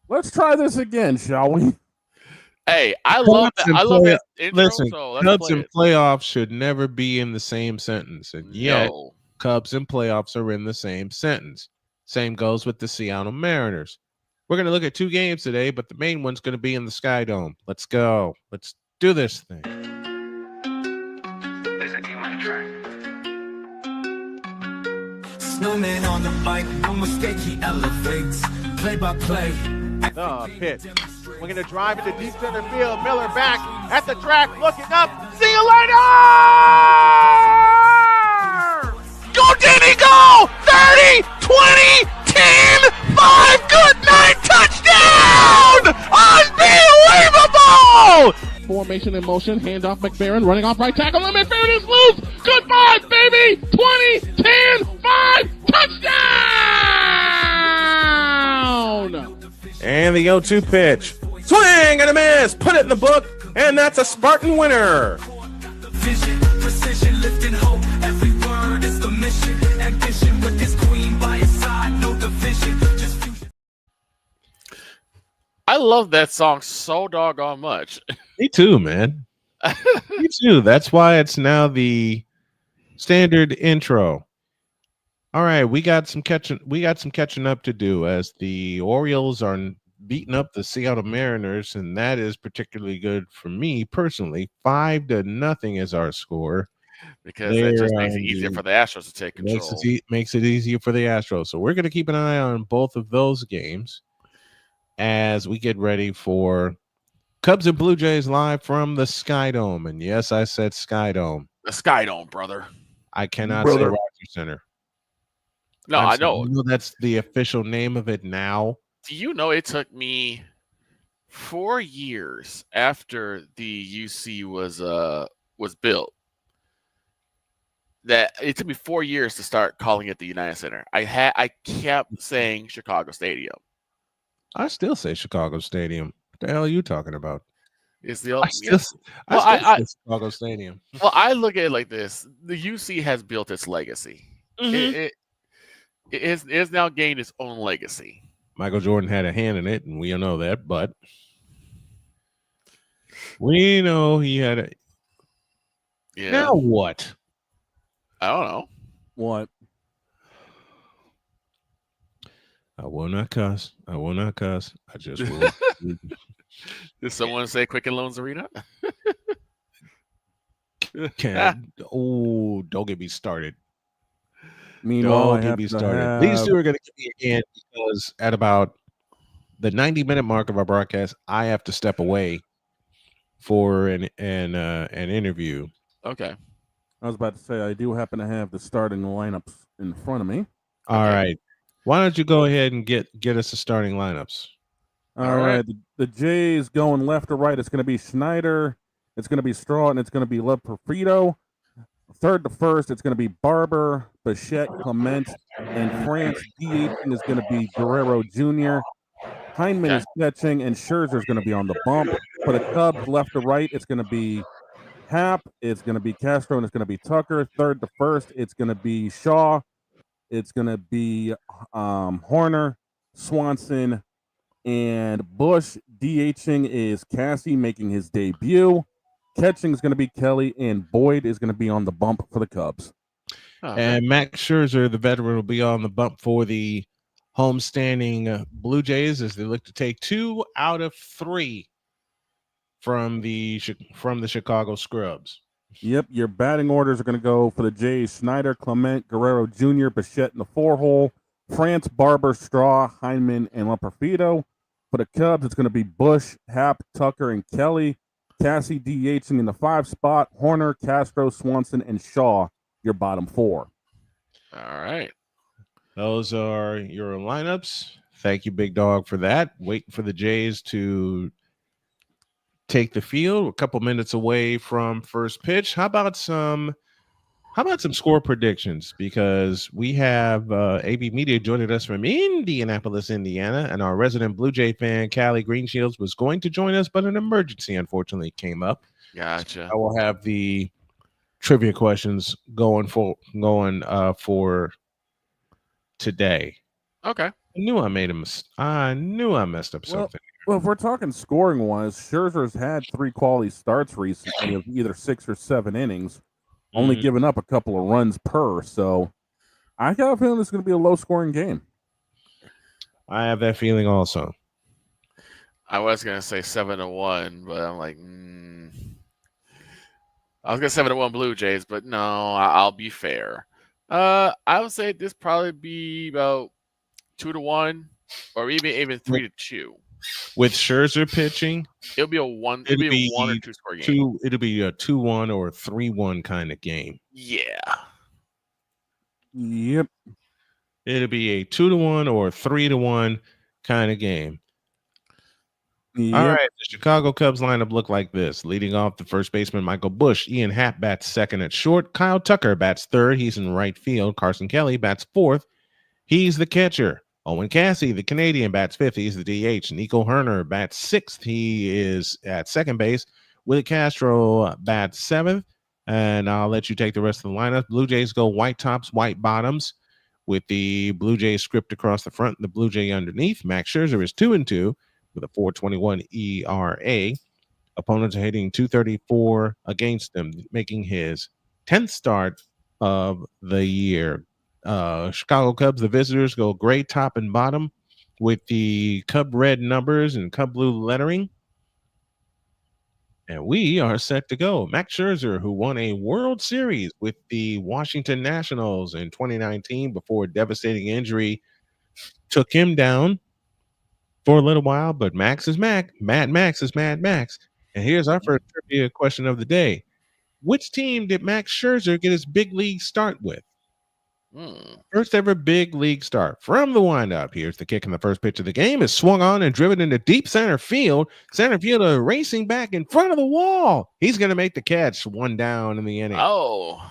Let's try this again, shall we? Hey, I love that. I love his intro. Listen, So let's Cubs play and it. playoffs should never be in the same sentence, and yet No. Cubs and playoffs are in the same sentence. Same goes with the Seattle Mariners. We're going to look at 2 games today, but the main one's going to be in the Sky Dome. Let's go. Let's do this thing. There's a game on the track. Snowman on the mic, no mistake, he elevates. Play by play. The pitch. We're going to drive into deep center field. Miller back at the track, looking up. See you later! Go, Danny, go! 30, 20, 10, 5, good night, touchdown! Unbelievable! Formation in motion, handoff McFerrin, running off right tackle, and McFerrin is loose! Goodbye, baby! 20, 10, 5, touchdown! And the 0-2 pitch. Swing and a miss. Put it in the book, and that's a Spartan winner. Vision, precision, lifting hope. Every word is the mission. Ambition with this queen by his side. No division, just fusion. I love that song so doggone much. Me too, man. Me too. That's why it's now the standard intro. All right, we got some catching up to do as the Orioles are beating up the Seattle Mariners, and that is particularly good for me personally. 5-0 is our score. Because it just makes it easier for the Astros to take control. Makes it easier for the Astros. So we're going to keep an eye on both of those games as we get ready for Cubs and Blue Jays live from the Sky Dome. And yes, I said Sky Dome. The Sky Dome, brother. I cannot say Rogers Center. No, I know. You know that's the official name of it now. Do you know it took me 4 years after the UC was built? That it took me 4 years to start calling it the United Center. I kept saying Chicago Stadium. I still say Chicago Stadium. What the hell are you talking about? It's the I still say Chicago Stadium. Well, I look at it like this: the UC has built its legacy. Mm-hmm. It is now gained its own legacy. Michael Jordan had a hand in it, and we all know that, but we know he had a. Yeah. Now what? I don't know. What? I will not cuss. I will not cuss. I just will. Did someone say Quicken Loans Arena? Don't get me started. Meanwhile, Don't get me started. These two are going to get me again because at about the 90-minute mark of our broadcast, I have to step away for an interview. Okay. I was about to say I do happen to have the starting lineups in front of me. All right. Why don't you go ahead and get us the starting lineups? All right. The Jays going left to right. It's going to be Schneider. It's going to be Straw, and it's going to be Perfito. Third to first, it's going to be Barber, Bichette, Clement, and France. DH is going to be Guerrero Jr. Heineman is catching, and Scherzer is going to be on the bump. For the Cubs, left to right, it's going to be Happ, it's going to be Castro, and it's going to be Tucker. Third to first, it's going to be Shaw. It's going to be Horner, Swanson, and Bush. DHing is Cassie making his debut. Catching is going to be Kelly, and Boyd is going to be on the bump for the Cubs. And Max Scherzer, the veteran, will be on the bump for the homestanding Blue Jays as they look to take 2 out of 3 from the Chicago Scrubs. Yep, your batting orders are going to go for the Jays: Schneider, Clement, Guerrero Jr., Bichette in the 4-hole, France, Barber, Straw, Heineman, and Perfito. For the Cubs, it's going to be Bush, Happ, Tucker, and Kelly. Cassie DHing in the 5 spot, Horner, Castro, Swanson, and Shaw, your bottom 4. All right. Those are your lineups. Thank you, Big Dog, for that. Waiting for the Jays to take the field. A couple minutes away from first pitch. How about some score predictions? Because we have AB Media joining us from Indianapolis, Indiana, and our resident Blue Jay fan, Callie Greenshields, was going to join us, but an emergency unfortunately came up. Gotcha. So I will have the trivia questions going for today. Okay. knew I made I knew I messed up Well, something. well, if we're talking scoring wise, Scherzer's had 3 quality starts recently of either 6 or 7 innings, only Mhm. giving up a couple of runs per. So I got a feeling it's going to be a low scoring game. I have that feeling also. I was gonna say 7-1, but I'm like, I was gonna 7-1 Blue Jays, but no, I'll be fair. I would say this probably be about 2-1, or even 3-2. With Scherzer pitching, It'll be a one. It'll be a 1 or 2 score game. it'll be a 2-1 or a 3-1 kind of game. Yeah. Yep. It'll be a 2-1 or a 3-1 kind of game. Yep. All right, the Chicago Cubs lineup look like this. Leading off, the first baseman, Michael Busch. Ian Happ bats second at short. Kyle Tucker bats third. He's in right field. Carson Kelly bats fourth. He's the catcher. Owen Cassie, the Canadian, bats fifth. He's the DH. Nico Herner bats sixth. He is at second base. Willie Castro bats seventh. And I'll let you take the rest of the lineup. Blue Jays go white tops, white bottoms, with the Blue Jays script across the front and the Blue Jay underneath. Max Scherzer is 2-2 with a 4.21 ERA. Opponents are hitting .234 against them, making his 10th start of the year. Chicago Cubs, the visitors, go gray top and bottom with the Cub red numbers and Cub blue lettering. And we are set to go. Max Scherzer, who won a World Series with the Washington Nationals in 2019 before a devastating injury took him down for a little while, but Max is Mac. Mad Max is Mad Max. And here's our first trivia question of the day. Which team did Max Scherzer get his big league start with? First ever big league start. From the windup, here's the kick, and the first pitch of the game is swung on and driven into deep center field. Center fielder racing back in front of the wall. He's going to make the catch. 1 down in the inning. Oh,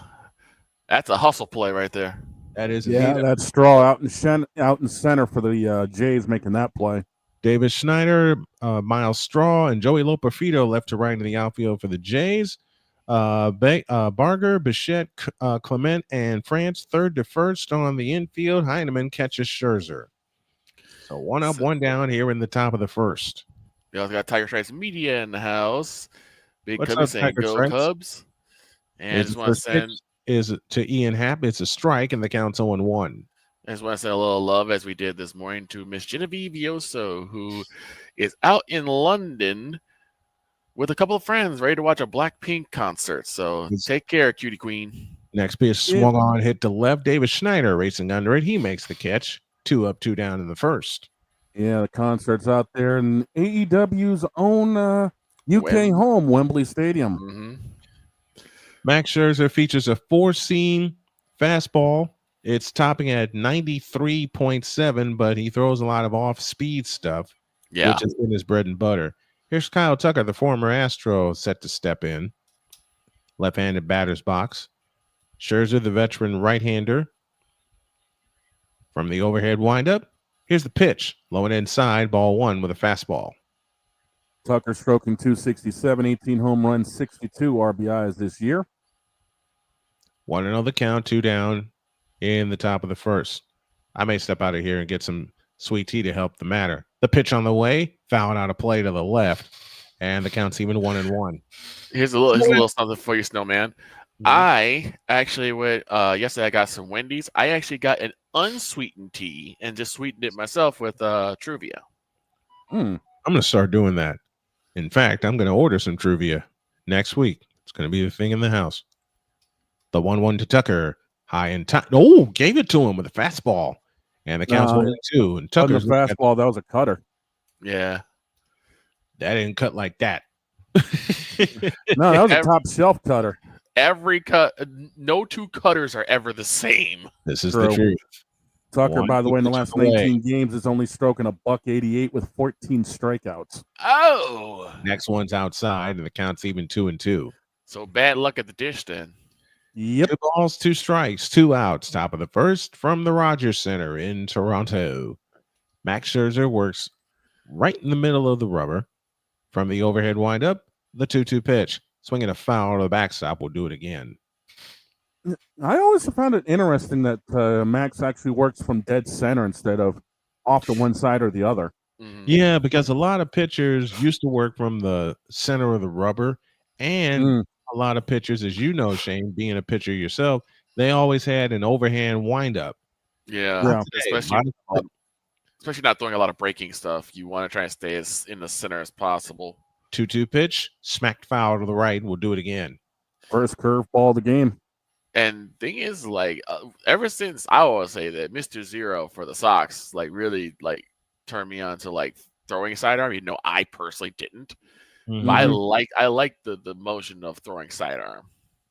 that's a hustle play right there. That is Yeah, indeed. that's Straw out in center for the Jays making that play. David Schneider, Miles Straw, and Joey Loperfido left to right in the outfield for the Jays. Barger, Bichette, Clement, and France third to first on the infield. Heineman catches Scherzer. So 1 up, 1 down here in the top of the first. We also got Tiger Stripes Media in the house. Big What's Cubby up, saying Tiger go Stripes? Cubs. And I His just want to first send pitch is to Ian Happ. It's a strike, and the count's 0-1. I just want to send a little love, as we did this morning, to Miss Genevieve Yoso, who is out in London with a couple of friends ready to watch a Blackpink concert. So take care, cutie queen. Next pitch swung on, hit to left. David Schneider racing under it. He makes the catch. 2 up, 2 down in the first. Yeah, the concert's out there in AEW's own UK home, Wembley Stadium. Mm-hmm. Max Scherzer features a 4-seam fastball. It's topping at 93.7, but he throws a lot of off-speed stuff, Yeah. which has been his bread and butter. Here's Kyle Tucker, the former Astro, set to step in. Left-handed batter's box. Scherzer, the veteran right-hander. From the overhead windup, here's the pitch. Low and inside, ball 1 with a fastball. Tucker stroking .267, 18 home runs, 62 RBIs this year. 1-0 the count, 2 down in the top of the first. I may step out of here and get some sweet tea to help the matter. The pitch on the way, fouled out of play to the left, and the count's even 1-1. Here's a little something for you, Snowman. I actually went yesterday. I got some Wendy's. I actually got an unsweetened tea and just sweetened it myself with Truvia. I'm going to start doing that. In fact, I'm going to order some Truvia next week. It's going to be the thing in the house. The 1-1 to Tucker, high and tight. Oh, gave it to him with a fastball, and the count's 1-2. And Tucker's the fastball. That was a cutter. Yeah, that didn't cut like that. No, that was a top shelf cutter. Every cut, no 2 cutters are ever the same. This is the truth. Tucker, by the way, in the last away. 19 games, is only stroking a $188 with 14 strikeouts. Oh, next one's outside, and the count's even 2-2. So bad luck at the dish then. Yep. 2 balls, 2 strikes, 2 outs. Top of the first from the Rogers Center in Toronto. Max Scherzer works right in the middle of the rubber. From the overhead windup, the 2-2 pitch. Swinging a foul to the backstop. Will do it again. I always found it interesting that Max actually works from dead center instead of off to one side or the other. Yeah, because a lot of pitchers used to work from the center of the rubber, and a lot of pitchers, as you know, Shane, being a pitcher yourself, they always had an overhand windup. Yeah. Today, Especially not throwing a lot of breaking stuff. You want to try and stay as in the center as possible. 2-2 pitch, smacked foul to the right. We'll do it again. First curveball of the game. And thing is, like, ever since I always say that Mr. Zero for the Sox, like, really, like, turned me on to, like, throwing sidearm. You know, I personally didn't. But I like the motion of throwing sidearm.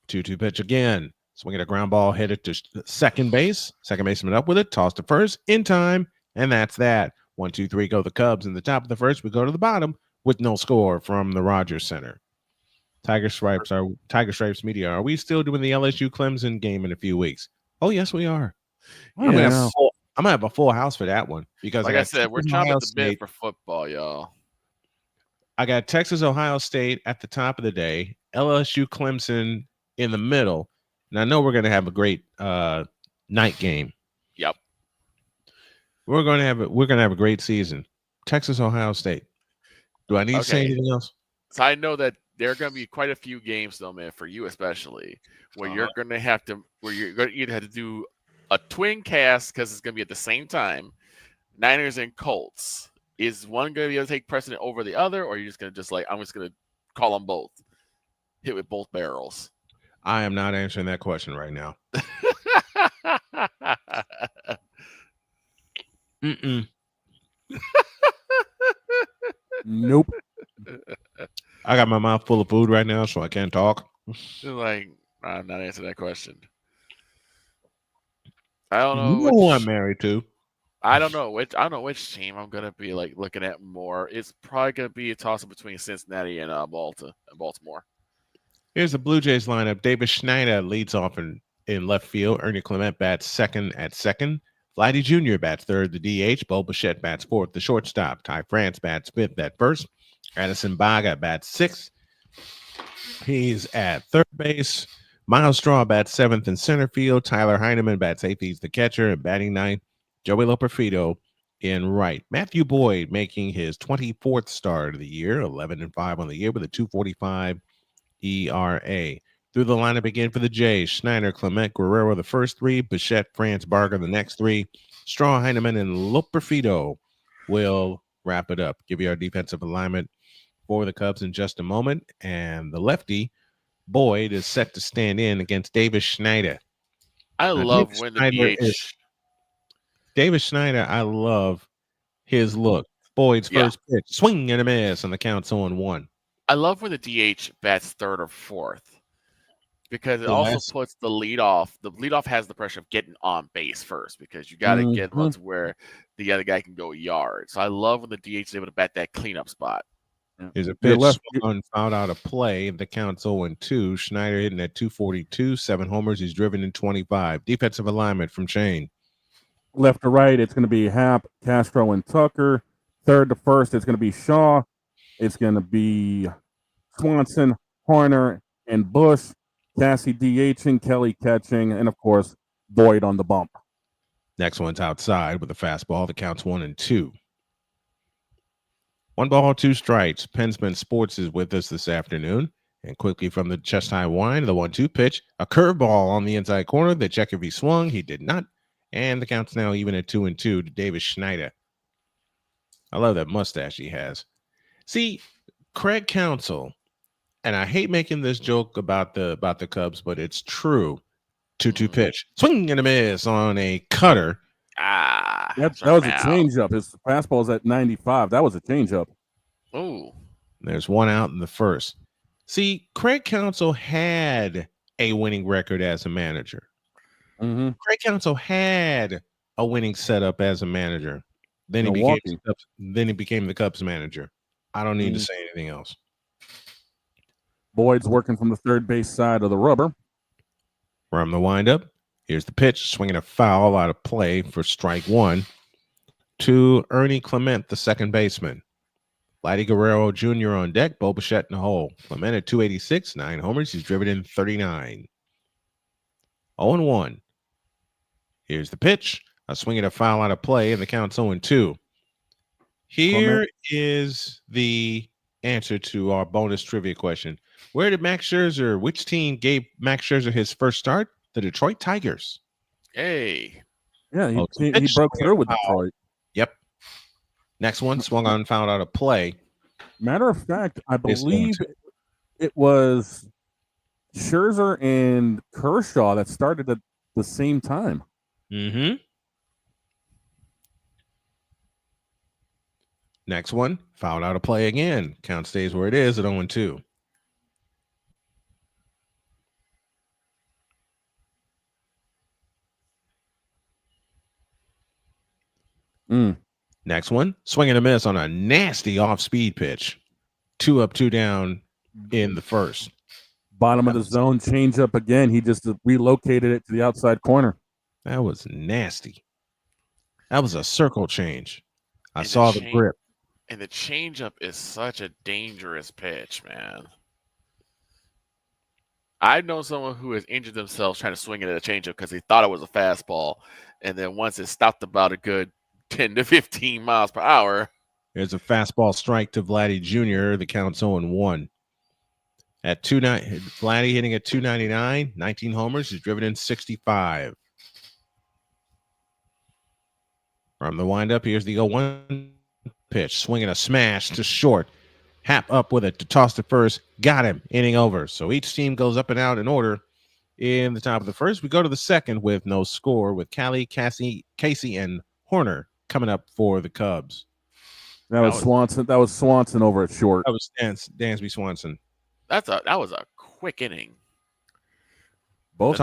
2-2 pitch again. Swinging a ground ball, hit it to second base. Second baseman up with it, toss to first in time, and that's that. 1-2-3 go the Cubs. In the top of the first, we go to the bottom with no score from the Rogers Center. Tiger Stripes Media. Are we still doing the LSU Clemson game in a few weeks? Oh, yes, we are. I'm gonna have a full house for that one because, like I said, we're chomping at the bit for football, y'all. I got Texas, Ohio State at the top of the day, LSU Clemson in the middle, and I know we're gonna have a great night game. Yep. We're gonna have a great season. Texas, Ohio State. Do I need to say anything else? So I know that there are going to be quite a few games, though, man, for you especially, where you're going to have to, where you're going to either have to do a twin cast because it's going to be at the same time. Niners and Colts. Is one going to be able to take precedent over the other, or are you just going to I'm just going to call them both, hit with both barrels? I am not answering that question right now. Nope. I got my mouth full of food right now, so I can't talk. Like, I'm not answering that question. I don't know. You know who I'm married to. I don't know which team I'm gonna be like looking at more. It's probably gonna be a toss-up between Cincinnati and Baltimore. Here's the Blue Jays lineup. Davis Schneider leads off in left field. Ernie Clement bats second at second. Vladdy Jr. bats third, the DH. Bo Bichette bats fourth, the shortstop. Ty France bats fifth at first. Addison Baga bats sixth. He's at third base. Miles Straw bats seventh in center field. Tyler Heineman bats eighth. He's the catcher. And batting ninth, Joey Loperfido in right. Matthew Boyd making his 24th start of the year, 11-5 on the year with a 2.45 ERA. Through the lineup again for the Jays, Schneider, Clement, Guerrero, the first three, Bichette, France, Barger, the next three, Straw, Heineman, and Loperfido will wrap it up. Give you our defensive alignment for the Cubs in just a moment. And the lefty, Boyd, is set to stand in against Davis Schneider. I love when the DH. Davis Schneider, I love his look. Boyd's first pitch, swing and a miss, and the count's 0-1. I love when the DH bats third or fourth because it also puts the leadoff. The leadoff has the pressure of getting on base first because you got to get ones where the other guy can go yard. So I love when the DH is able to bat that cleanup spot. There's a pitch fouled out of play. The count's 0-2. Schneider hitting at 242, 7 homers. He's driven in 25. Defensive alignment from Shane. Left to right, it's going to be Happ, Castro, and Tucker. Third to first, it's going to be Shaw. It's going to be Swanson, Horner, and Bush. Cassie DHing, Kelly catching, and of course, Boyd on the bump. Next one's outside with a fastball. The count's 1-2. 1 ball, 2 strikes. Pennsman Sports is with us this afternoon. And quickly from the chest high wind, the 1-2 pitch. A curveball on the inside corner. They check if he swung. He did not. And the count's now even at 2-2 to Davis Schneider. I love that mustache he has. See, Craig Counsell, and I hate making this joke about the Cubs, but it's true. 2-2 pitch. Swing and a miss on a cutter. That was a changeup. His fastball's at 95. That was a changeup. Oh. There's one out in the first. See, Craig Counsell had a winning record as a manager. Craig Counsell had a winning setup as a manager. Then he became the Cubs manager. I don't need to say anything else. Boyd's working from the third base side of the rubber. From the windup, here's the pitch, swinging a foul out of play for strike one to Ernie Clement, the second baseman. Vladdy Guerrero Jr. on deck, Bo Bichette in the hole. Clement at 286, 9 homers. He's driven in 39. 0-1. Here's the pitch. A swing and a foul out of play, and the count's 0-2. Here is the answer to our bonus trivia question. Where did Max Scherzer, which team gave Max Scherzer his first start? The Detroit Tigers. Hey. Yeah, Oh, he broke through with Detroit. Yep. Next one, swung on, found out a play. Matter of fact, I believe it was Scherzer and Kershaw that started at the same time. Mm-hmm. Next one, fouled out a play again. Count stays where it is at 0-2. Next one, swing and a miss on a nasty off-speed pitch. 2 up, 2 down in the first. Bottom of the zone, change up again. He just relocated it to the outside corner. That was nasty. That was a circle change. I saw the grip. And the changeup is such a dangerous pitch, man. I've known someone who has injured themselves trying to swing it at a changeup because he thought it was a fastball. And then once it stopped about a good 10 to 15 miles per hour. There's a fastball strike to Vladdy Jr. The count's 0-1. At Vladdy hitting at 299, 19 homers. He's driven in 65. From the windup, here's the 0-1 pitch. Swinging a smash to short. Hap up with it to toss to first. Got him. Inning over. So each team goes up and out in order in the top of the first. We go to the second with no score with Callie, Casey, and Horner coming up for the Cubs. That was Swanson. That was Swanson over at short. That was Dansby Swanson. That was a quick inning. Both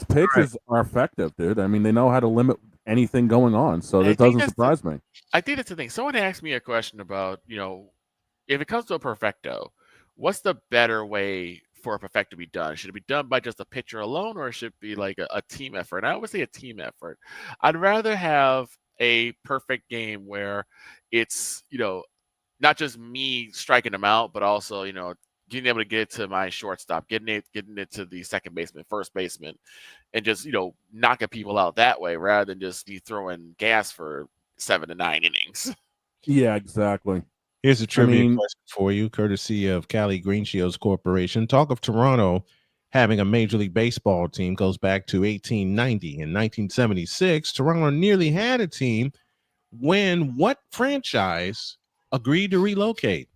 pitches are effective, dude. I mean, they know how to limit anything going on, so that doesn't surprise me. I think that's the thing. Someone asked me a question about, if it comes to a perfecto, what's the better way for a perfecto to be done? Should it be done by just a pitcher alone, or should it be like a team effort? And I would say a team effort. I'd rather have a perfect game where it's, not just me striking them out, but also, being able to get it to my shortstop, getting it to the second baseman, first baseman, and just, knocking people out that way rather than just me throwing gas for 7 to 9 innings. Yeah, exactly. Here's a trivia question for you, courtesy of Cali Green Shields Corporation. Talk of Toronto having a Major League Baseball team goes back to 1890. In 1976, Toronto nearly had a team when what franchise agreed to relocate?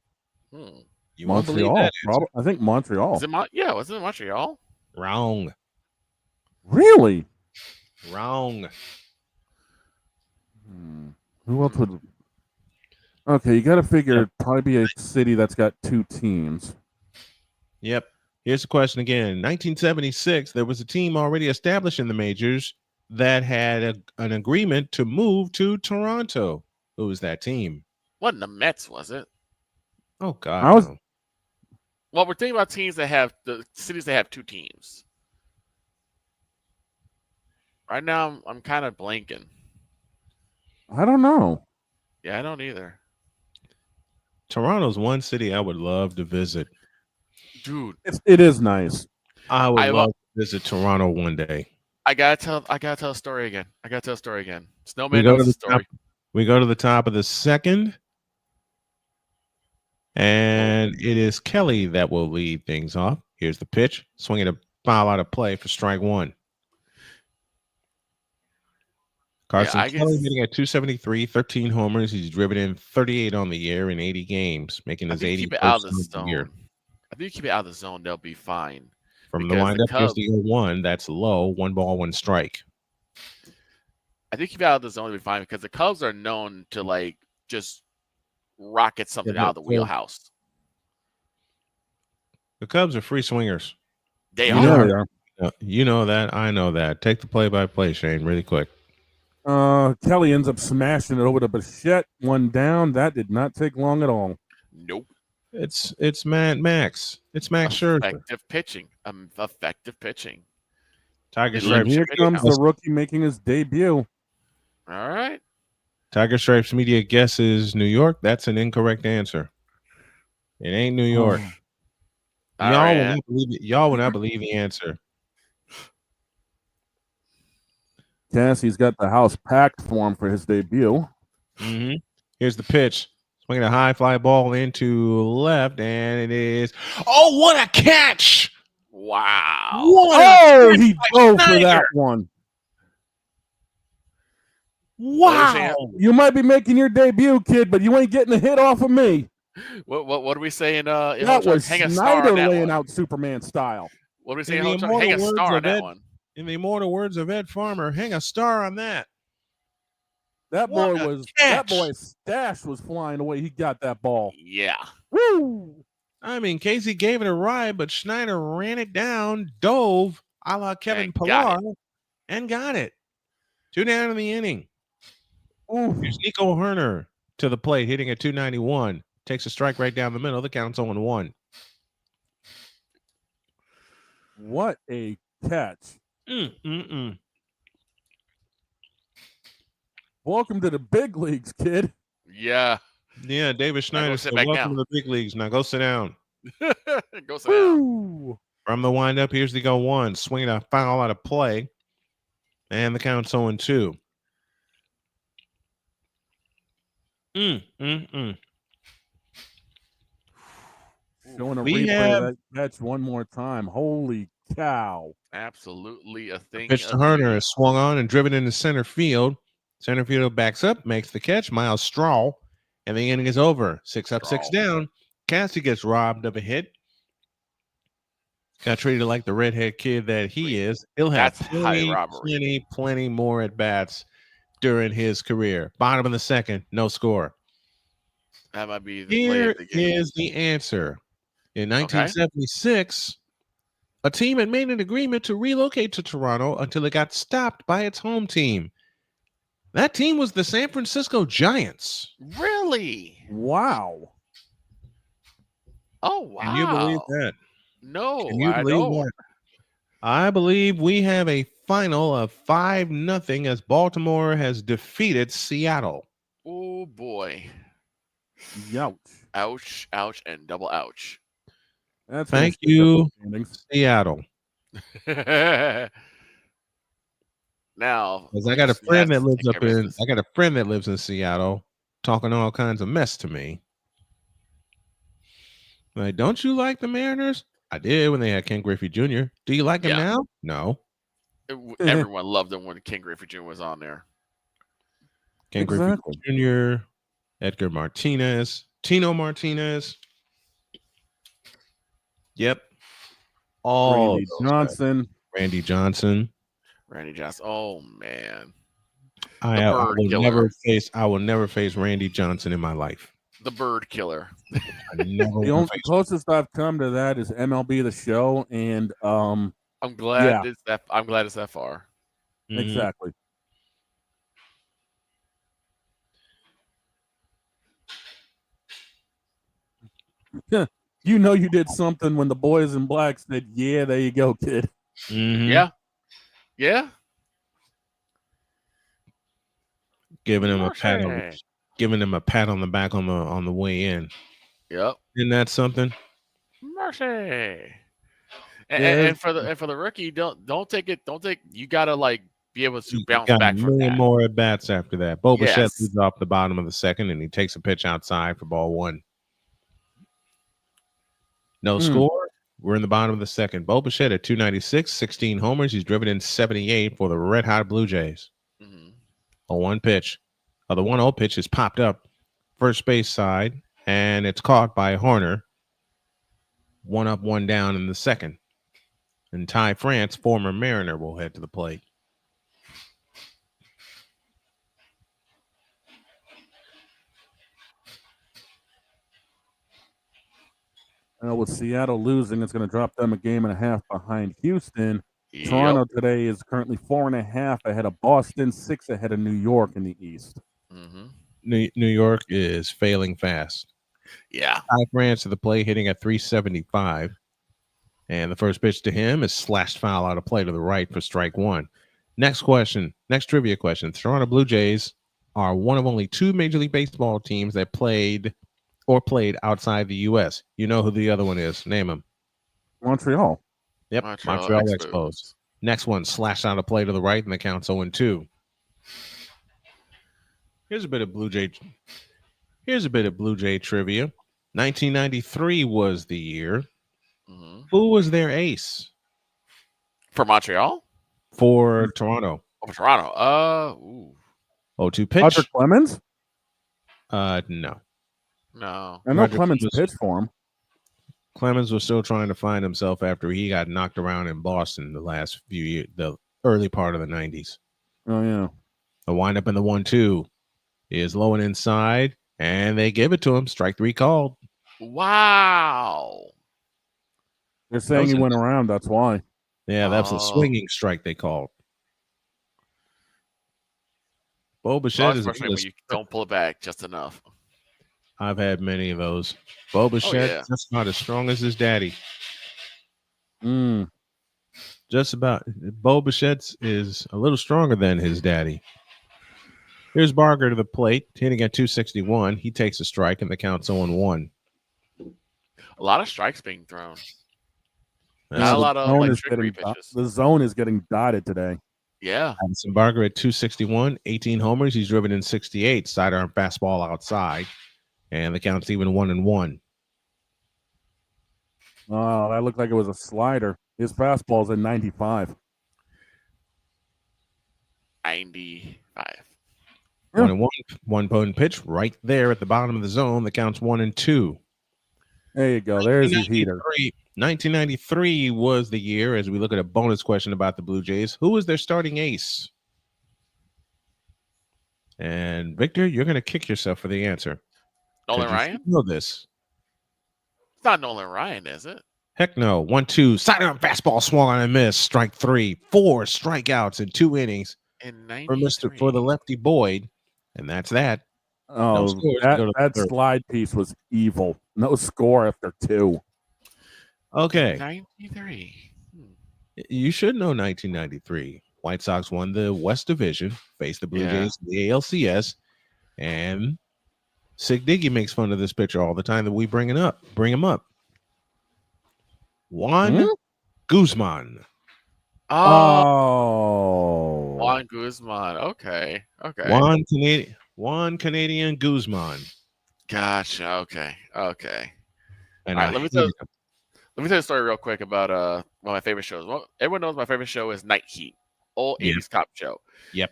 You won't believe that answer. I think Montreal. Was it Montreal? Wrong. Really? Wrong. Who else would? Okay, you got to figure it'd probably be a city that's got 2 teams. Yep. Here's the question again. In 1976, there was a team already established in the majors that had an agreement to move to Toronto. Who was that team? Wasn't the Mets, was it? Oh, God. No. Well, we're thinking about teams that have the cities that have 2 teams. Right now, I'm kind of blanking. I don't know. Yeah, I don't either. Toronto's one city I would love to visit. Dude, it is nice. I would love to visit Toronto one day. I gotta tell a story again. Snowman knows the story. We go to the top of the second. And it is Kelly that will lead things off. Here's the pitch. Swinging a foul out of play for strike 1. Carson Kelly hitting at 273, 13 homers. He's driven in 38 on the year in 80 games, making his 81st year. I think you keep it out of the zone, they'll be fine. From the windup, here's the 0-1. That's low. 1 ball, 1 strike. I think keep it out of the zone, they'll be fine because the Cubs are known to just rocket something out of the wheelhouse. The Cubs are free swingers. They are. They are. You know that. I know that. Take the play-by-play, Shane, really quick. Kelly ends up smashing it over to Bichette. 1 down. That did not take long at all. Nope. It's Max. It's Max Scherzer. Effective pitching. Tiger Stripes. Here comes the rookie making his debut. All right. Tiger Stripes Media guesses New York. That's an incorrect answer. It ain't New York. Y'all will not believe the answer. Cassie's got the house packed for him for his debut. Mm-hmm. Here's the pitch. Swinging a high fly ball into left, and it is. Oh, what a catch! Wow. Oh, he dove for that one. Wow. You might be making your debut, kid, but you ain't getting a hit off of me. What do we say in That was hang a star Snyder on that laying one. out Superman style. What do we say In in the hang a immortal star words on that of one? In the immortal words of Ed Farmer, hang a star on that. That What boy a was catch. that boy's stash was flying away. He got that ball. Yeah. Woo! I mean, Casey gave it a ride, but Schneider ran it down, dove, a la Kevin And got Pillar, and got it. 2 down in the inning. Ooh. Here's Nico Herner to the plate, hitting at 291. Takes a strike right down the middle. The count's 0-1. What a catch. Welcome to the big leagues, kid. Yeah. Yeah, David Schneider sit said, back welcome down. to the big leagues. Now go sit down. Go sit down. Woo! From the windup, here's the 0-1. Swinging a foul out of play. And the count's 0-2. Showing a We replay have- of that catch one more time. Holy cow. Absolutely a thing. Pitch to of Herner beauty. is swung on and driven into center field. Center fielder backs up, makes the catch. Miles Straw, and the inning is over. 6 up, 6 Straw. down. Cassie gets robbed of a hit. Got treated like the redhead kid that he is. He'll have That's high robbery. plenty more at bats during his career. Bottom of the second, no score. That might be the play Here of the game. is the answer. In 1976, a team had made an agreement to relocate to Toronto until it got stopped by its home team. That team was the San Francisco Giants. Really? Wow. Oh wow. Can you believe that? No, Can you I believe don't. that? I believe we have a final of 5-0 as Baltimore has defeated Seattle. Oh boy. Youch. Ouch, ouch, and double ouch. That's Thank gonna you, stick up the standings. Seattle. Now, 'Cause I got a friend that lives take up care of in. business. I got a friend that lives in Seattle, talking all kinds of mess to me. Like, don't you like the Mariners? I did when they had Ken Griffey Jr. Do you like him Yeah. now? No. Everyone loved him when King Griffey Jr. was on there. Ken Exactly. Griffey Jr., Edgar Martinez, Tino Martinez. Yep. All Randy of those guys. Johnson. Randy Johnson. Randy Johnson. Oh man, I bird will killer. never face Randy Johnson in my life. the bird killer. I never The will only face closest I've come to that is MLB The Show, and I'm glad Yeah. it's that. I'm glad it's that far. Mhm. exactly. You know you did something when the boys in black said, "Yeah, there you go, kid." Mhm. Yeah, yeah. Giving him a pat on Mercy. the back on the way in. Yep. Isn't that something? Mercy. And, Yeah. and for the rookie, don't take it. Don't take. You gotta like be able to bounce Got back a from million that. more at bats after that. Bo Bichette Yes. leads off the bottom of the second, and he takes a pitch outside for ball one. No score. We're in the bottom of the second. Bo Bichette at 296, 16 homers. He's driven in 78 for the Red Hot Blue Jays. Mhm. A one pitch. The 1-0 pitch is popped up first base side, and it's caught by Horner. 1 up, 1 down in the second. And Ty France, former Mariner, will head to the plate. With Seattle losing, it's going to drop them a game and a half behind Houston. Yep. Toronto today is currently 4.5 ahead of Boston, 6 ahead of New York in the East. Mhm. New York is failing fast. Yeah. Ty France to the plate, hitting at 375. And the first pitch to him is slashed foul out of play to the right for strike one. Next trivia question. Toronto Blue Jays are one of only 2 Major League Baseball teams that played outside the U.S. You know who the other one is. Name them. Montreal. Yep, Montreal Montreal Expos. Expos. Next one, slashed out a play to the right, and the count's 0-2. Here's a bit of Blue Jay trivia. 1993 was the year. Mhm. Who was their ace For Montreal? for Toronto? Oh, for Toronto. Ooh. 0-2 pitch. Roger Clemens? No. No. I know Roger Clemens Clemens. pitched for him. Clemens was still trying to find himself after he got knocked around in Boston the last few years, the early part of the 90s. Oh, yeah. The windup in the 1-2 is low and inside, and they give it to him. Strike 3 called. Wow. They're saying he Those are- went around. That's why. Yeah, that's a Oh. swinging strike they called. Bo Well, Bichette it's is. frustrating when you don't pull it back just enough. I've had many of those. Bo Bichette, yeah. just not as strong as his daddy. Mm. Just about. Bo Bichette is a little stronger than his daddy. Here's Barger to the plate, hitting at 261. He takes a strike, and the count's 0-1. A lot of strikes being thrown. That's Not a the lot of zone like is trickery getting pitches. the zone is getting dotted today. Yeah. Addison Barger at 261, 18 homers. He's driven in 68. Sidearm fastball outside, and the count's even 1-1. Oh, that looked like it was a slider. His fastball's at 95. 95. Yeah. 1-1. One potent pitch right there at the bottom of the zone. The count's 1-2. There you go. There's his heater. 1993 was the year, as we look at a bonus question about the Blue Jays. Who was their starting ace? And Victor, you're going to kick yourself for the answer. Nolan 'Cause you Ryan? should know this. It's not Nolan Ryan, is it? Heck no. 1-2. Sidearm fastball swung on and missed. Strike 3. 4 strikeouts in 2 innings In for 93. the lefty Boyd. And that's that. Oh, scores to go to the that third. slide piece was evil. No score after 2. Okay. 93. You should know 1993. White Sox won the West Division, faced the Blue Yeah. Jays in the ALCS, and Sig Diggy makes fun of this pitcher all the time that we bring him up. Juan Guzman. Oh. Juan Guzman. Okay. Juan Canadian Guzman. Gotcha. Okay. And All right, I let me tell you a story real quick about one of my favorite shows. Well, everyone knows my favorite show is Night Heat, old Yeah. 80s cop show. Yep.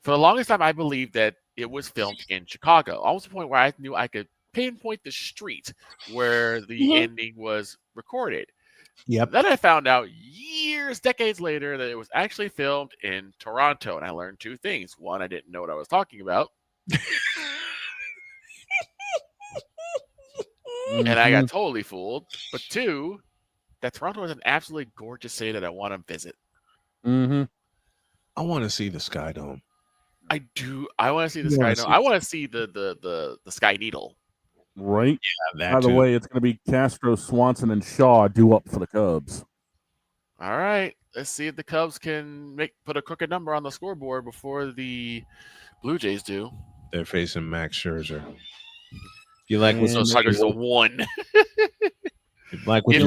For the longest time, I believed that it was filmed in Chicago, almost to the point where I knew I could pinpoint the street where the ending was recorded. Yep. Then I found out decades later, that it was actually filmed in Toronto, and I learned 2 things. One, I didn't know what I was talking about. And I got totally fooled. But 2, that Toronto is an absolutely gorgeous city that I want to visit. Mm-hmm. I want to see the Sky Dome. I do. I want to see the You Sky wanna Dome. see I want to see the Sky Needle. Right. That By the too. way, it's going to be Castro, Swanson, and Shaw due up for the Cubs. All right. Let's see if the Cubs can put a crooked number on the scoreboard before the Blue Jays do. They're facing Max Scherzer. If you like So Tigers a 1. If you like what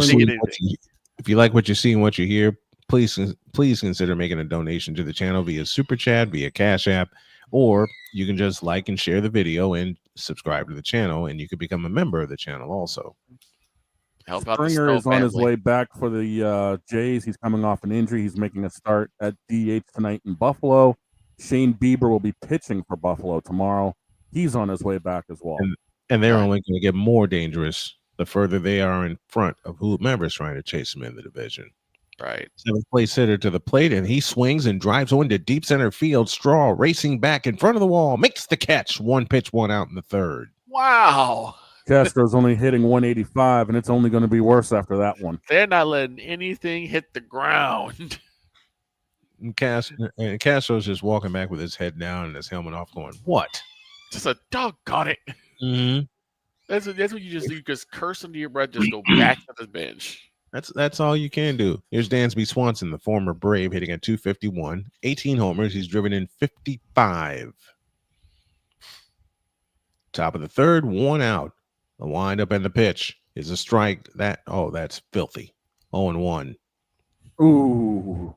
you see and what you hear, please consider making a donation to the channel via Super Chat, via Cash App, or you can just like and share the video and subscribe to the channel, and you can become a member of the channel also. Help out the Springer Snow is on his family. way back for the Jays. He's coming off an injury. He's making a start at DH tonight in Buffalo. Shane Bieber will be pitching for Buffalo tomorrow. He's on his way back as well. And they're Right. only going to get more dangerous the further they are in front of whomever's trying to chase them in the division. Right. 7th place hitter to the plate, and he swings and drives one to deep center field. Straw racing back in front of the wall, makes the catch. 1 pitch, 1 out in the 3rd. Wow. Castro's only hitting 185, and it's only going to be worse after that one. They're not letting anything hit the ground. And Castro's just walking back with his head down and his helmet off, going, "What?" Just a doggone it. Mm-hmm. That's what you just curse under your breath, just go back to the bench. That's all you can do. Here's Dansby Swanson, the former Brave, hitting at 251, 18 homers. He's driven in 55. Top of the 3rd, 1 out. The windup and the pitch is a strike. That's filthy. 0-1. Ooh.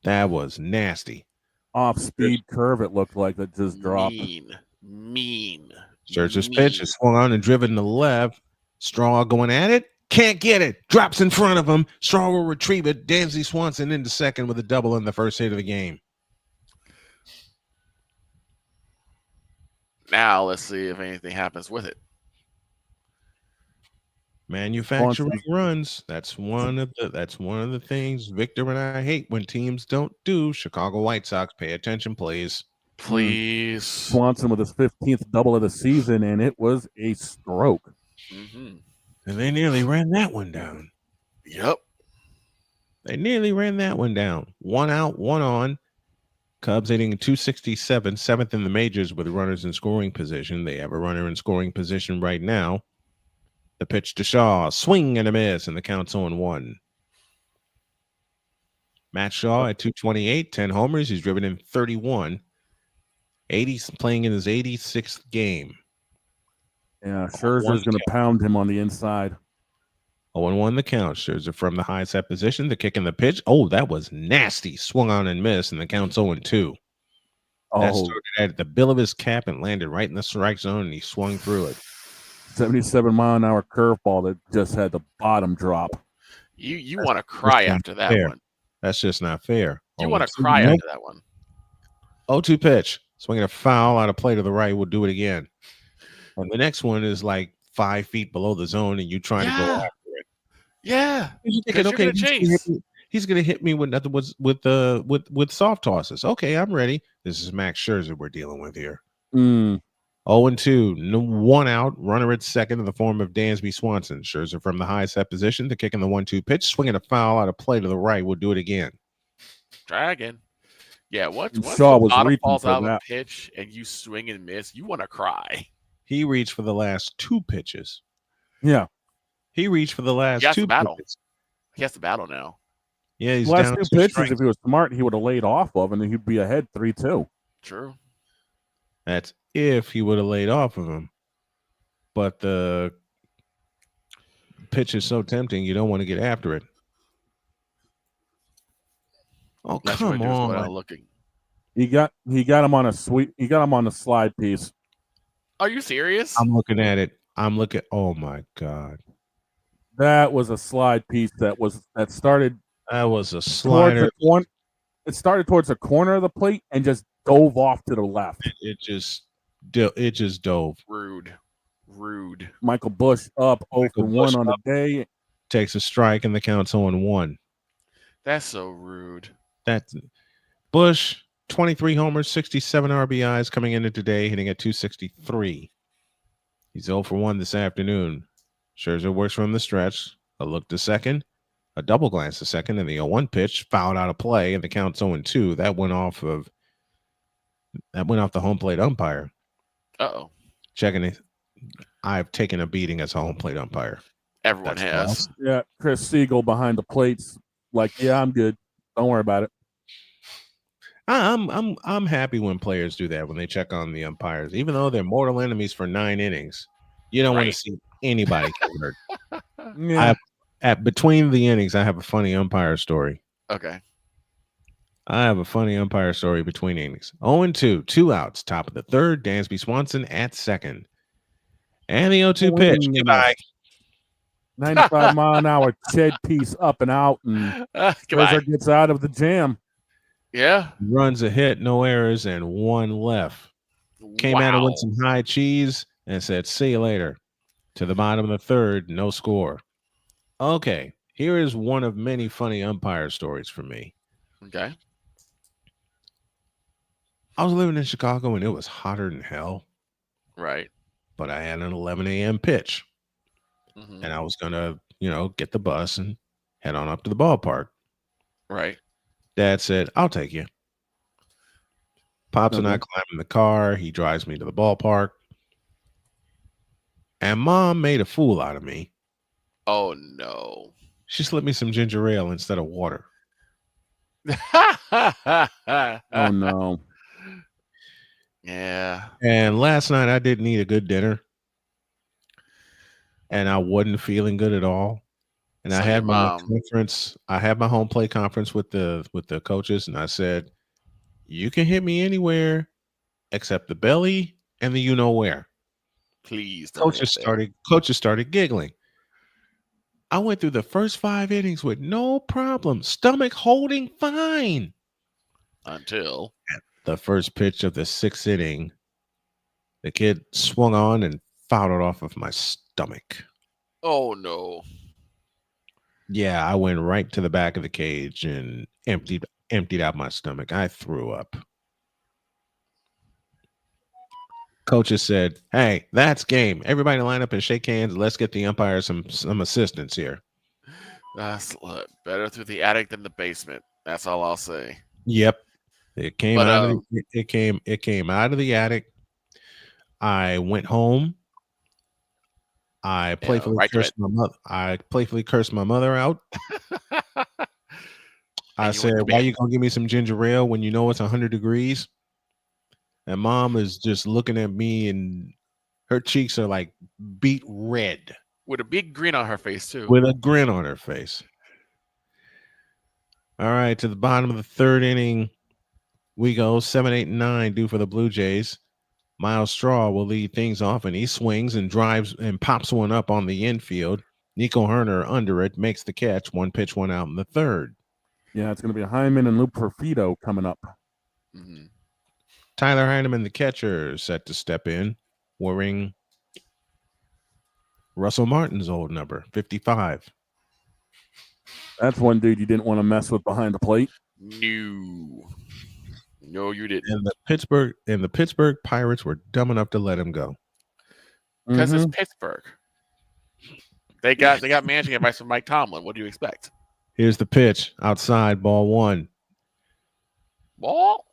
That was nasty. Off-speed curve, it looked like, that just dropped. Mean. Scherzer's pitch is swung on and driven to left. Straw going at it. Can't get it. Drops in front of him. Straw will retrieve it. Dansby Swanson into second with a double in the first hit of the game. Now let's see if anything happens with it. Manufacturing runs. That's one of the things Victor and I hate when teams don't do. Chicago White Sox, pay attention, please. Please. Swanson with his 15th double of the season, and it was a stroke. Mm-hmm. And they nearly ran that one down. Yep. They nearly ran that one down. 1 out, 1 on. Cubs hitting 267, 7th in the majors with runners in scoring position. They have a runner in scoring position right now. The pitch to Shaw, swing and a miss, and the count's 0-1. Matt Shaw at 228, 10 homers. He's driven in 31. 80, playing in his 86th game. Yeah, Scherzer's going to pound him on the inside. 0-1 the count. Scherzer from the high set position. The kick and the pitch. Oh, that was nasty. Swung on and missed, and the count's 0-2. That started at the bill of his cap and landed right in the strike zone, and he swung through it. 77-mile-an-hour curveball that just had the bottom drop. You want to cry after that one. That's just not fair. You want to cry after that one. 0-2 pitch. Swinging a foul out of play to the right. We'll do it again. And the next one is like 5 feet below the zone, and you trying to go after it. Yeah. Thinking, okay, he's gonna hit me with nothing with soft tosses. Okay, I'm ready. This is Max Scherzer we're dealing with here. 0-2, 1 out, runner at second in the form of Dansby Swanson. Scherzer from the high set position, the kick in the 1-2 pitch, swinging a foul out of play to the right. We'll do it again. Dragon. Yeah, once Shaw the was bottom reaching falls for out of a that. pitch and you swing and miss, you want to cry. He reached for the last 2 pitches. Yeah. He reached for the last 2 pitches. He has to battle now. Yeah, he's The last down 2 2 pitches, strikes. if he was smart, he would have laid off of, and then he'd be ahead 3-2. True. That's if he would have laid off of him. But the pitch is so tempting, you don't want to get after it. Oh, That's come on. without looking. He got him on a sweep. He got him on the slide piece. Are you serious? I'm looking at it. Oh my God. That was a slide piece that started That was a towards slider. it started towards the corner of the plate and just dove off to the left. It just dove. Rude. Michael Busch up 0-1 on the day. Takes a strike and the count's 0-1. That's so rude. That's Busch, 23 homers, 67 RBIs coming into today, hitting at 263. He's 0-1 this afternoon. Scherzer works from the stretch. A look to second, a double glance to second, and the 0-1 pitch fouled out of play, and the count's 0-2. That went off the home plate umpire. Uh-oh. Checking it. I've taken a beating as a home plate umpire. Everyone has. Yeah, Chris Siegel behind the plates, like, yeah, I'm good. Don't worry about it. I'm happy when players do that, when they check on the umpires, even though they're mortal enemies for 9 innings. You don't want to see anybody get hurt. Yeah. Between the innings, I have a funny umpire story. Okay. I have a funny umpire story between innings. 0-2, 2 outs, top of the third. Dansby Swanson at second. And the 0-2 pitch. Goodbye. 95-mile-an-hour Ched piece up and out, and Scherzer gets out of the jam. Yeah. Runs a hit, no errors, and 1 left. Came out and went some high cheese and said, see you later. To the bottom of the third, no score. Okay, here is one of many funny umpire stories for me. Okay. I was living in Chicago and it was hotter than hell. Right. But I had an 11 a.m. pitch. Mm-hmm. And I was going to, get the bus and head on up to the ballpark. Right. Dad said, I'll take you. Pops and I climb in the car. He drives me to the ballpark. And Mom made a fool out of me. Oh, no. She slipped me some ginger ale instead of water. Oh, no. Yeah. And last night I didn't eat a good dinner. And I wasn't feeling good at all. And So I had your my mom- conference. I had my home play conference with the coaches, and I said, "You can hit me anywhere except the belly and the you know where." Please don't hit there. Coaches started giggling. I went through the first 5 innings with no problem, stomach holding fine. Until The first pitch of the 6th inning, the kid swung on and fouled it off of my stomach. oh no. Yeah, I went right to the back of the cage and emptied out my stomach. I threw up. Coaches said, "Hey, that's game. Everybody line up and shake hands. Let's get the umpire some assistance here." That's better through the attic than the basement. That's all I'll say. Yep. It came But, out of it came out of the attic. I went home. I playfully right to cursed my mother. I playfully cursed my mother out. I you said, went to "Why bed. you gonna give me some ginger ale when you know it's 100 degrees?" And mom is just looking at me, and her cheeks are like beet red With a big grin on her face too. with a grin on her face. All right, to the bottom of the 3rd inning, we go. 7, 8, and 9 due for the Blue Jays. Miles Straw will lead things off, and he swings and drives and pops one up on the infield. Nico Herner under it makes the catch. 1 pitch, 1 out in the 3rd. Yeah, it's going to be Hyman and Lou Perfido coming up. Mm-hmm. Tyler Heineman, the catcher, set to step in, wearing Russell Martin's old number, 55. That's one dude you didn't want to mess with behind the plate. No, you didn't. And the Pittsburgh Pirates were dumb enough to let him go. Because it's Pittsburgh. They got managing advice from Mike Tomlin. What do you expect? Here's the pitch. Outside, ball 1. Ball?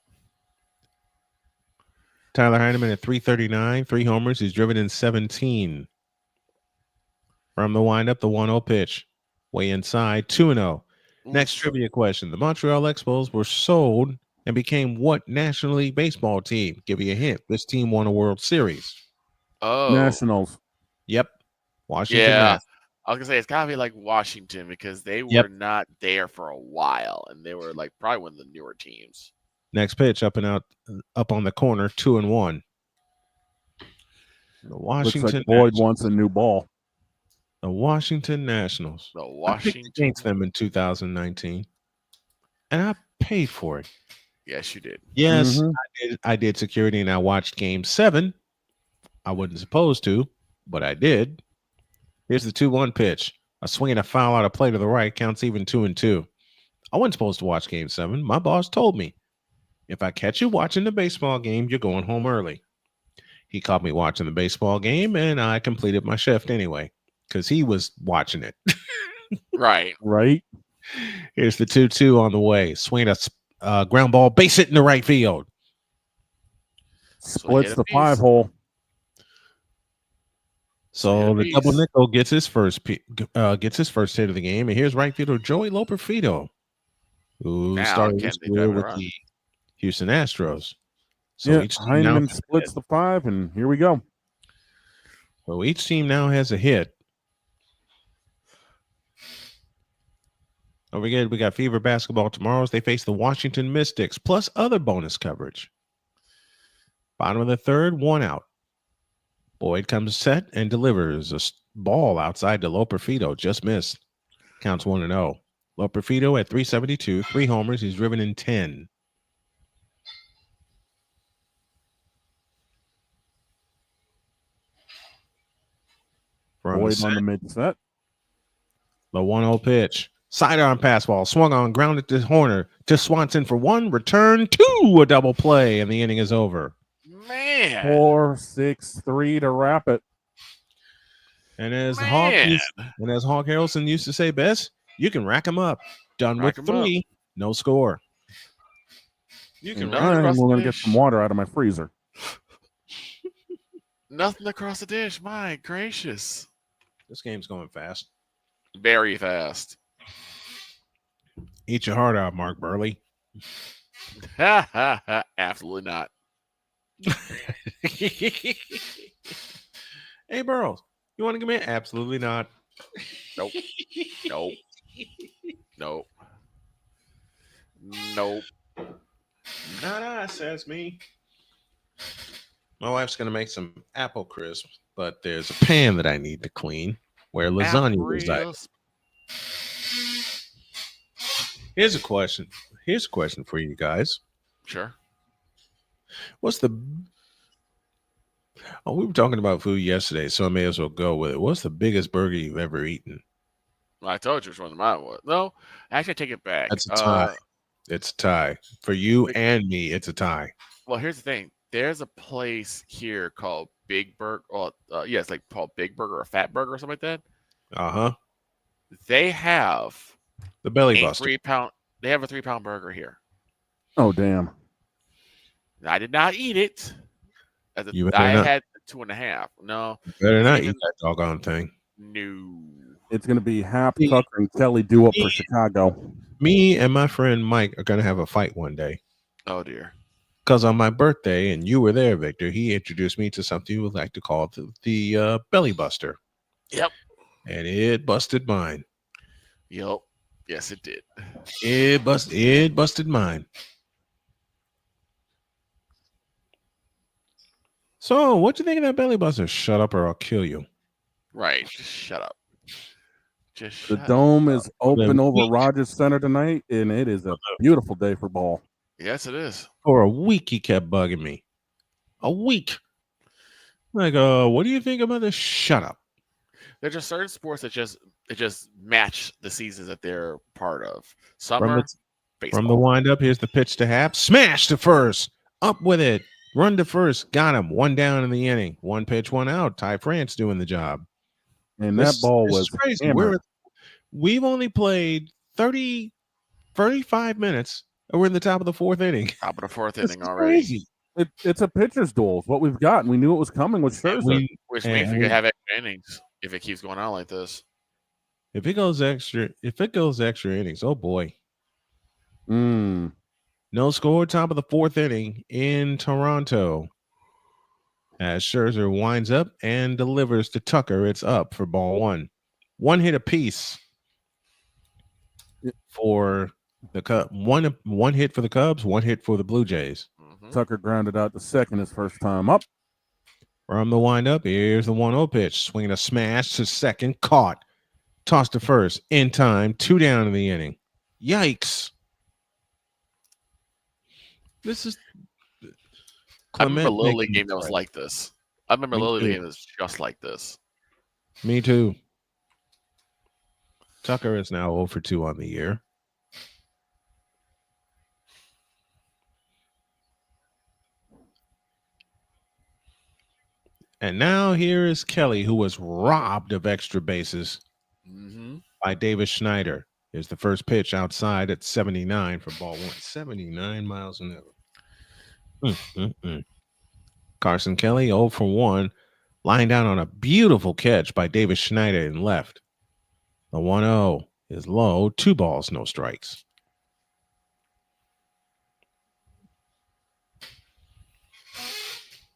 Tyler Heineman at 339, 3 homers. He's driven in 17. From the windup, the 1-0 pitch. Way inside, 2-0. Next trivia question. The Montreal Expos were sold and became what National League Baseball team? Give you a hint. This team won a World Series. Oh. Nationals. Yep. Washington. Yeah. Nationals. I was going to say, it's got to be like Washington because they were not there for a while. And they were like probably one of the newer teams. Next pitch, up and out, up on the corner, 2-1. The Washington Looks like Boyd wants a new ball. The Washington Nationals. The Washington. I picked against them in 2019, and I paid for it. Yes, you did. Yes, I did security, and I watched Game 7. I wasn't supposed to, but I did. Here's the 2-1 pitch. A swing and a foul out of play to the right counts even 2-2. I wasn't supposed to watch Game 7. My boss told me, if I catch you watching the baseball game, you're going home early. He caught me watching the baseball game, and I completed my shift anyway because he was watching it. Right. Here's the 2-2 on the way. Swing a ground ball, base hit in the right field. Splits the 5-hole. So the double nickel gets his first hit of the game, and here's right fielder Joey Loperfido, who started this year with the Houston Astros. So each team Heineman splits the 5, and here we go. So each team now has a hit. Don't forget, we got Fever Basketball tomorrow as they face the Washington Mystics, plus other bonus coverage. Bottom of the 3rd, 1 out. Boyd comes set and delivers a ball outside to Loperfido. Just missed. Counts 1-0. Loperfido at 372, 3 homers. He's driven in 10. Boyd on the mid-set. The 1-0 pitch. Sidearm pass ball. Swung on, grounded to Horner. To Swanson for 1. Return 2. A double play, and the inning is over. Man. 4-6-3 to wrap it. And as Hawk Harrelson used to say best, you can rack them up. Done with 3. No score. You can run across we're going to get some water out of my freezer. Nothing across the dish. My gracious. This game's going fast. Very fast. Eat your heart out, Mark Burley. Absolutely not. Hey, Burrows, you want to give me an absolutely not? Nope. Nope. Nope. Nope. Nah, says me. My wife's gonna make some apple crisp, but there's a pan that I need to clean where lasagna resides. Here's a question. Here's a question for you guys. Sure. What's the we were talking about food yesterday, so I may as well go with it. What's the biggest burger you've ever eaten? Well, I told you which one of mine was. No, actually, I take it back. That's a tie. It's a tie. For you and me, it's a tie. Well, here's the thing. There's a place here called Big Burger. Yeah, it's like called Big Burger or Fat Burger or something like that. Uh-huh. They have the Belly Buster. They have a 3-pound burger here. Oh, damn. I did not eat it. Had 2.5. No. You better not eat that doggone thing. No. It's going to be Hap, Tucker, and Kelly do up for Chicago. Me and my friend Mike are going to have a fight one day. Oh, dear. Because on my birthday, and you were there, Victor, he introduced me to something you would like to call the Belly Buster. Yep. And it busted mine. Yep. Yes, it did. It busted mine. So, what you think of that Belly Buster? Shut up or I'll kill you. Right. Just shut up. The dome is open over Rogers Center tonight, and it is a beautiful day for ball. Yes, it is. For a week, he kept bugging me. A week. Like, what do you think about this? Shut up. There's just certain sports that just match the seasons that they're part of. Summer, baseball. From the windup, here's the pitch to Hap. Smash to first. Up with it. Run to first. Got him. 1 down in the inning. 1 pitch, 1 out. Ty France doing the job. And that ball was crazy. We've only played 35 minutes, and we're in the top of the 4th inning. Top of the 4th inning already. Crazy. It's a pitcher's duel. It's what we've got, and we knew it was coming with Scherzer. Which means we could have extra innings if it keeps going on like this. If it goes extra innings, oh boy. No score, top of the 4th inning in Toronto. As Scherzer winds up and delivers to Tucker, it's up for ball 1. 1 hit apiece for the Cubs. One hit for the Cubs, 1 hit for the Blue Jays. Tucker grounded out to second his first time up. From the windup, here's the 1-0 pitch. Swinging a smash to second, caught. Tossed to first, in time, 2 down in the inning. Yikes. This is... I remember a Little League game that was like this. I remember a Little League game that was just like this. Me too. Tucker is now 0 for 2 on the year. And now here is Kelly, who was robbed of extra bases by Davis Schneider. Here's the first pitch outside at 79 for ball 1. 79 miles an hour. Carson Kelly 0 for 1, lying down on a beautiful catch by Davis Schneider in left. The 1-0 is low. 2 balls, no strikes.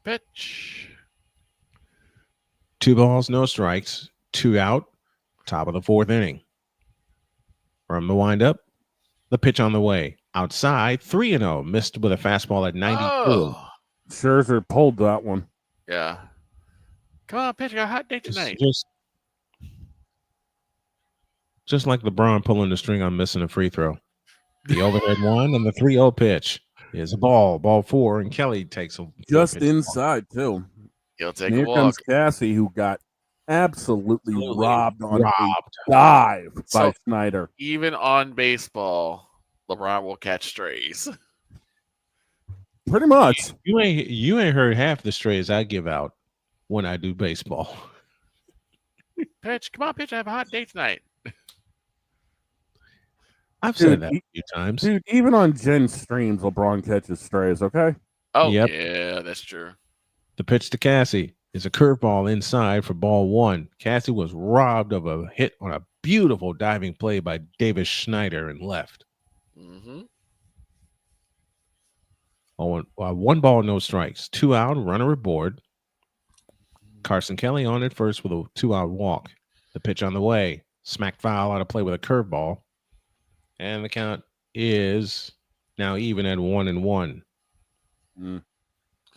Pitch. 2 balls, no strikes. 2 out. Top of the 4th inning. From the windup, the pitch on the way. Outside, 3-0. Missed with a fastball at 92. Oh. Scherzer pulled that one. Yeah. Come on, pitch. I got a hot day tonight. Just like LeBron pulling the string on missing a free throw. The overhead 1 and the 3-0 pitch is a ball. Ball 4, and Kelly takes a just inside, too. He'll take and a here walk. comes Cassie, who got absolutely robbed on a dive by Schneider. Even on baseball, LeBron will catch strays. Pretty much. You ain't heard half the strays I give out when I do baseball. Pitch, come on, pitch. I have a hot day tonight. I've said that a few times. Dude, even on Jen's streams, LeBron catches strays, okay? Oh, yeah, that's true. The pitch to Cassie is a curveball inside for ball 1. Cassie was robbed of a hit on a beautiful diving play by Davis Schneider in left. 1 ball, no strikes. 2 out, runner aboard. Carson Kelly on at first with a 2-out walk. The pitch on the way. smacked foul out of play with a curveball. And the count is now even at 1-1.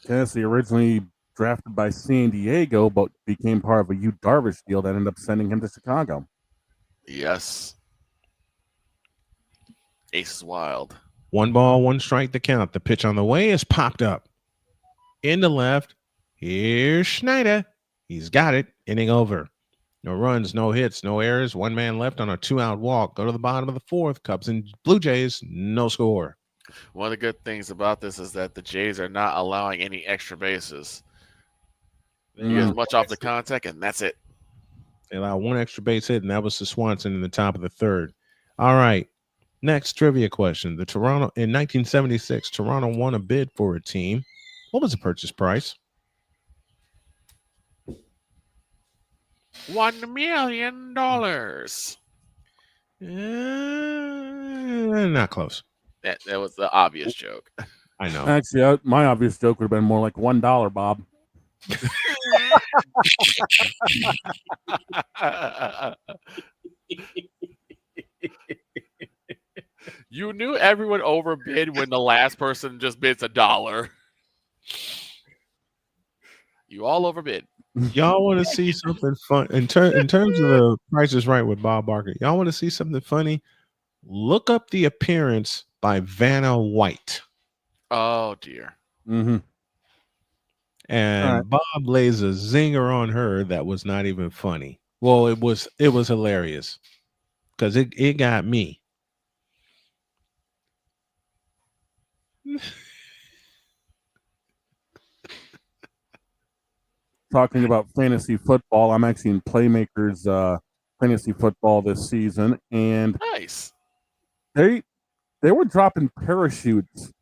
Tennessee originally drafted by San Diego, but became part of a Yu Darvish deal that ended up sending him to Chicago. Yes. Ace is wild. 1 ball, 1 strike, the count. The pitch on the way is popped up. In the left, here's Schneider. He's got it. Inning over. No runs, no hits, no errors. 1 man left on a 2-out walk. Go to the bottom of the 4th. Cubs and Blue Jays, no score. One of the good things about this is that the Jays are not allowing any extra bases. You get as much off the contact, and that's it. They allowed 1 extra base hit, and that was to Swanson in the top of the 3rd. All right. Next trivia question. In 1976, Toronto won a bid for a team. What was the purchase price? $1 million. Not close. That was the obvious joke. I know. Actually, my obvious joke would have been more like $1, Bob. You knew everyone overbid when the last person just bids $1. You all overbid. Y'all want to see something fun in terms of the Price is Right with Bob Barker? Y'all want to see something funny? Look up the appearance by Vanna White. Oh dear. Mm-hmm. And right. Bob lays a zinger on her that was not even funny. Well, it was hilarious because it got me. Talking about fantasy football, I'm actually in Playmakers fantasy football this season, and Nice. they were dropping parachutes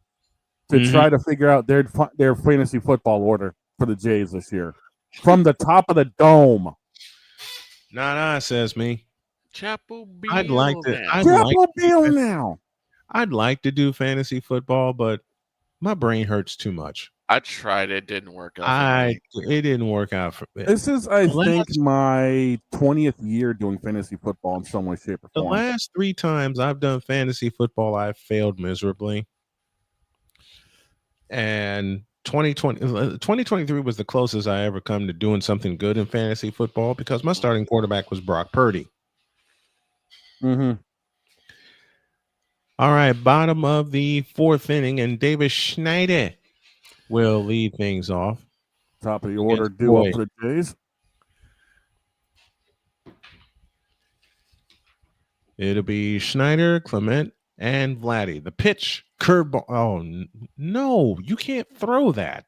to try to figure out their fantasy football order for the Jays this year from the top of the dome. Nah, says me. Chapel Beal. I'd like to do fantasy football, but my brain hurts too much. I tried it, didn't work out. It didn't work out for me. This is, I think, my 20th year doing fantasy football in some way, shape, or The form. last 3 times I've done fantasy football, I've failed miserably. And 2023 was the closest I ever come to doing something good in fantasy football because my starting quarterback was Brock Purdy. Mm-hmm. All right, bottom of the 4th inning, and Davis Schneider will lead things off. Top of the order, duo for the Jays. It'll be Schneider, Clement, and Vladdy. The pitch, curveball. Oh, no, you can't throw that.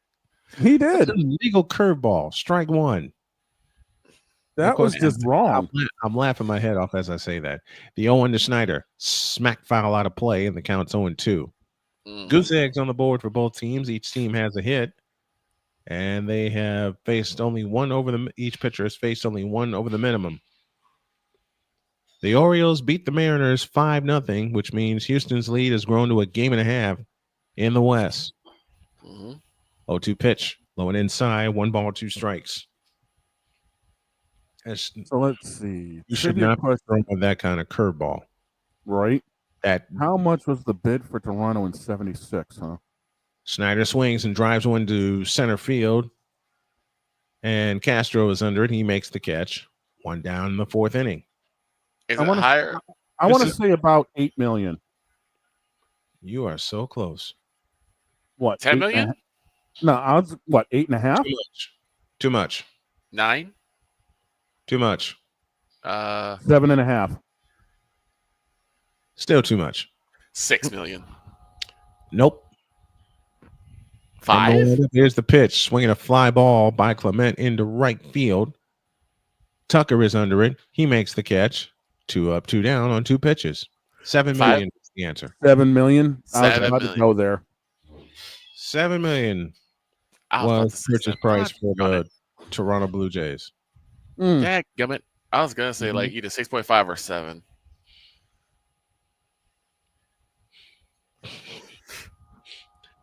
He did. That's an illegal curveball. Strike 1. That was just wrong. I'm laughing my head off as I say that. The 0-1 to Schneider. Smack foul out of play, and the count's 0-2. Goose eggs on the board for both teams. Each team has a hit, and they have faced only one over the. Each pitcher has faced only one over the minimum. The Orioles beat the Mariners 5-0, which means Houston's lead has grown to a 1.5 in the West. 0-2 pitch, low and inside, 1 ball, 2 strikes. So let's see. You should not be throwing that kind of curveball, right? That how much was the bid for Toronto in '76? Huh? Schneider swings and drives one to center field, and Castro is under it. He makes the catch. 1 down in the 4th inning. Is it higher? I want to say about $8 million. You are so close. What? 10 million? No, I was what? 8.5? Too much. 9? Too much. 7.5. Still too much. 6 million. Nope. 5? Here's the pitch. Swinging a fly ball by Clement into right field. Tucker is under it. He makes the catch. 2 up, 2 down on 2 pitches. 7 million is the answer. 7 million? I was about to go there. 7 million was purchase price for the Toronto Blue Jays. Dadgummit. I was going to say like either 6.5 or 7.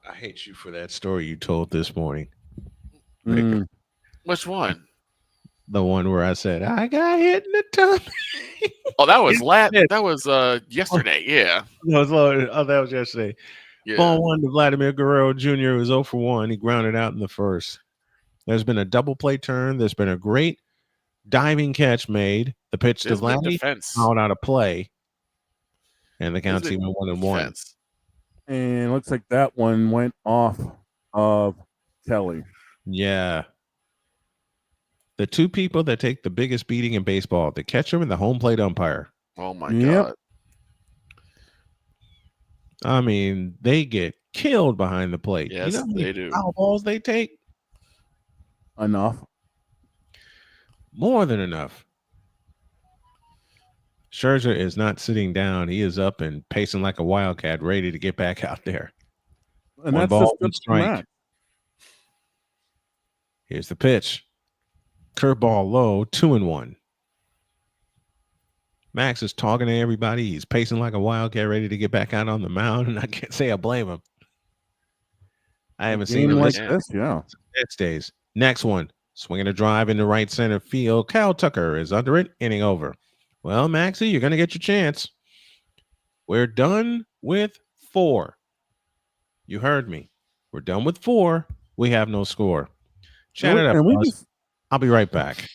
I hate you for that story you told this morning. Which one? The one where I said I got hit in the tummy. Oh, that was Yeah. that was yesterday. Yeah. That was yesterday. Yeah. Ball one to Vladimir Guerrero Jr. was 0 for 1. He grounded out in the first. There's been a double play turn. There's been a great diving catch made. The pitch to There's been Vladdy defense. out of play. And the There's count's been even 1-1. defense. And looks like that one went off of Kelly. Yeah. The two people that take the biggest beating in baseball, the catcher and the home plate umpire. Oh my Yep. God. I mean, they get killed behind the plate. Yes, you know how many they do. foul balls they take? Enough. More than enough. Scherzer is not sitting down. He is up and pacing like a wildcat, ready to get back out there. And One that's ball, just one good for strike. Max. Here's the pitch. Curveball low, 2-1. Max is talking to everybody. He's pacing like a wildcat, ready to get back out on the mound, and I can't say I blame him. I haven't seen Game him like this this, yeah. next days. Next one, swinging a drive into right center field. Kyle Tucker is under it, inning over. Well, Maxie, you're going to get your chance. We're done with 4. You heard me. We're done with 4. We have no score. Chat it up, And boss. I'll be right back.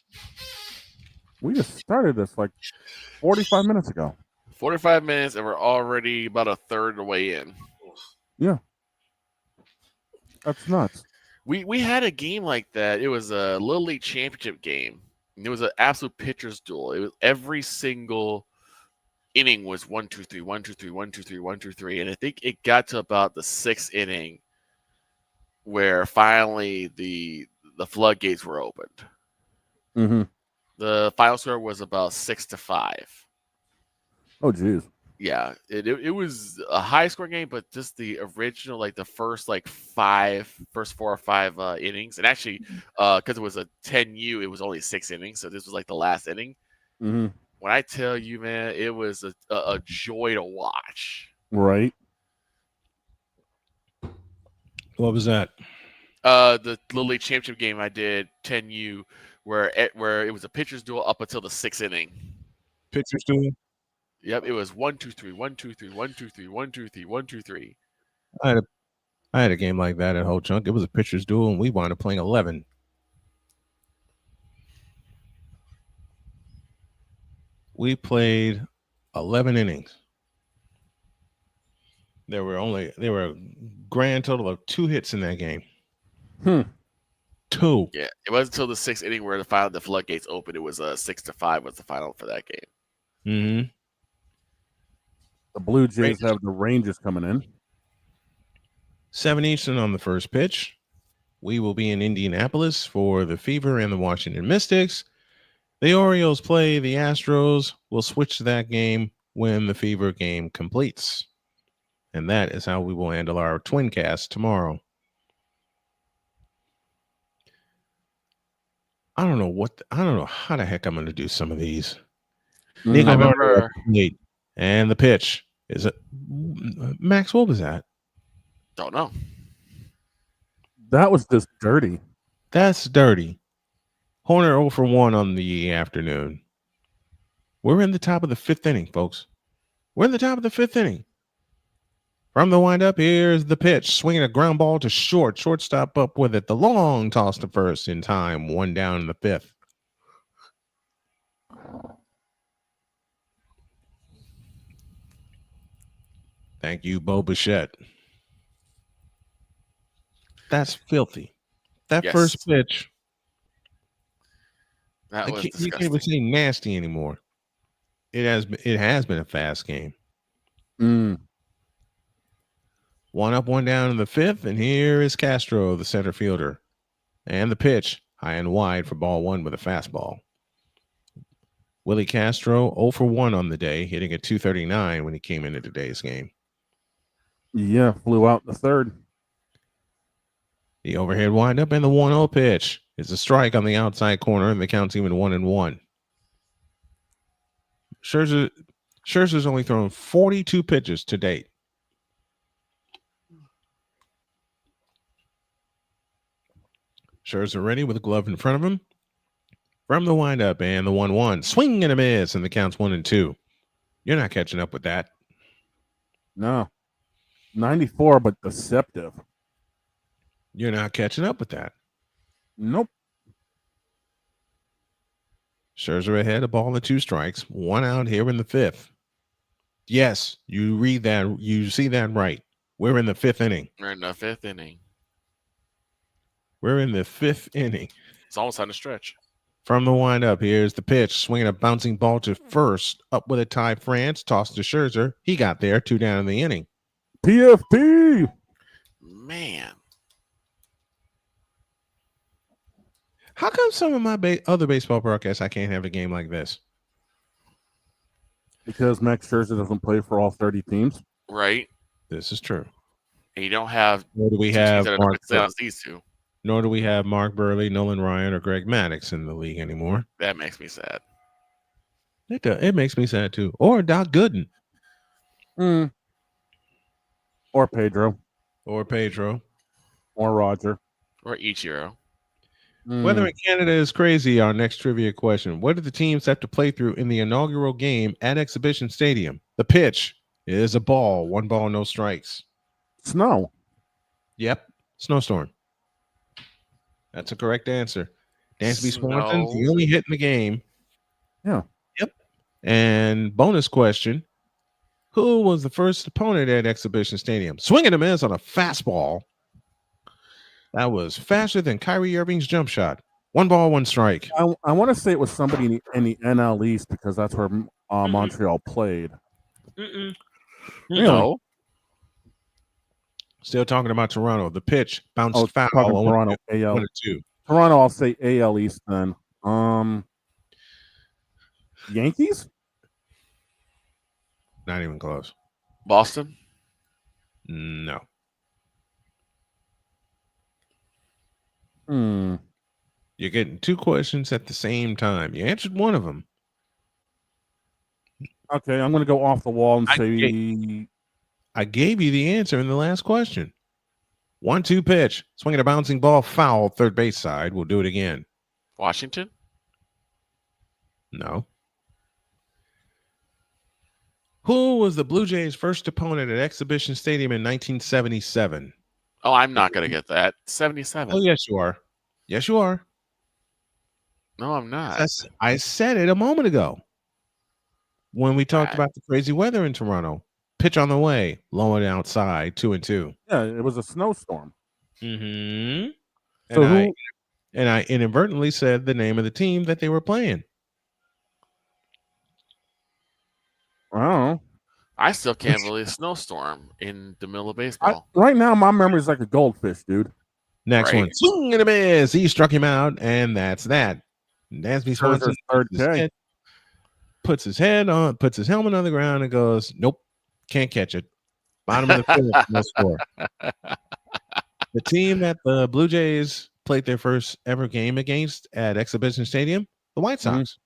we just started this like 45 minutes ago. 45 minutes, and we're already about a third of the way in. Yeah. That's nuts. We had a game like that. It was a Little League Championship game. And it was an absolute pitcher's duel. It was every single inning was 1, 2, 3, 1, 2, 3, 1, 2, 3, 1, 2, 3. And I think it got to about the 6th inning where finally the floodgates were opened. Mm-hmm. The final score was about 6-5. Oh, geez. Yeah, it was a high score game, but just the original, like the first 4 or 5 innings, and actually, because it was a 10U, it was only 6 innings, so this was like the last inning. Mm-hmm. When I tell you, man, it was a joy to watch. Right. What was that? The Little League Championship game I did 10U, where it was a pitcher's duel up until the 6th inning. Pitchers doing? Yep, it was 1, 2, 3, 1, 2, 3, 1, 2, 3, 1, 2, 3, 1, 2, 3. I had a game like that at Ho Chunk. It was a pitcher's duel, and we wound up playing 11. We played 11 innings. There were a grand total of 2 hits in that game. 2. Yeah, it wasn't until the 6th inning where the floodgates opened. It was 6-5 was the final for that game. Mm-hmm. The Blue Jays have the Rangers coming in. 7 Eastern on the first pitch. We will be in Indianapolis for the Fever and the Washington Mystics. The Orioles play the Astros. We'll switch to that game when the Fever game completes. And that is how we will handle our twin cast tomorrow. I don't know how the heck I'm going to do some of these. Nico I remember. And the pitch is it Max? What was that? Don't know. That was just dirty. That's dirty. Horner 0 for 1 on the afternoon. We're in the top of the 5th inning, folks. We're in the top of the 5th inning. From the windup, here's the pitch. Swinging a ground ball to short. Shortstop up with it. The long toss to first in time. 1 down in the 5th. Thank you, Bo Bichette. That's filthy. That Yes. first pitch. That was You can't even disgusting. say nasty anymore. It has been a fast game. 1 up, 1 down in the 5th, and here is Castro, the center fielder. And the pitch, high and wide for ball 1 with a fastball. Willie Castro, 0 for 1 on the day, hitting at 239 when he came into today's game. Yeah, flew out the 3rd. The overhead windup and the 1-0 pitch. It's a strike on the outside corner, and the count's even 1-1. Scherzer's only thrown 42 pitches to date. Scherzer ready with a glove in front of him. From the windup and the 1-1. Swing and a miss, and the count's 1-2. You're not catching up with that. No. 94, but deceptive. You're not catching up with that. Nope. Scherzer ahead, a ball and 2 strikes. 1 out here in the 5th. Yes, you read that. You see that right. We're in the 5th inning. We're in the 5th inning. We're in the 5th inning. It's almost on the stretch. From the windup, here's the pitch. Swinging a bouncing ball to first. Up with a tie, France. Toss to Scherzer. He got there. 2 down in the inning. PFP. Man. How come some of my other baseball broadcasts I can't have a game like this? Because Max Scherzer doesn't play for all 30 teams. Right. This is true. And you don't have Nor do we two have teams that Mark are these two. Nor do we have Mark Burley, Nolan Ryan, or Greg Maddux in the league anymore. That makes me sad. It makes me sad too. Or Doc Gooden. Or Pedro. Or Pedro. Or Roger. Or Ichiro. Weather in Canada is crazy. Our next trivia question. What did the teams have to play through in the inaugural game at Exhibition Stadium? The pitch is a ball. 1 ball, no strikes. Snow. Yep. Snowstorm. That's a correct answer. Dansby Swanson, the only hit in the game. Yeah. Yep. And bonus question. Who was the first opponent at Exhibition Stadium? Swinging a miss on a fastball. That was faster than Kyrie Irving's jump shot. 1 ball, 1 strike. I want to say it was somebody in the NL East because that's where Montreal played. Really? No. Still talking about Toronto. The pitch bounced foul. Toronto, AL. 1-2. Toronto, I'll say AL East then. Yankees? Not even close. Boston? No. You're getting 2 questions at the same time. You answered one of them. Okay, I'm going to go off the wall and say... I gave you the answer in the last question. 1-2 pitch. Swinging a bouncing ball, foul, third base side. We'll do it again. Washington? No. Who was the Blue Jays' first opponent at Exhibition Stadium in 1977? Oh, I'm not going to get that. 77. Oh, yes, you are. Yes, you are. No, I'm not. I said it a moment ago when we talked about the crazy weather in Toronto. Pitch on the way, low and outside, 2-2. Yeah, it was a snowstorm. Mm-hmm. So and I inadvertently said the name of the team that they were playing. I don't know. I still can't believe a snowstorm in the middle of baseball. Right now, my memory is like a goldfish, dude. Next one. Swing and a miss. He struck him out, and that's that. Dansby Swanson puts his helmet on the ground and goes, nope, can't catch it. Bottom of the 5th, no score. The team that the Blue Jays played their first ever game against at Exhibition Stadium, the White Sox.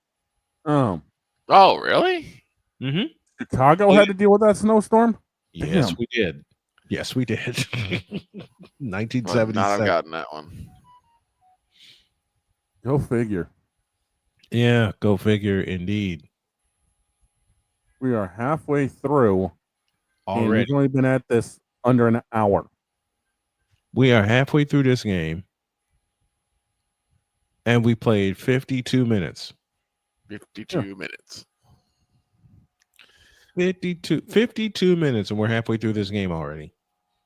Oh, really? Mm-hmm. Chicago had to deal with that snowstorm? Yes, Damn. we did. Yes, we did. 1977. Not have gotten that one. Go figure. Yeah, go figure indeed. We are halfway through. Already. And we've only been at this under an hour. We are halfway through this game. And we played 52 minutes. 52 minutes. 52 minutes, and we're halfway through this game already.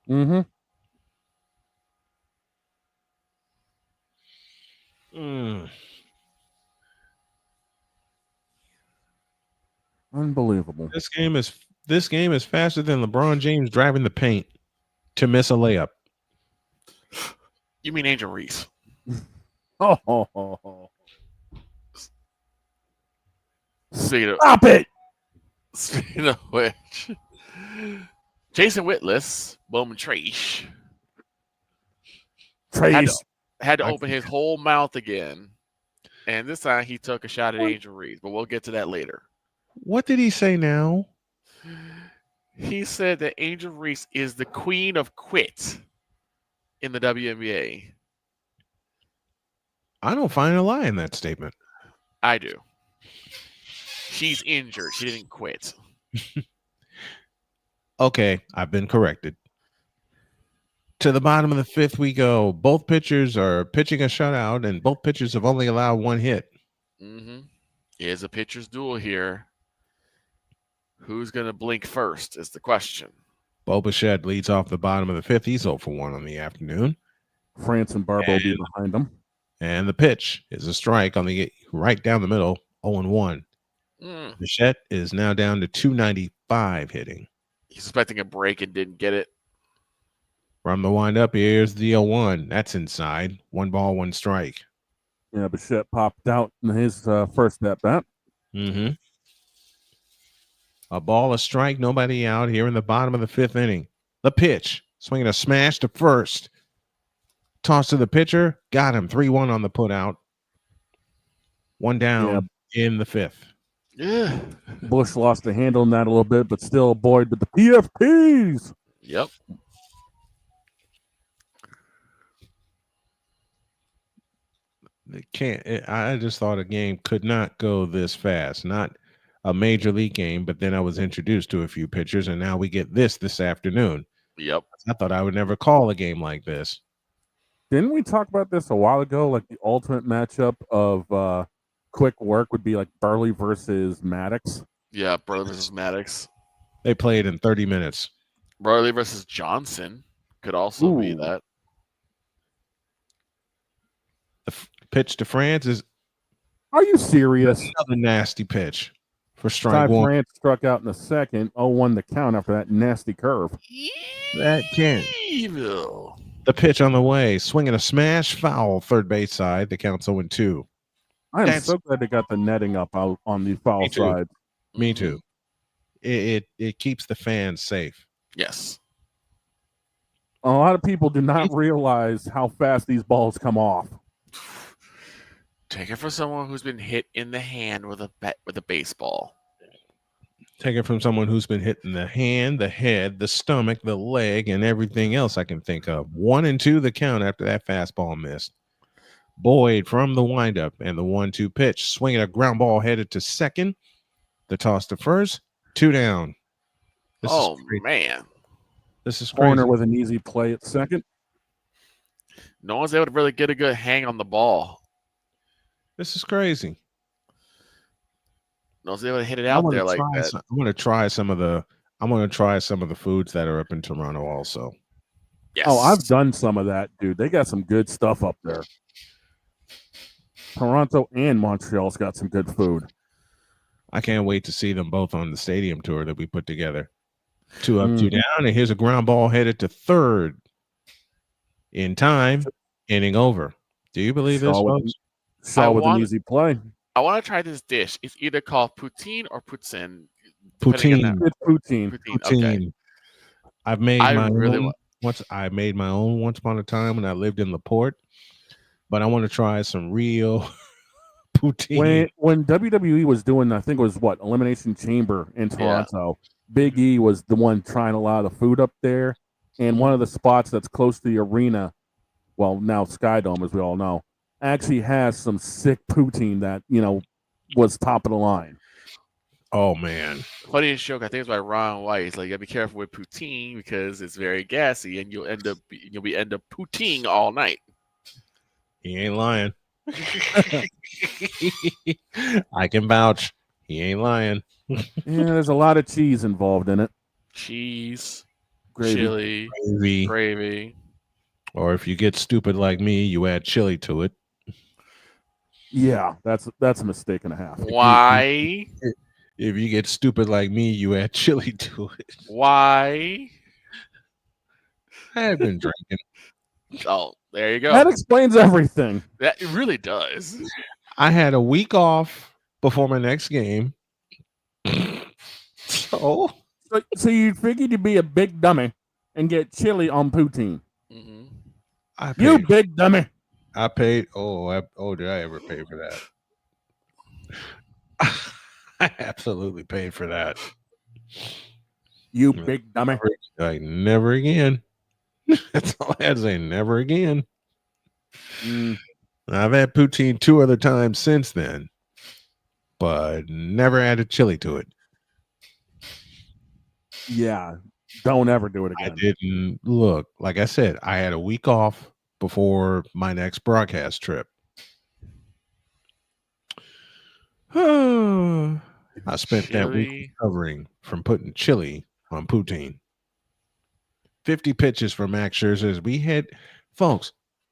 Mm-hmm. Unbelievable. This game is faster than LeBron James driving the paint to miss a layup. You mean Angel Reese? Stop it! Speaking of which, Jason Whitless, Bowman Trace, had to open his whole mouth again. And this time he took a shot at Angel Reese, but we'll get to that later. What did he say now? He said that Angel Reese is the queen of quit in the WNBA. I don't find a lie in that statement. I do. She's injured. She didn't quit. Okay, I've been corrected. To the bottom of the fifth we go. Both pitchers are pitching a shutout, and both pitchers have only allowed one hit. Is a pitcher's duel here. Who's going to blink first is the question. Bo Bichette leads off the bottom of the fifth. He's 0 for 1 on the afternoon. France and Barber will be behind them. And the pitch is a strike on the right down the middle, 0-1. Bichette is now down to 295 hitting. He's expecting a break and didn't get it. From the windup, here's the 0-1. That's inside. 1 ball, 1 strike. Yeah, Bichette popped out in his first at bat. A ball, a strike, nobody out here in the bottom of the fifth inning. The pitch, swinging a smash to first. Toss to the pitcher, got him. 3-1 on the put out. 1 down in the fifth. Yeah. Bush lost the handle on that a little bit, but still Boyd with the PFPs. Yep. It can't. I just thought a game could not go this fast. Not a major league game, but then I was introduced to a few pitchers, and now we get this afternoon. Yep. I thought I would never call a game like this. Didn't we talk about this a while ago? Like the ultimate matchup of quick work would be like Burley versus Maddox. Yeah, Burley versus Maddox. They played in 30 minutes. Burley versus Johnson could also be that. The pitch to France is. Are you serious? Another nasty pitch for strike Ty one. France struck out in the second. 0-1 the count after that nasty curve. That can't. Evil. The pitch on the way, swinging a smash foul, third base side. The count's 0-2. I am so glad they got the netting up out on the foul side. Me too. It keeps the fans safe. Yes. A lot of people do not realize how fast these balls come off. Take it from someone who's been hit in the hand with a baseball. Take it from someone who's been hit in the hand, the head, the stomach, the leg, and everything else I can think of. 1-2 the count after that fastball missed. Boyd from the windup and the 1-2 pitch, swinging a ground ball headed to second. The toss to first, 2 down. This oh man, this is crazy. Corner with an easy play at second. No one's able to really get a good hang on the ball. This is crazy. No one's able to hit it out there like that. I'm going to try some of the foods that are up in Toronto also. Yes. Oh, I've done some of that, dude. They got some good stuff up there. Toronto and Montreal's got some good food. I can't wait to see them both on the stadium tour that we put together. 2 up, 2 down, and here's a ground ball headed to third. In time, inning over. Do you believe this, folks? Shaw with an easy play. I want to try this dish. It's either called poutine or poutine. Poutine. It's poutine. Okay. I've made my own. I made my own once upon a time when I lived in LaPorte, but I want to try some real poutine. When WWE was doing, I think it was Elimination Chamber in Toronto. Yeah. Big E was the one trying a lot of the food up there, and one of the spots that's close to the arena, well, now Skydome, as we all know, actually has some sick poutine that was top of the line. Oh man! Funniest joke I think it's by Ron White. He's like, "You gotta be careful with poutine because it's very gassy, and you'll end up poutine all night." He ain't lying. I can vouch. He ain't lying. Yeah, there's a lot of cheese involved in it. Cheese, gravy. Chili, gravy. Or if you get stupid like me, you add chili to it. Yeah, that's a mistake and a half. Why? If you get stupid like me, you add chili to it. Why? I have been drinking. Oh, there you go. That explains everything. That it really does. I had a week off before my next game. So you figured you'd be a big dummy and get chili on poutine. Mm-hmm. You big dummy. I paid. Did I ever pay for that? I absolutely paid for that. You big dummy. Never again. That's all I had to say. Never again. I've had poutine 2 other times since then. but never added chili to it. Yeah, don't ever do it I again. didn't look. Like I said, I had a week off before my next broadcast trip. I spent that week Chili. recovering from putting chili on poutine. 50 pitches for Max Scherzer as we head, folks.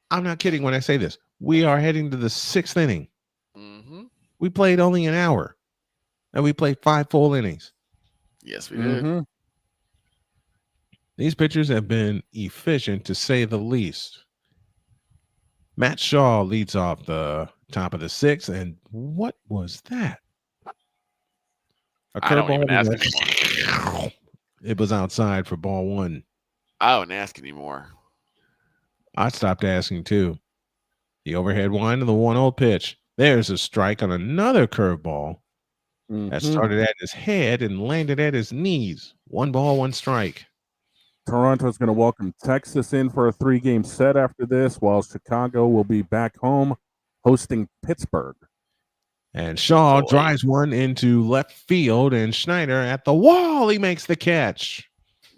I'm not kidding when I say this. We are heading to the 6th inning. Mm-hmm. We played only an hour, and we played 5 full innings. Yes, we did. Mm-hmm. These pitchers have been efficient, to say the least. Matt Shaw leads off the top of the 6th, and what was that? A I don't even curveball. ask anymore. It was outside for ball 1. I don't ask anymore. I stopped asking too. The overhead wind of the 1-0 pitch. There's a strike on another curveball that started at his head and landed at his knees. 1 ball, 1 strike. Toronto's going to welcome Texas in for a 3-game set after this, while Chicago will be back home hosting Pittsburgh. And Shaw drives one into left field, and Schneider at the wall. He makes the catch.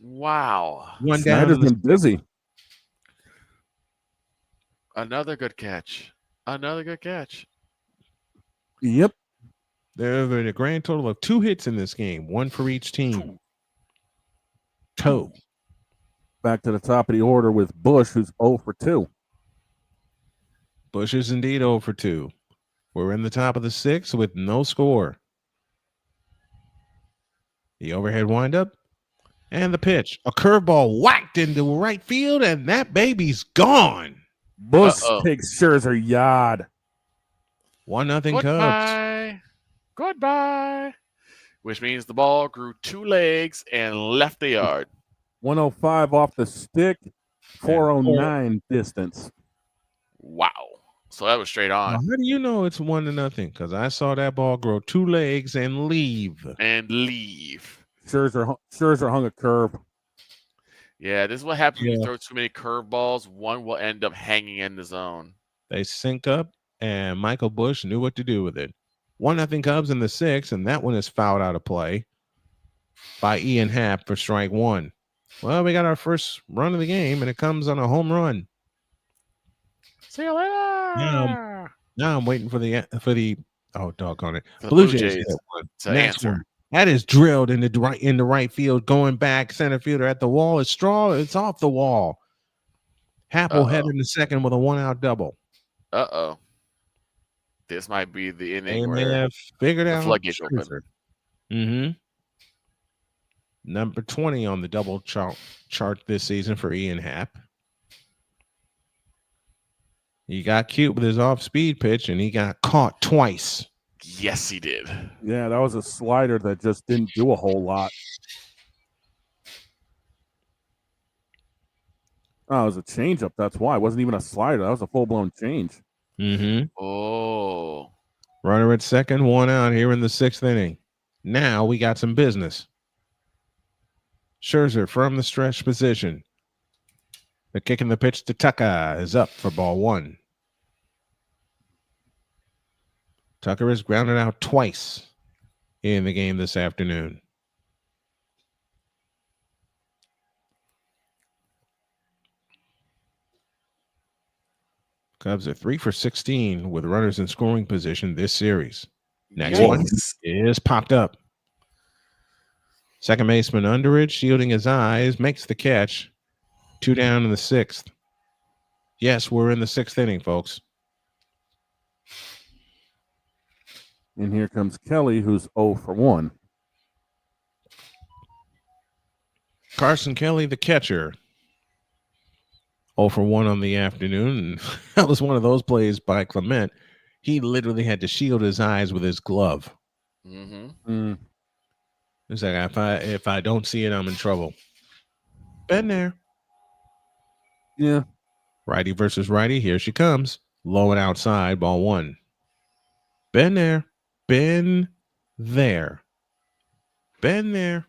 Wow. One Schneider's down. been busy. Another good catch. Another good catch. Yep. There have been a grand total of 2 hits in this game, 1 for each team. Toe. Back to the top of the order with Bush, who's 0 for 2. Bush is indeed 0 for 2. We're in the top of the 6th with no score. The overhead windup and the pitch. A curveball whacked into right field, and that baby's gone. Bush takes Scherzer yard. 1-0 Cubs. Goodbye. Goodbye. Which means the ball grew 2 legs and left the yard. 105 off the stick, 409 distance. Wow. So that was straight on. Now, how do you know it's 1-0? Because I saw that ball grow 2 legs and leave. Scherzer hung a curve. Yeah, this is what happens when you throw too many curveballs. One will end up hanging in the zone. They sync up, and Michael Bush knew what to do with it. 1-0 Cubs in the 6th, and that one is fouled out of play by Ian Happ for strike 1. Well, we got our first run of the game, and it comes on a home run. See you later. Now I'm waiting for the oh, doggone it. The Blue Jays hit one. To Next answer. one. That is drilled in the right field, going back. Center fielder at the wall. It's Straw. It's off the wall. Happ will head in the second with a 1-out double. This might be the inning They where may have figured the out. floodgates open. Mm-hmm. Number 20 on the double chart this season for Ian Happ. He got cute with his off-speed pitch, and he got caught twice. Yes, he did. Yeah, that was a slider that just didn't do a whole lot. Oh, it was a changeup. That's why. It wasn't even a slider. That was a full-blown change. Mm-hmm. Oh. Runner at second, 1 out here in the 6th inning. Now we got some business. Scherzer from the stretch position. The kick and the pitch to Tucker is up for ball 1. Tucker is grounded out twice in the game this afternoon. Cubs are 3 for 16 with runners in scoring position this series. Next one is popped up. Second baseman Underwood, shielding his eyes, makes the catch. 2 down in the 6th. Yes, we're in the 6th inning, folks. And here comes Kelly, who's 0 for 1. Carson Kelly, the catcher. 0 for 1 on the afternoon. That was one of those plays by Clement. He literally had to shield his eyes with his glove. Mm-hmm. It's like, if I don't see it, I'm in trouble. Been there. Yeah. Righty versus righty. Here she comes. Low and outside, ball 1. Been there. Been there. Been there.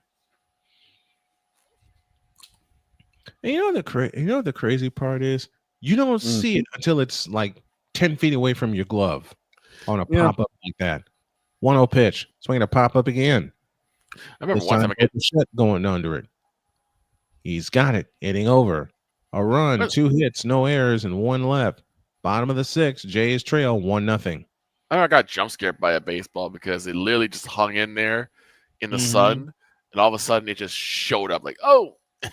And you know what the crazy part is? You don't see it until it's like 10 feet away from your glove on a pop-up like that. 1-0 pitch. Swing to pop up again. I remember This one time time I get Bichette going under it. He's got it. Hitting over. A run, What? 2 hits, no errors, and 1 left. Bottom of the 6th. Jays trail 1-0. I got jump scared by a baseball because it literally just hung in there in the Mhm. sun, and all of a sudden it just showed up like, oh, I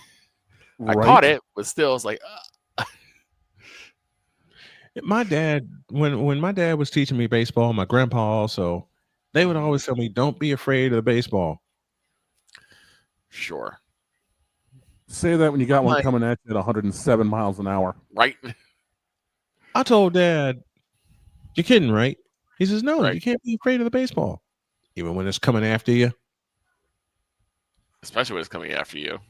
Right. caught it, but still it's like, My dad, when my dad was teaching me baseball, my grandpa also, they would always tell me, don't be afraid of the baseball. sure, Say that when you got one Like- coming at you at 107 miles an hour. right? I told Dad, you're kidding, right? He says, no, Right. you can't be afraid of the baseball. Even when it's coming after you. Especially when it's coming after you.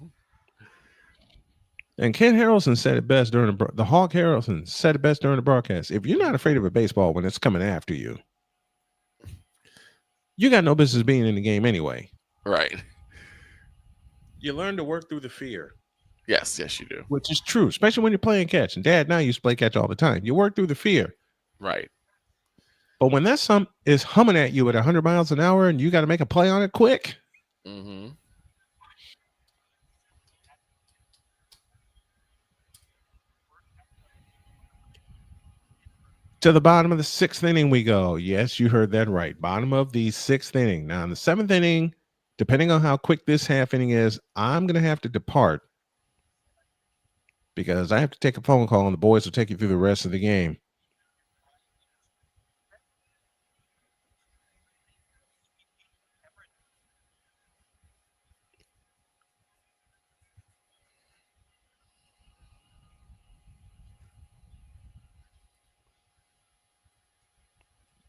And Ken Harrelson said it best during the Hawk Harrelson said it best during the broadcast. If you're not afraid of a baseball when it's coming after you, you got no business being in the game anyway. Right. You learn to work through the fear, Yes, you do. which is true, especially when you're playing catch. And Dad and I used to play catch all the time. You work through the fear. Right. But when that something is humming at you at 100 miles an hour and you got to make a play on it quick, Mm-hmm. to the bottom of the 6th inning we go. Yes, you heard that right. Bottom of the 6th inning. Now in the 7th inning, depending on how quick this half inning is, I'm going to have to depart because I have to take a phone call and the boys will take you through the rest of the game.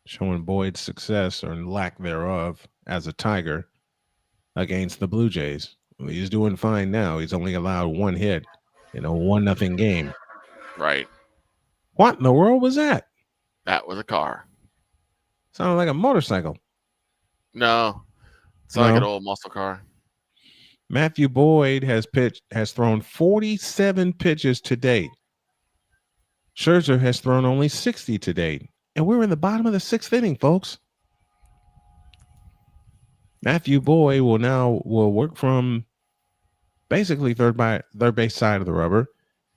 Showing Boyd's success or lack thereof as a Tiger against the Blue Jays. He's doing fine now. He's only allowed 1 hit in a 1-0 game. Right. What in the world was that? That was a car. Sounded like a motorcycle. No. It's not like an No. old muscle car. Matthew Boyd has thrown 47 pitches to date. Scherzer has thrown only 60 to date. And we're in the bottom of the 6th inning, folks. Matthew Boyd will work from basically third base side of the rubber.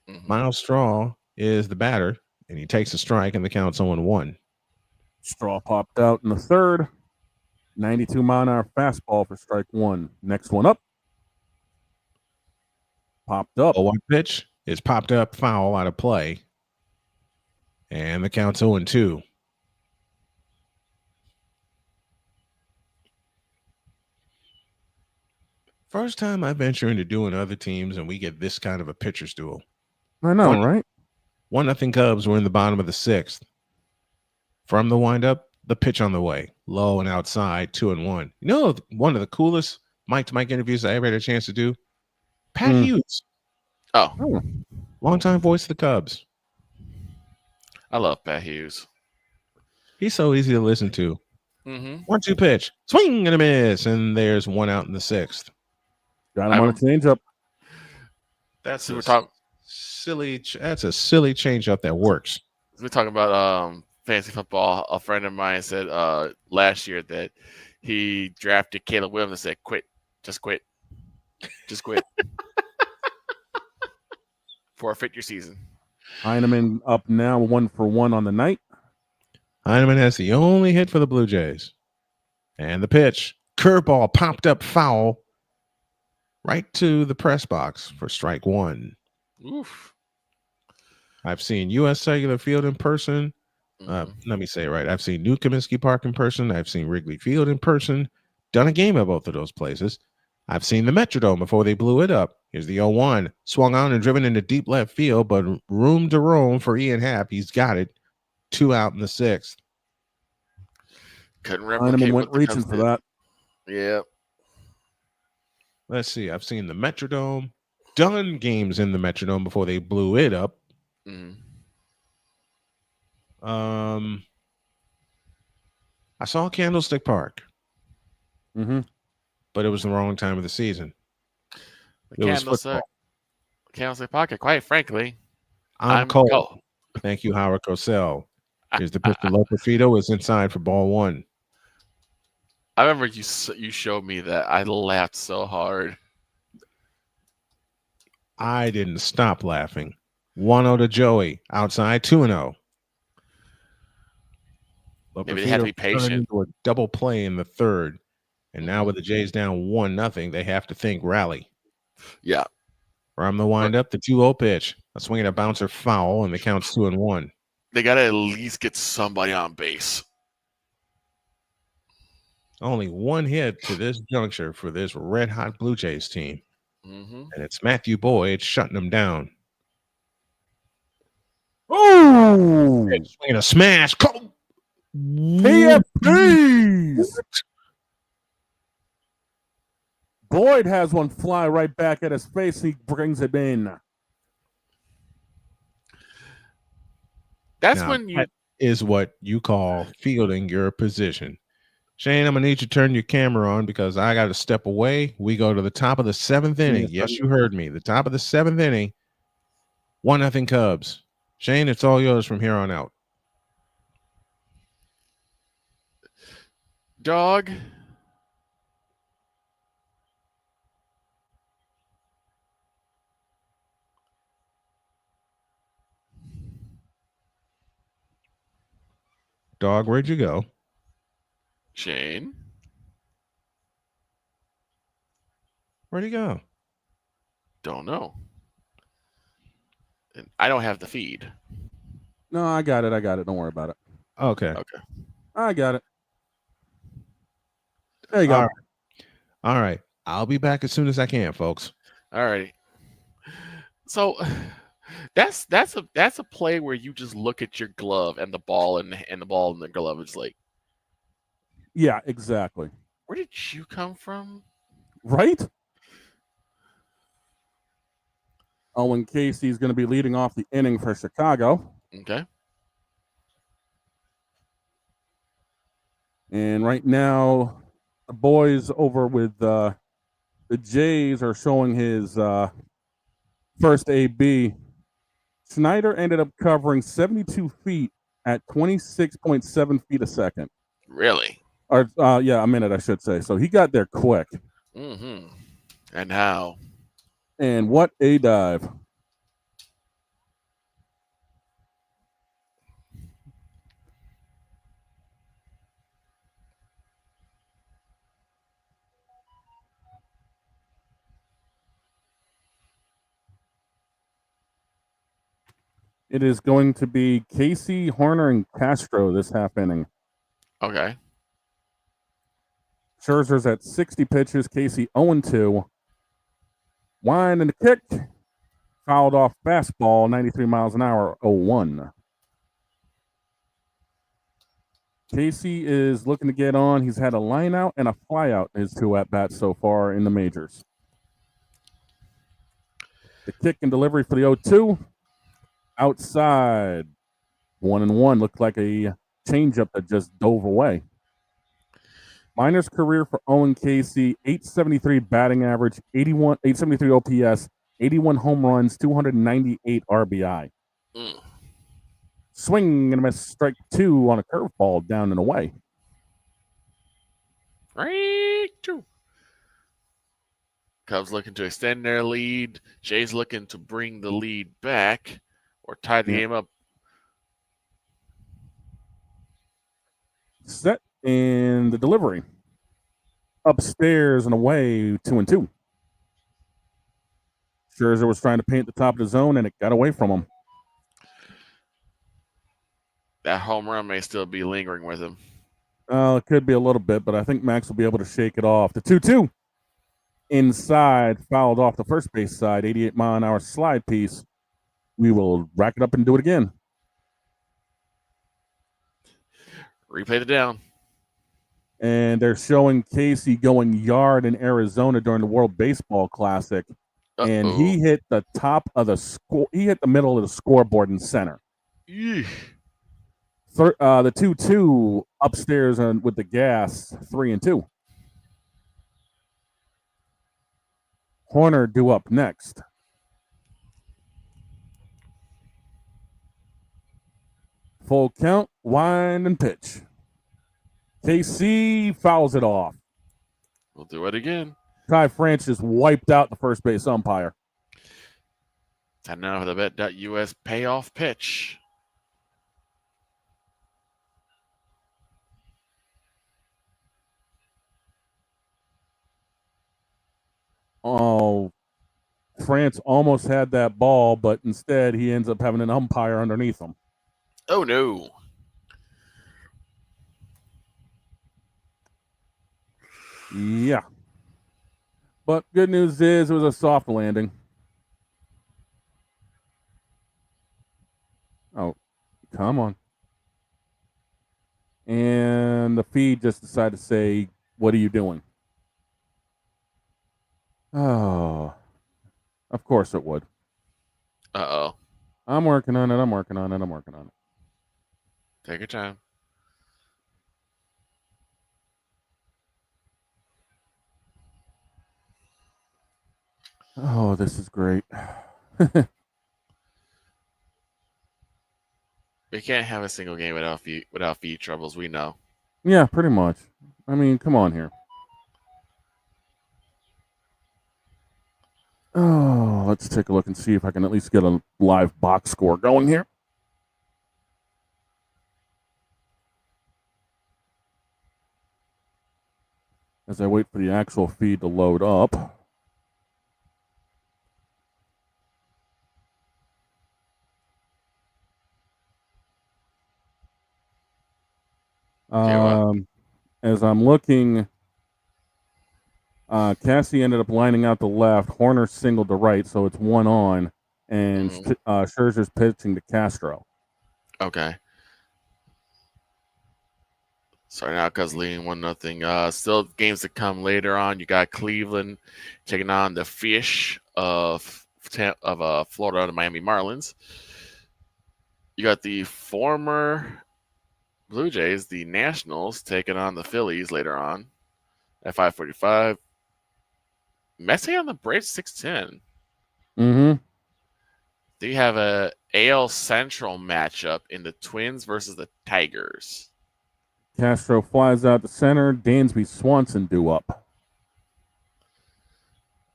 Mhm. Miles Straw is the batter, and he takes a strike, and the count's 0-1. Straw popped out in the 3rd. 92 mile an hour fastball for strike 1. Next one up. Popped up. 0-1 pitch is popped up, foul out of play. And the count's 0-2. First time I venture into doing other teams and we get this kind of a pitcher's duel. I know, One- right? 1-0 Cubs were in the bottom of the 6th. From the windup, the pitch on the way. Low and outside, 2-1. You know, one of the coolest mic-to-mic interviews I ever had a chance to do? Pat Hughes, Oh, longtime voice of the Cubs. I love Pat Hughes. He's so easy to listen to. Mm-hmm. 1-2 pitch, swing and a miss, and there's 1 out in the 6th. Got him on a changeup. That's So a we're talking. silly. That's a silly changeup that works. We're talking about fantasy football. A friend of mine said last year that he drafted Caleb Williams and said, "Quit, just quit, just quit, forfeit your season." Heineman up now 1 for 1 on the night. Heineman has the only hit for the Blue Jays, and the pitch, curveball, popped up, foul, right to the press box for strike 1. Oof. I've seen U.S. Cellular Field in person. Mhm. Let me say it right. I've seen New Comiskey Park in person. I've seen Wrigley Field in person. Done a game at both of those places. I've seen the Metrodome before they blew it up. Here's the 0-1. Swung on and driven into deep left field, but room to roam for Ian Happ. He's got it. 2 out in the 6th. Couldn't replicate Heineman what went the reaching Cubs for did. that. Yeah. Let's see. I've seen the Metrodome. Done games in the Metrodome before they blew it up. Mhm. I saw Candlestick Park, Mm-hmm. but it was the wrong time of the season. The It was Candlestick Pocket. Quite frankly, I'm cold. Thank you, Howard Cosell. Here's the pitch to Loperfido. Is inside for ball 1. I remember you showed me that. I laughed so hard. I didn't stop laughing. 1-0 to Joey. Outside 2-0. Maybe they had to be patient. Into a double play in the third. And now with the Jays down 1-0, they have to think rally. Yeah. From the windup, the 2-0 pitch. A swing and a bouncer foul, and the count's 2-1. They got to at least get somebody on base. Only one hit to this juncture for this red-hot Blue Jays team. And it's Matthew Boyd shutting them down. Oh! Swinging a smash. PFPs! Boyd has one fly right back at his face. He brings it in. That's now, when you... That is what you call fielding your position. Shane, I'm going to need you to turn your camera on because I got to step away. We go to the top of the 7th inning. Yes, you heard me. The top of the 7th inning. 1-0 Cubs. Shane, it's all yours from here on out. Dog. Dog, where'd you go? Shane. Where'd he go? Don't know. And I don't have the feed. No, I got it. Don't worry about it. Okay. Okay. I got it. There you go. All right. I'll be back as soon as I can, folks. All right. So that's a play where you just look at your glove and the ball and the ball in the glove is like, yeah, exactly. where did you come from? Right? Owen Casey is going to be leading off the inning for Chicago. Okay. And right now, the boys over with the Jays are showing his first AB. Schneider ended up covering 72 feet at 26.7 feet a second. Really? Or a minute, I should say. So he got there quick. Mm-hmm. And how? And what a dive. It is going to be Casey, Horner, and Castro this half inning. Okay. Scherzer's at 60 pitches. Casey 0-2. Wind and the kick. Fouled off fastball, 93 miles an hour, 0-1. Casey is looking to get on. He's had a line out and a fly out in his 2 at-bats so far in the majors. The kick and delivery for the 0-2. Outside. 1-1. Looked like a changeup that just dove away. Minor's career for Owen Casey, 873 batting average, 873 OPS, 81 home runs, 298 RBI. Swing and a miss, strike 2 on a curveball down and away. Right. 2. Cubs looking to extend their lead. Jays looking to bring the lead back or tie the game up. Set in the delivery. Upstairs and away, 2-2. Scherzer was trying to paint the top of the zone, and it got away from him. That home run may still be lingering with him. It could be a little bit, but I think Max will be able to shake it off. The 2-2. Inside, fouled off the first base side, 88-mile-an-hour slide piece. We will rack it up and do it again. Replay the down. And they're showing Casey going yard in Arizona during the World Baseball Classic. And he hit the top of the score. He hit the middle of the scoreboard in center. Eesh. The 2-2 upstairs with the gas, 3-2. Horner due up next. Full count, wind and pitch. KC fouls it off. We'll do it again. Ty France just wiped out the first base umpire. Time now for the Bet.US payoff pitch. Oh, France almost had that ball, but instead he ends up having an umpire underneath him. Oh, no. Yeah. But good news is it was a soft landing. Oh, come on. And the feed just decided to say, what are you doing? Oh, of course it would. Uh-oh. I'm working on it. Take your time. Oh, this is great. We can't have a single game without feed troubles, we know. Yeah, pretty much. I mean, come on here. Oh, let's take a look and see if I can at least get a live box score going here. As I wait for the actual feed to load up. As I'm looking, Cassie ended up lining out to left. Horner singled to right, so it's 1 on, and Scherzer's pitching to Castro. Okay. Sorry now, because leading 1-0. Still games to come later on. You got Cleveland taking on the Fish of Florida and Miami Marlins. You got the former Blue Jays, the Nationals, taking on the Phillies later on at 5:45. Mets on the Braves 6:10. Mm-hmm. Do you have a AL Central matchup in the Twins versus the Tigers? Castro flies out to center. Dansby Swanson due up.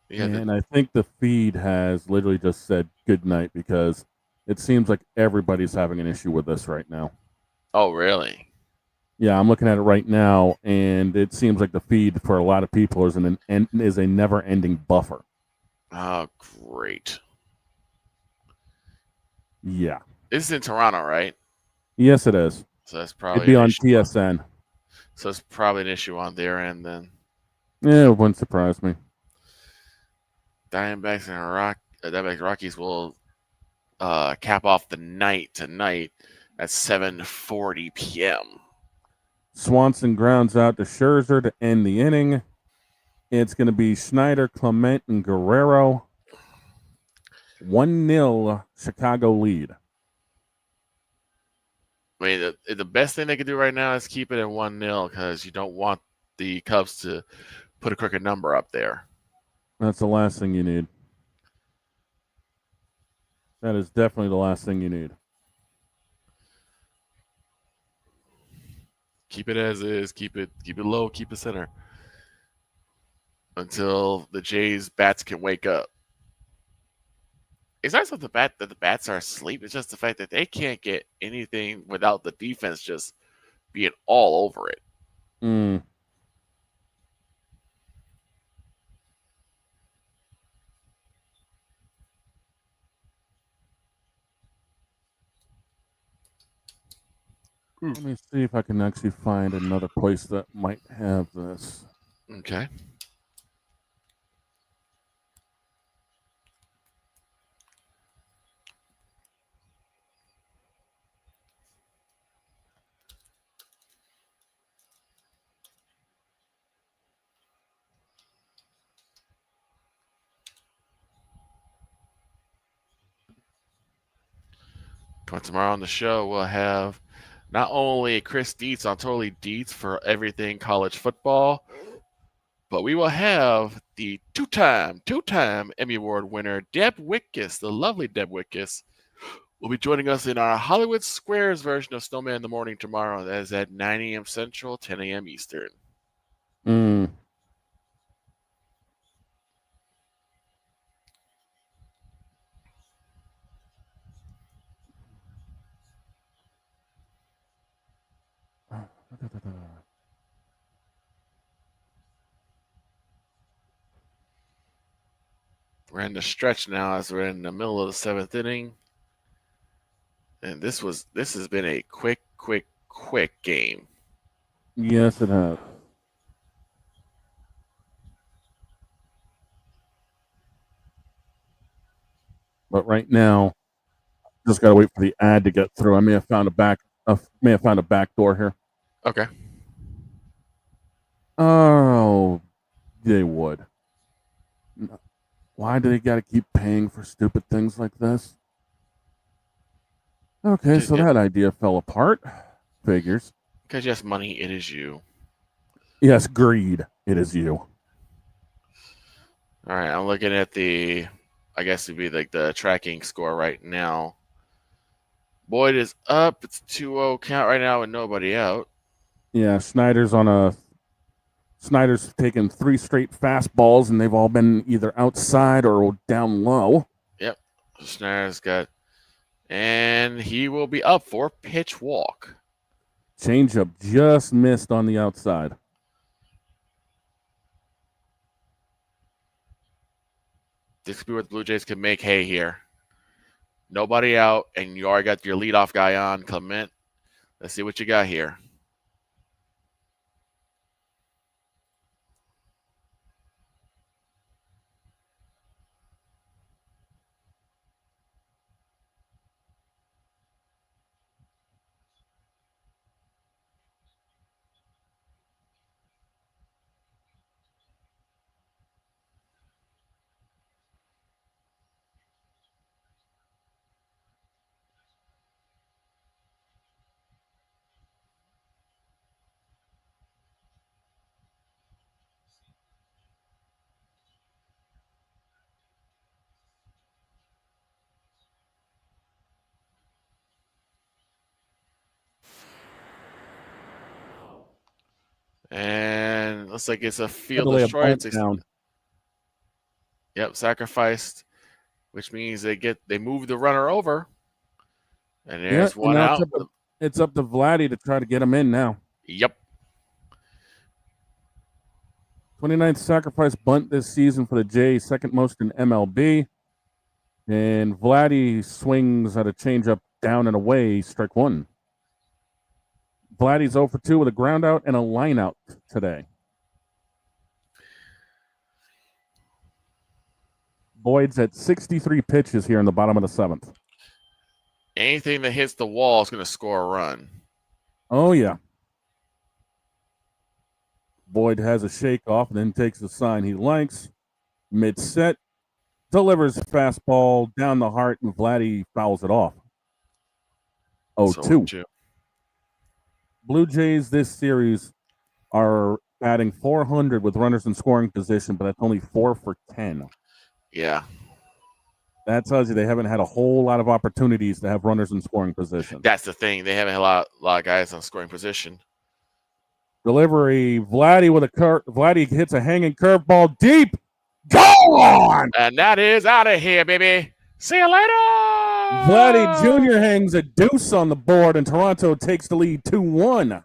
And I think the feed has literally just said good night because it seems like everybody's having an issue with this right now. Oh, really? Yeah, I'm looking at it right now, and it seems like the feed for a lot of people is a never-ending buffer. Oh, great. Yeah. This is in Toronto, right? Yes, it is. So that's probably It'd be on TSN. So it's probably an issue on their end then. Yeah, it wouldn't surprise me. Diamondbacks and Rockies will cap off the night tonight at 7:40 p.m. Swanson grounds out to Scherzer to end the inning. It's going to be Schneider, Clement, and Guerrero. 1-0 Chicago lead. I mean, the best thing they can do right now is keep it at 1-0 because you don't want the Cubs to put a crooked number up there. That's the last thing you need. That is definitely the last thing you need. Keep it as is. Keep it low. Keep it center until the Jays bats can wake up. It's not so that the bats are asleep. It's just the fact that they can't get anything without the defense just being all over it. Mm. Let me see if I can actually find another place that might have this. Okay. Tomorrow on the show, we'll have not only Chris Dietz on Totally Dietz for everything college football, but we will have the two-time Emmy Award winner, Deb Wickus, the lovely Deb Wickus, will be joining us in our Hollywood Squares version of Snowman in the Morning tomorrow. That is at 9 a.m. Central, 10 a.m. Eastern. Mm. We're in the stretch now as we're in the middle of the 7th inning. And this has been a quick game. Yes, it has. But right now, just gotta wait for the ad to get through. I may have found a back door here. Okay. Oh, they would. Why do they got to keep paying for stupid things like this? Okay, so that idea fell apart. Figures. Because yes, money, it is you. Yes, greed. It is you. All right, I'm looking at I guess it'd be like the tracking score right now. Boyd is up. It's 2-0 count right now with nobody out. Yeah, Snyder's taken 3 straight fastballs, and they've all been either outside or down low. Yep. Snyder's got, and he will be up for pitch walk. Changeup just missed on the outside. This could be where the Blue Jays can make hay here. Nobody out, and you already got your leadoff guy on, Clement. Let's see what you got here. And looks like it's a field destroy. Yep, sacrificed, which means they move the runner over. And there's one out. It's up to Vladdy to try to get him in now. Yep. 29th sacrifice bunt this season for the Jays, second most in MLB. And Vladdy swings at a changeup down and away, strike 1. Vladdy's 0 for 2 with a ground out and a line out today. Boyd's at 63 pitches here in the bottom of the 7th. Anything that hits the wall is going to score a run. Oh, yeah. Boyd has a shake off and then takes the sign he likes. Mid-set, delivers a fastball down the heart, and Vladdy fouls it off. 0-2. Blue Jays this series are batting .400 with runners in scoring position, but that's only 4 for 10. Yeah. That tells you they haven't had a whole lot of opportunities to have runners in scoring position. That's the thing. They haven't had a lot of guys on scoring position. Delivery, Vladdy hits a hanging curveball deep. Go on! And that is out of here, baby. See you later! Vladdy Jr. hangs a deuce on the board, and Toronto takes the lead 2-1.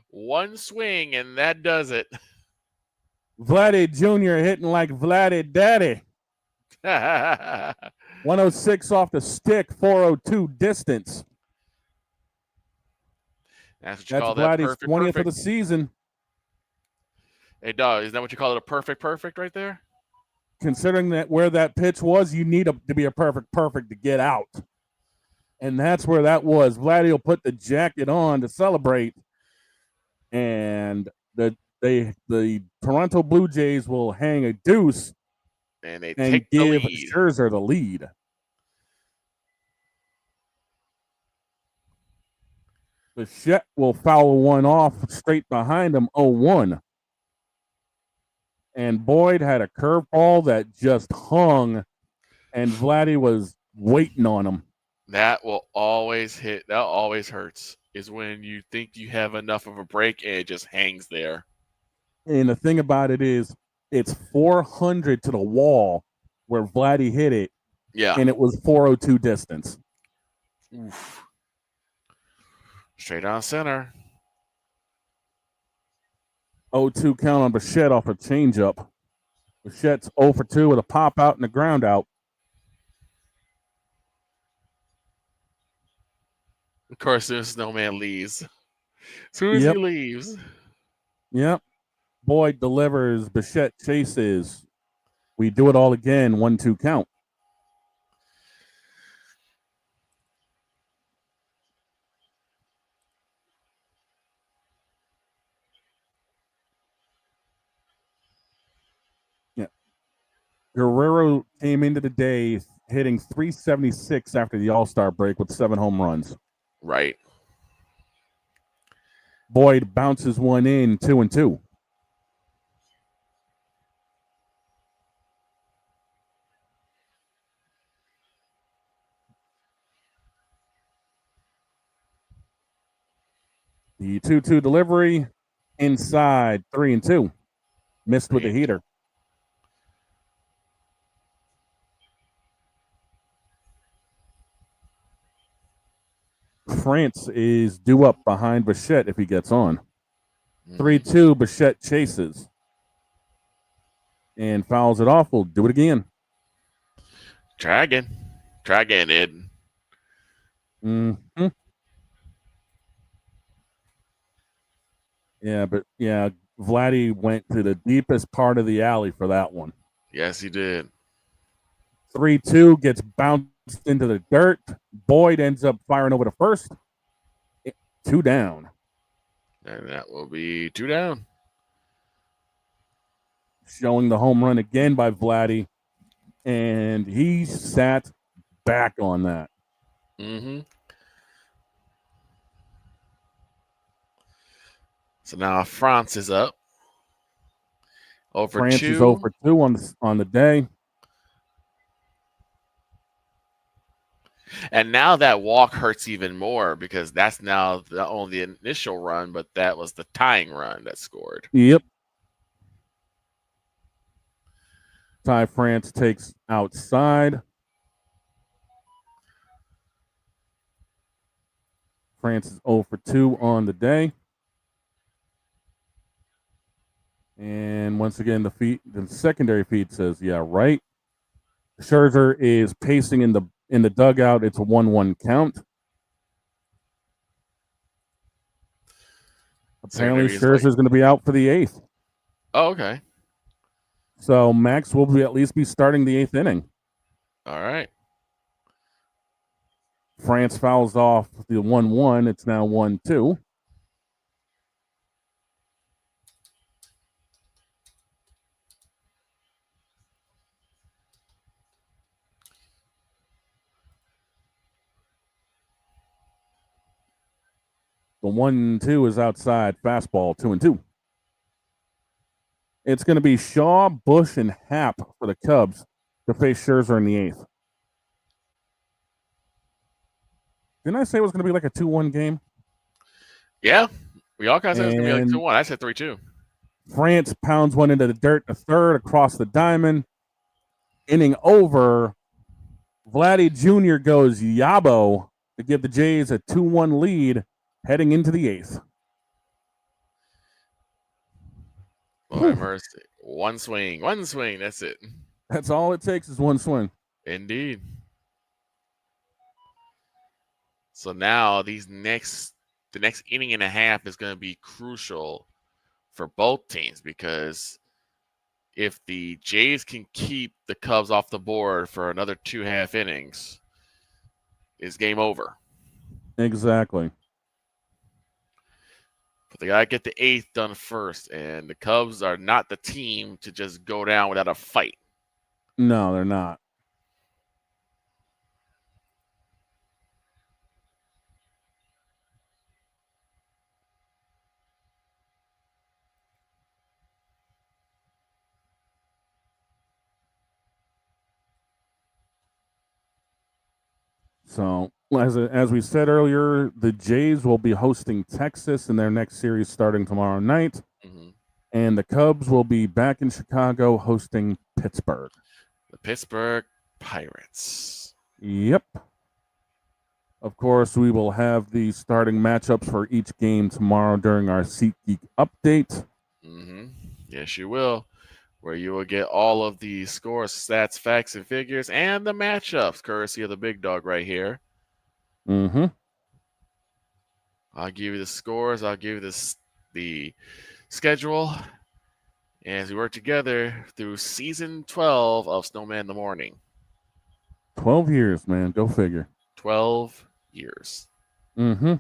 One swing, and that does it. Vladdy Jr. hitting like Vladdy Daddy. 106 off the stick, 402 distance. That's what you call that Vladdy's 20th of the season. Hey, dog, isn't that what you call it, a perfect right there? Considering that where that pitch was, you need to be a perfect to get out. And that's where that was. Vladdy will put the jacket on to celebrate. And the Toronto Blue Jays will hang a deuce and they and take give the lead. Scherzer the lead. Bichette will foul one off straight behind him, 0-1. And Boyd had a curveball that just hung, and Vladdy was waiting on him. That will always hit. That always hurts. Is when you think you have enough of a break and it just hangs there. And the thing about it is, it's 400 to the wall where Vladdy hit it, Yeah. and it was 402 distance. Oof. Straight on center. 0-2 count on Bichette off a changeup. Bichette's 0 for 2 with a pop out and a ground out. Of course, the Snowman leaves. As soon as he leaves. Yep. Boyd delivers. Bichette chases. We do it all again. 1-2 count. Yeah. Guerrero came into the day hitting 376 after the All-Star break with 7 home runs. Right. Boyd bounces one in, 2-2. The 2-2 delivery inside, 3-2. Missed with the heater. France is due up behind Bichette if he gets on. 3-2, Bichette chases and fouls it off. We'll do it again. Try again, Ed. Mm-hmm. Yeah, but yeah, Vladdy went to the deepest part of the alley for that one. Yes, he did. 3-2 gets bounced into the dirt. Boyd ends up firing over to first. 2 down. And that will be 2 down. Showing the home run again by Vladdy. And he sat back on that. Mm-hmm. So now France is up. Over France 2. is 0 for 2 on the day. And now that walk hurts even more because that's now not only the initial run, but that was the tying run that scored. Yep. Ty France takes outside. France is 0 for 2 on the day. And once again, the secondary feed says, yeah, right. Scherzer is pacing in the dugout. It's a 1-1 count. Apparently, Scherzer's going to be out for the 8th. Oh, okay. So Max will at least be starting the 8th inning. All right. France fouls off the 1-1. It's now 1-2. The 1-2 is outside. Fastball, 2-2. It's going to be Shaw, Bush, and Happ for the Cubs to face Scherzer in the 8th. Didn't I say it was going to be like a 2-1 game? Yeah. We all kind of said it was going to be like 2-1. I said 3-2. France pounds one into the dirt in the 3rd across the diamond. Inning over. Vladdy Jr. goes Yabo to give the Jays a 2-1 lead heading into the 8th. Lord have mercy. One swing. That's it. That's all it takes is one swing. Indeed. So now the next inning and a half is going to be crucial for both teams because if the Jays can keep the Cubs off the board for another 2.5 innings, it's game over. Exactly. But they got to get the 8th done first, and the Cubs are not the team to just go down without a fight. No, they're not. So As we said earlier, the Jays will be hosting Texas in their next series starting tomorrow night. Mhm. And the Cubs will be back in Chicago hosting Pittsburgh. The Pittsburgh Pirates. Yep. Of course, we will have the starting matchups for each game tomorrow during our SeatGeek update. Yes, you will. Where you will get all of the scores, stats, facts, and figures, and the matchups, courtesy of the big dog right here. I'll give you the scores. I'll give you the schedule as we work together through season 12 of Snowman in the Morning. 12 years, man. Go figure. 12 years. To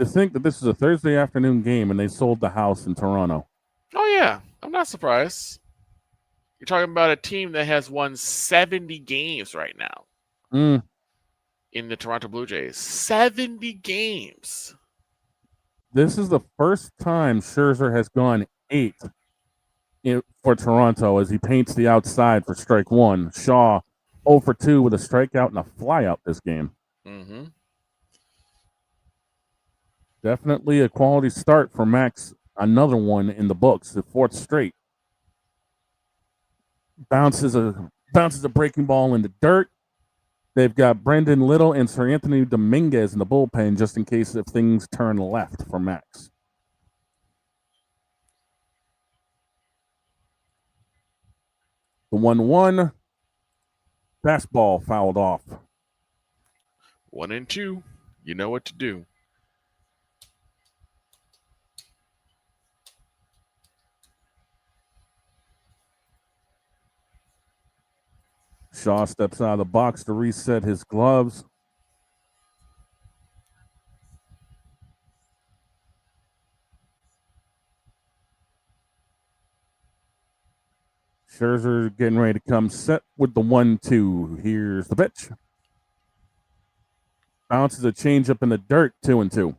think that this is a Thursday afternoon game and they sold the house in Toronto. Oh, yeah. I'm not surprised. You're talking about a team that has won 70 games right now in the Toronto Blue Jays. 70 games. This is the first time Scherzer has gone 8 for Toronto as he paints the outside for strike 1. Shaw 0 for 2 with a strikeout and a flyout this game. Definitely a quality start for Max. Another one in the books, the 4th straight. Bounces a breaking ball in the dirt. They've got Brendan Little and Sir Anthony Dominguez in the bullpen just in case if things turn left for Max. The 1-1 fastball fouled off. 1-2. You know what to do. Shaw steps out of the box to reset his gloves. Scherzer getting ready to come set with the 1-2. Here's the pitch. Bounces a changeup in the dirt, 2-2.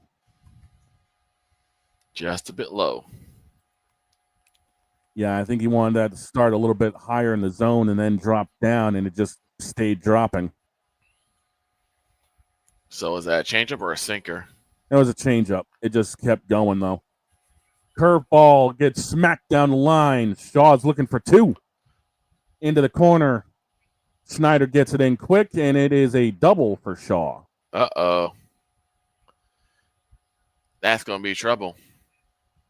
Just a bit low. Yeah, I think he wanted that to start a little bit higher in the zone and then drop down, and it just stayed dropping. So is that a changeup or a sinker? It was a changeup. It just kept going, though. Curveball gets smacked down the line. Shaw's looking for 2. Into the corner. Snyder gets it in quick, and it is a double for Shaw. Uh-oh. That's going to be trouble.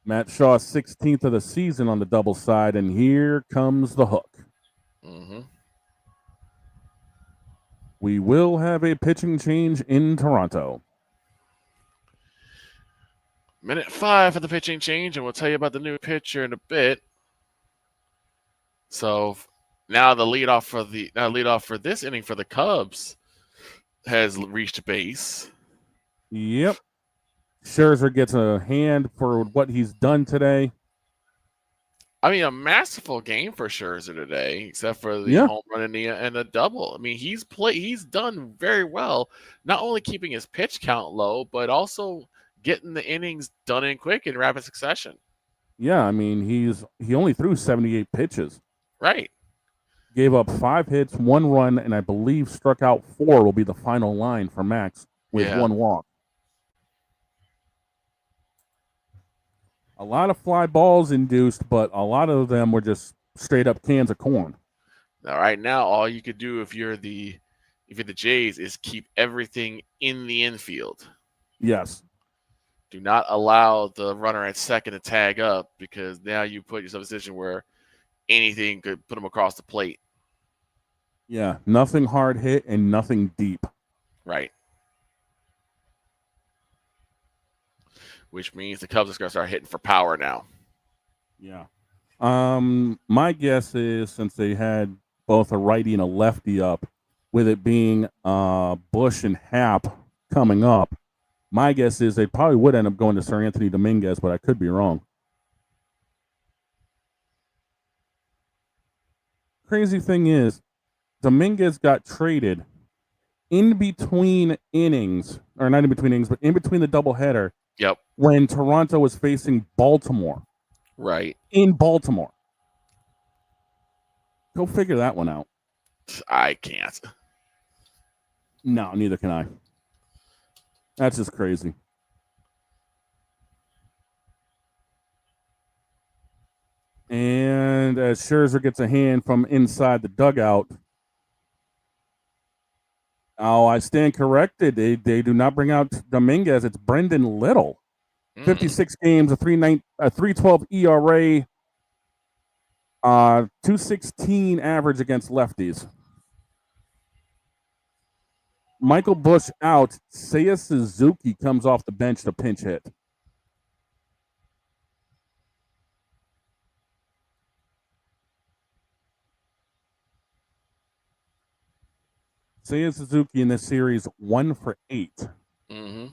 Matt Shaw, 16th of the season on the double side, and here comes the hook. We will have a pitching change in Toronto. Minute 5 for the pitching change, and we'll tell you about the new pitcher in a bit. So now the leadoff for this inning for the Cubs has reached base. Yep. Scherzer gets a hand for what he's done today. I mean, a masterful game for Scherzer today, except for the home run and the double. I mean, he's done very well, not only keeping his pitch count low, but also getting the innings done in quick in rapid succession. Yeah, I mean, he only threw 78 pitches. Right. Gave up 5 hits, 1 run, and I believe struck out 4 will be the final line for Max with 1 walk. A lot of fly balls induced, but a lot of them were just straight up cans of corn. Now, right now, all you could do if you're the Jays is keep everything in the infield. Yes. Do not allow the runner at second to tag up, because now you put yourself in a position where anything could put them across the plate. Yeah, nothing hard hit and nothing deep. Right. Which means the Cubs are going to start hitting for power now. Yeah. My guess is, since they had both a righty and a lefty up, with it being Bush and Happ coming up, my guess is they probably would end up going to Sir Anthony Dominguez, but I could be wrong. Crazy thing is, Dominguez got traded in between innings, or not in between innings, but in between the doubleheader. Yep. When Toronto was facing Baltimore. Right. In Baltimore. Go figure that one out. I can't. No, neither can I. That's just crazy. And as Scherzer gets a hand from inside the dugout. Oh, I stand corrected. They do not bring out Dominguez. It's Brendan Little. 56 games, a 3.12 ERA, 216 average against lefties. Michael Busch out. Seiya Suzuki comes off the bench to pinch hit. Seiya Suzuki in this series 1 for 8. Mm-hmm.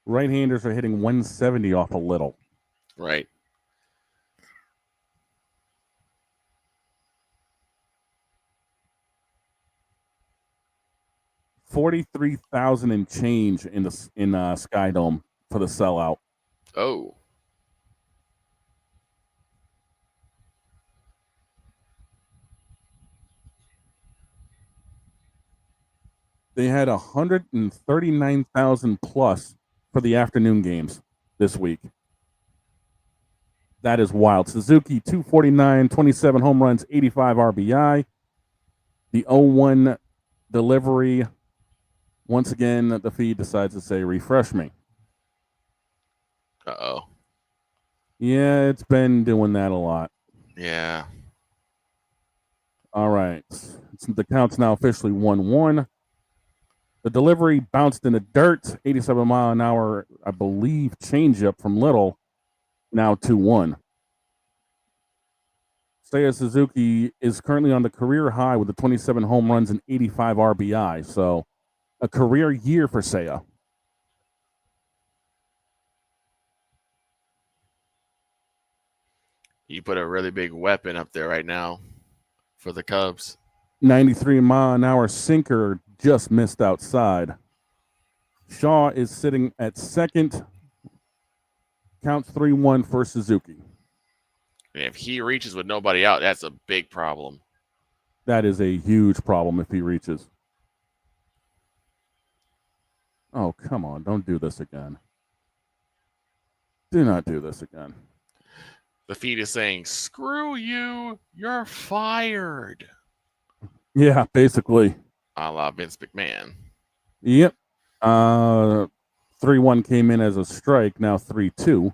Right-handers are hitting 170 off a Little. Right. $43,000 and change in Sky Dome for the sellout. Oh. They had 139,000 plus for the afternoon games this week. That is wild. Suzuki 249, 27 home runs, 85 RBI. The 0-1 delivery. Once again, the feed decides to say, refresh me. Uh-oh. Yeah, it's been doing that a lot. Yeah. All right. The count's now officially 1-1. The delivery bounced in the dirt. 87 mile an hour, I believe, changeup from Little. Now 2-1. Seiya Suzuki is currently on the career high with the 27 home runs and 85 RBI. So a career year for Seiya. You put a really big weapon up there right now for the Cubs. 93 mile an hour sinker just missed outside. Shaw is sitting at second. Counts 3-1 for Suzuki. And if he reaches with nobody out, that's a big problem. That is a huge problem if he reaches. Oh, come on. Don't do this again. Do not do this again. The feed is saying, screw you, you're fired. Yeah, basically. A la Vince McMahon. Yep. 3-1 came in as a strike. Now 3-2.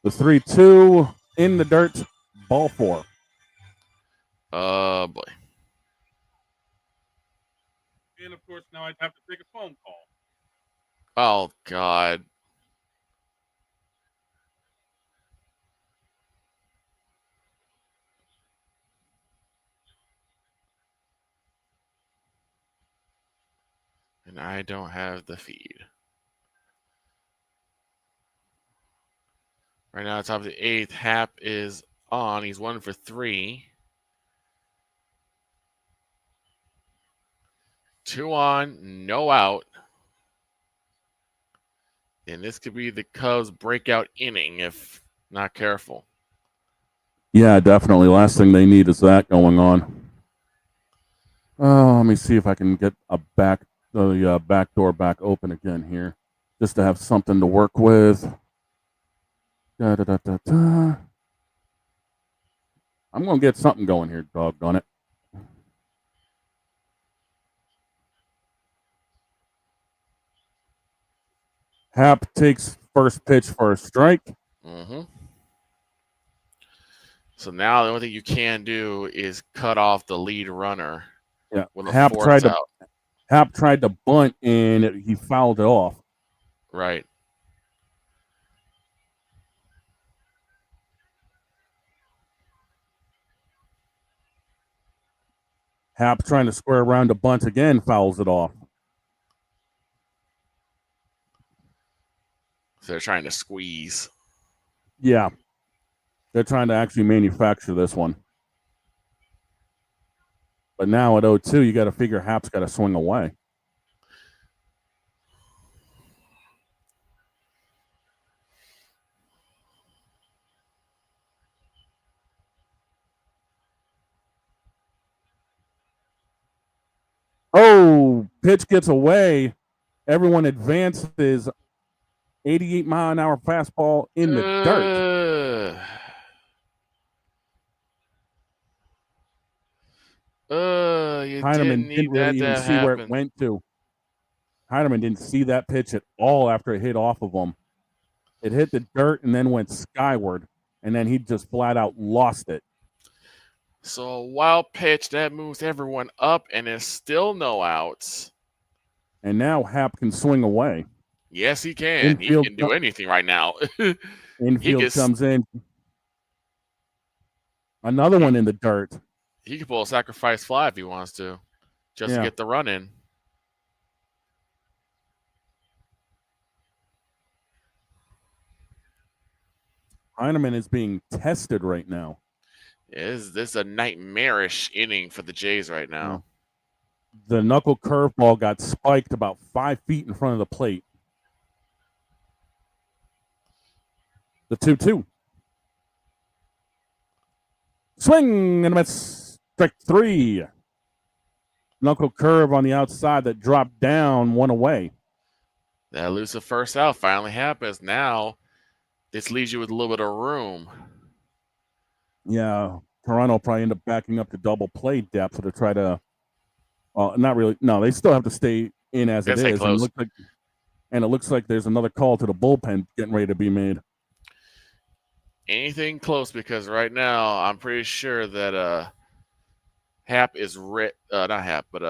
The 3-2 in the dirt. Ball 4. Oh, boy. And, of course, now I'd have to take a phone call. Oh, God. And I don't have the feed. Right now, top of the 8th, Hap is on. He's 1 for 3. 2 on, no out. And this could be the Cubs' breakout inning if not careful. Yeah, definitely. Last thing they need is that going on. Oh, let me see if I can get the back door back open again here, just to have something to work with. I'm gonna get something going here, doggone it. Hap takes first pitch for a strike. Mm-hmm. So now the only thing you can do is cut off the lead runner. Yeah, with a Hap fourth out. tried to bunt and he fouled it off. Right. Hap trying to square around to bunt again, fouls it off. So they're trying to squeeze. Yeah. They're trying to actually manufacture this one. But now at 0-2, you got to figure Hap's got to swing away. Oh, pitch gets away. Everyone advances. 88-mile-an-hour fastball in the dirt. You Heineman didn't need didn't that really even to see where it happen. went to. Heineman didn't see that pitch at all after it hit off of him. It hit the dirt and then went skyward, and then he just flat out lost it. So a wild pitch that moves everyone up, and there's still no outs. And now Hap can swing away. Yes, he can. He can do anything right now. Infield comes in. Another one in the dirt. He could pull a sacrifice fly if he wants to, just to get the run in. Heineman is being tested right now. This is a nightmarish inning for the Jays right now. The knuckle curveball got spiked about 5 feet in front of the plate. The 2-2. Swing and a miss. Strike 3. Knuckle curve on the outside that dropped down, one away. That elusive first out finally happens. Now, this leaves you with a little bit of room. Yeah, Toronto will probably end up backing up to double play depth to try to. Not really. No, they still have to stay in as it is. And it looks like there's another call to the bullpen getting ready to be made. Anything close, because right now I'm pretty sure that Hap is not Hap, but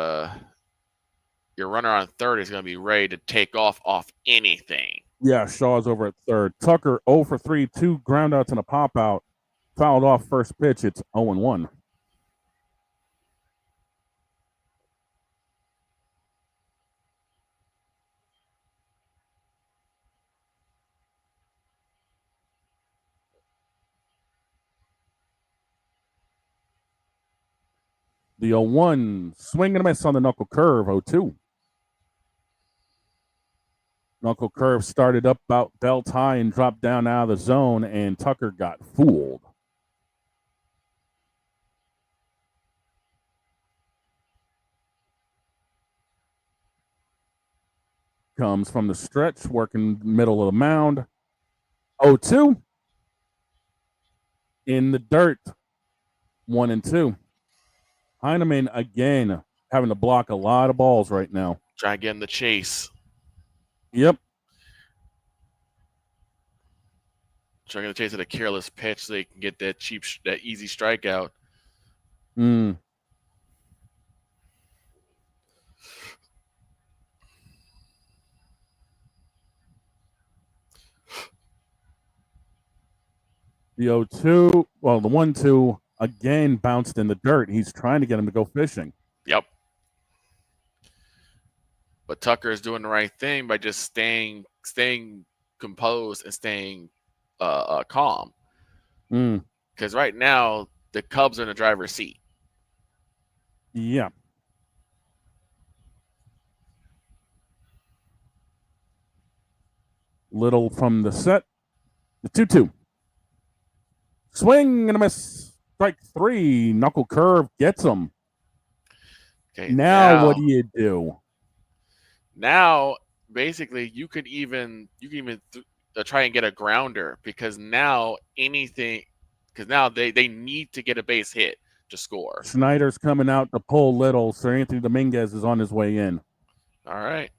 your runner on third is going to be ready to take off anything. Yeah, Shaw's over at third. Tucker 0 for 3, 2 ground outs and a pop out. Fouled off first pitch. It's 0-1. The 0-1, swing and a miss on the knuckle curve, 0-2. Knuckle curve started up about belt high and dropped down out of the zone, and Tucker got fooled. Comes from the stretch, working middle of the mound. 0-2. In the dirt, 1-2. Heineman again having to block a lot of balls right now. Try to get in the chase. Yep. Trying to chase at a careless pitch so they can get that that easy strikeout. Mm. The 0-2, well, the 1-2 again bounced in the dirt. He's trying to get him to go fishing. Yep. But Tucker is doing the right thing by just staying composed and staying calm. Because right now the Cubs are in the driver's seat. Yeah. Little from the set. The 2-2. Swing and a miss. Strike 3. Knuckle curve gets him. Okay. Now what do you do? Now, basically, you can even try and get a grounder, because now they need to get a base hit to score. Schneider's coming out to pull Little. Sir Anthony Dominguez is on his way in. All right.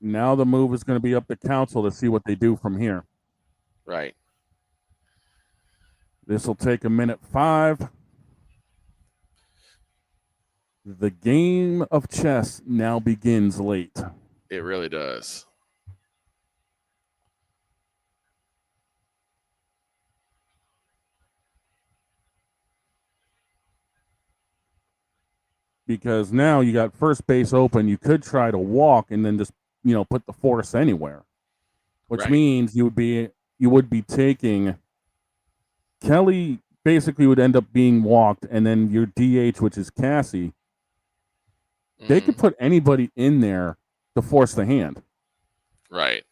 Now the move is going to be up to council to see what they do from here. Right. This will take 1:05. The game of chess now begins late. It really does. Because now you got first base open. You could try to walk and then just put the force anywhere, which Right. means you would be taking Kelly. Basically, would end up being walked, and then your DH, which is Cassie, they could put anybody in there to force the hand. Right.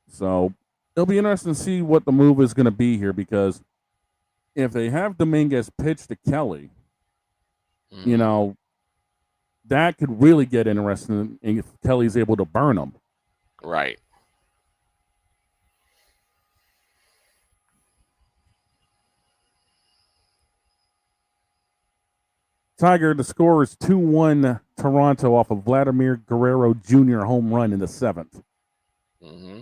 So it'll be interesting to see what the move is going to be here, because if they have Dominguez pitch to Kelly, that could really get interesting if Kelly's able to burn him. Right. Tiger, the score is 2-1 Toronto off of Vladimir Guerrero Jr. home run in the 7th. Mm-hmm.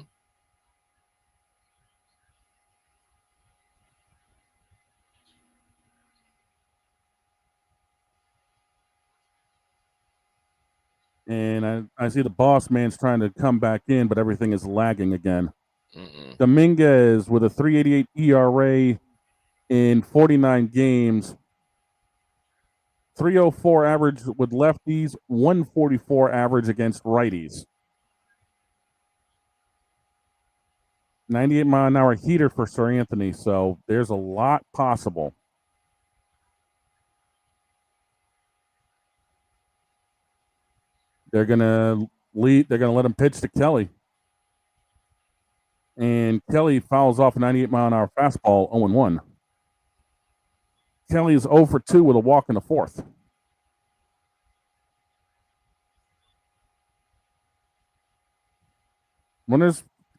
And I see the boss man's trying to come back in, but everything is lagging again. Dominguez with a 3.88 ERA in 49 games. 304 average with lefties, 144 average against righties. 98 mile an hour heater for Sir Anthony, so there's a lot possible. They're gonna let him pitch to Kelly. And Kelly fouls off a 98 mile an hour fastball, 0-1. Kelly is 0 for 2 with a walk in the 4th.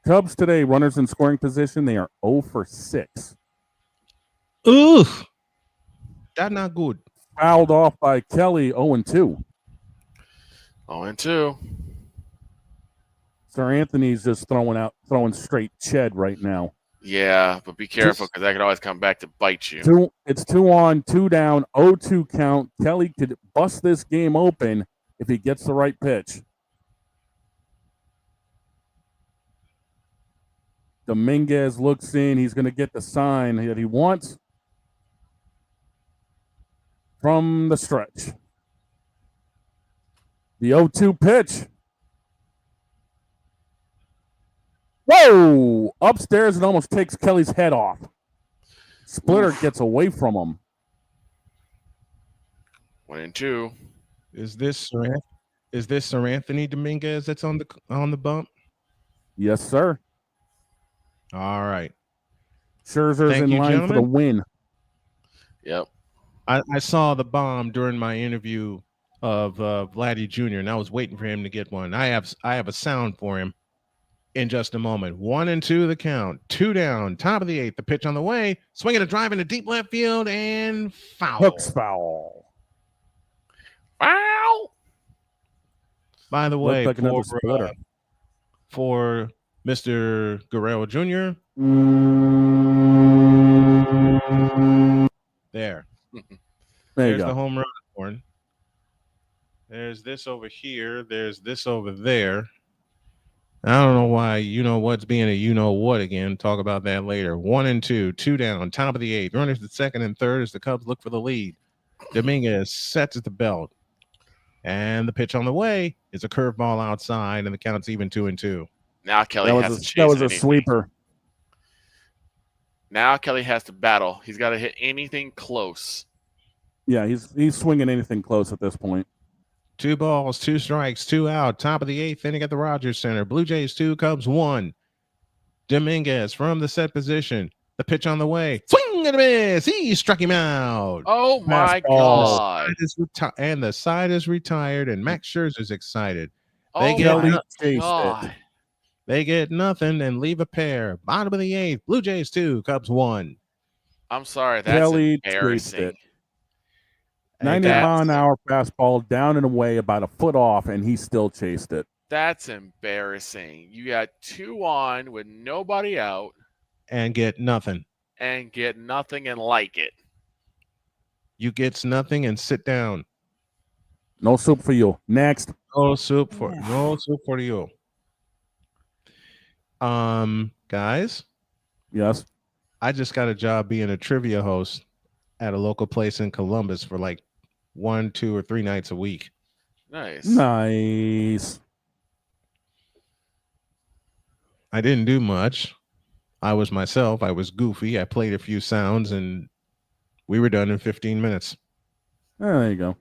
Cubs today, runners in scoring position, they are 0 for 6. Ooh, that's not good. Fouled off by Kelly, 0-2. 0-2. Sir Anthony's just throwing straight ched right now. Yeah, but be careful because that could always come back to bite you. It's 2 on, 2 down, 0-2 count. Kelly could bust this game open if he gets the right pitch. Dominguez looks in. He's going to get the sign that he wants from the stretch. The 0-2 pitch. Whoa! Upstairs, it almost takes Kelly's head off. Splitter gets away from him. 1-2. Is this Sir Anthony Dominguez that's on the bump? Yes, sir. All right. Scherzer's in line for the win. Yep. I saw the bomb during my interview of Vladdy Jr. and I was waiting for him to get one. I have a sound for him in just a moment. 1-2 the count. 2 down. Top of the 8th. The pitch on the way. Swinging a drive into deep left field and foul. Hooks foul. Foul. By the way, like another splitter. For Mr. Guerrero Jr. There. There's the home run horn. There's this over here. There's this over there. I don't know why what's being a what again. Talk about that later. 1-2, 2 down, top of the 8th. Runners at second and third as the Cubs look for the lead. Dominguez sets at the belt. And the pitch on the way is a curveball outside, and the count's even 2-2. Now Kelly has to chase That was a anything. sweeper. Now Kelly has to battle. He's got to hit anything close. Yeah, he's swinging anything close at this point. 2 balls, 2 strikes, 2 out. Top of the 8th, inning at the Rogers Center. Blue Jays 2, Cubs 1. Dominguez from the set position. The pitch on the way. Swing and a miss. He struck him out. Oh, my God. And the side is retired, and Max Scherzer's excited. Oh, my God. They get nothing and leave a pair. Bottom of the 8th. Blue Jays 2, Cubs 1. I'm sorry. That's Kelly embarrassing. 90 mile an hour fastball down and away about a foot off, and he still chased it. That's embarrassing. You got 2 on with nobody out. And get nothing. And like it. You gets nothing and sit down. No soup for you. Next. No soup for you. Guys, Yes. I just got a job being a trivia host at a local place in Columbus for like 1, 2, or 3 nights a week. Nice. Nice. I didn't do much. I was myself. I was goofy. I played a few sounds, and we were done in 15 minutes. There you go.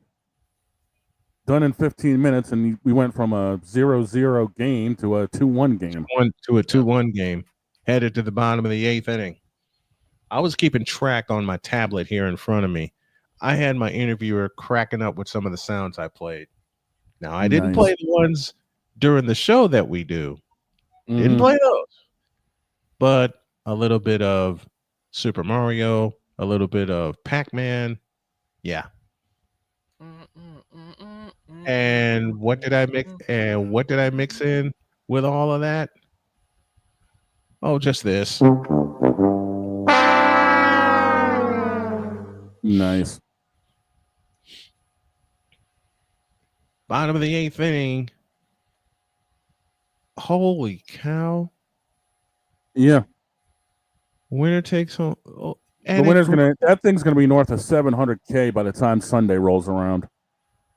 Done in 15 minutes, and we went from a 0-0 game to a 2-1 game. 2-1 game. Headed to the bottom of the 8th inning. I was keeping track on my tablet here in front of me. I had my interviewer cracking up with some of the sounds I played. Now, I didn't Nice. play the ones during the show that we do. Didn't Mhm. play those. But a little bit of Super Mario, a little bit of Pac-Man. Yeah. And what did I mix? And what did I mix in with all of that? Oh, just this. Nice. Bottom of the 8th inning. Holy cow. Yeah. Winner takes home. Oh, The winner's that thing's gonna be north of 700K by the time Sunday rolls around.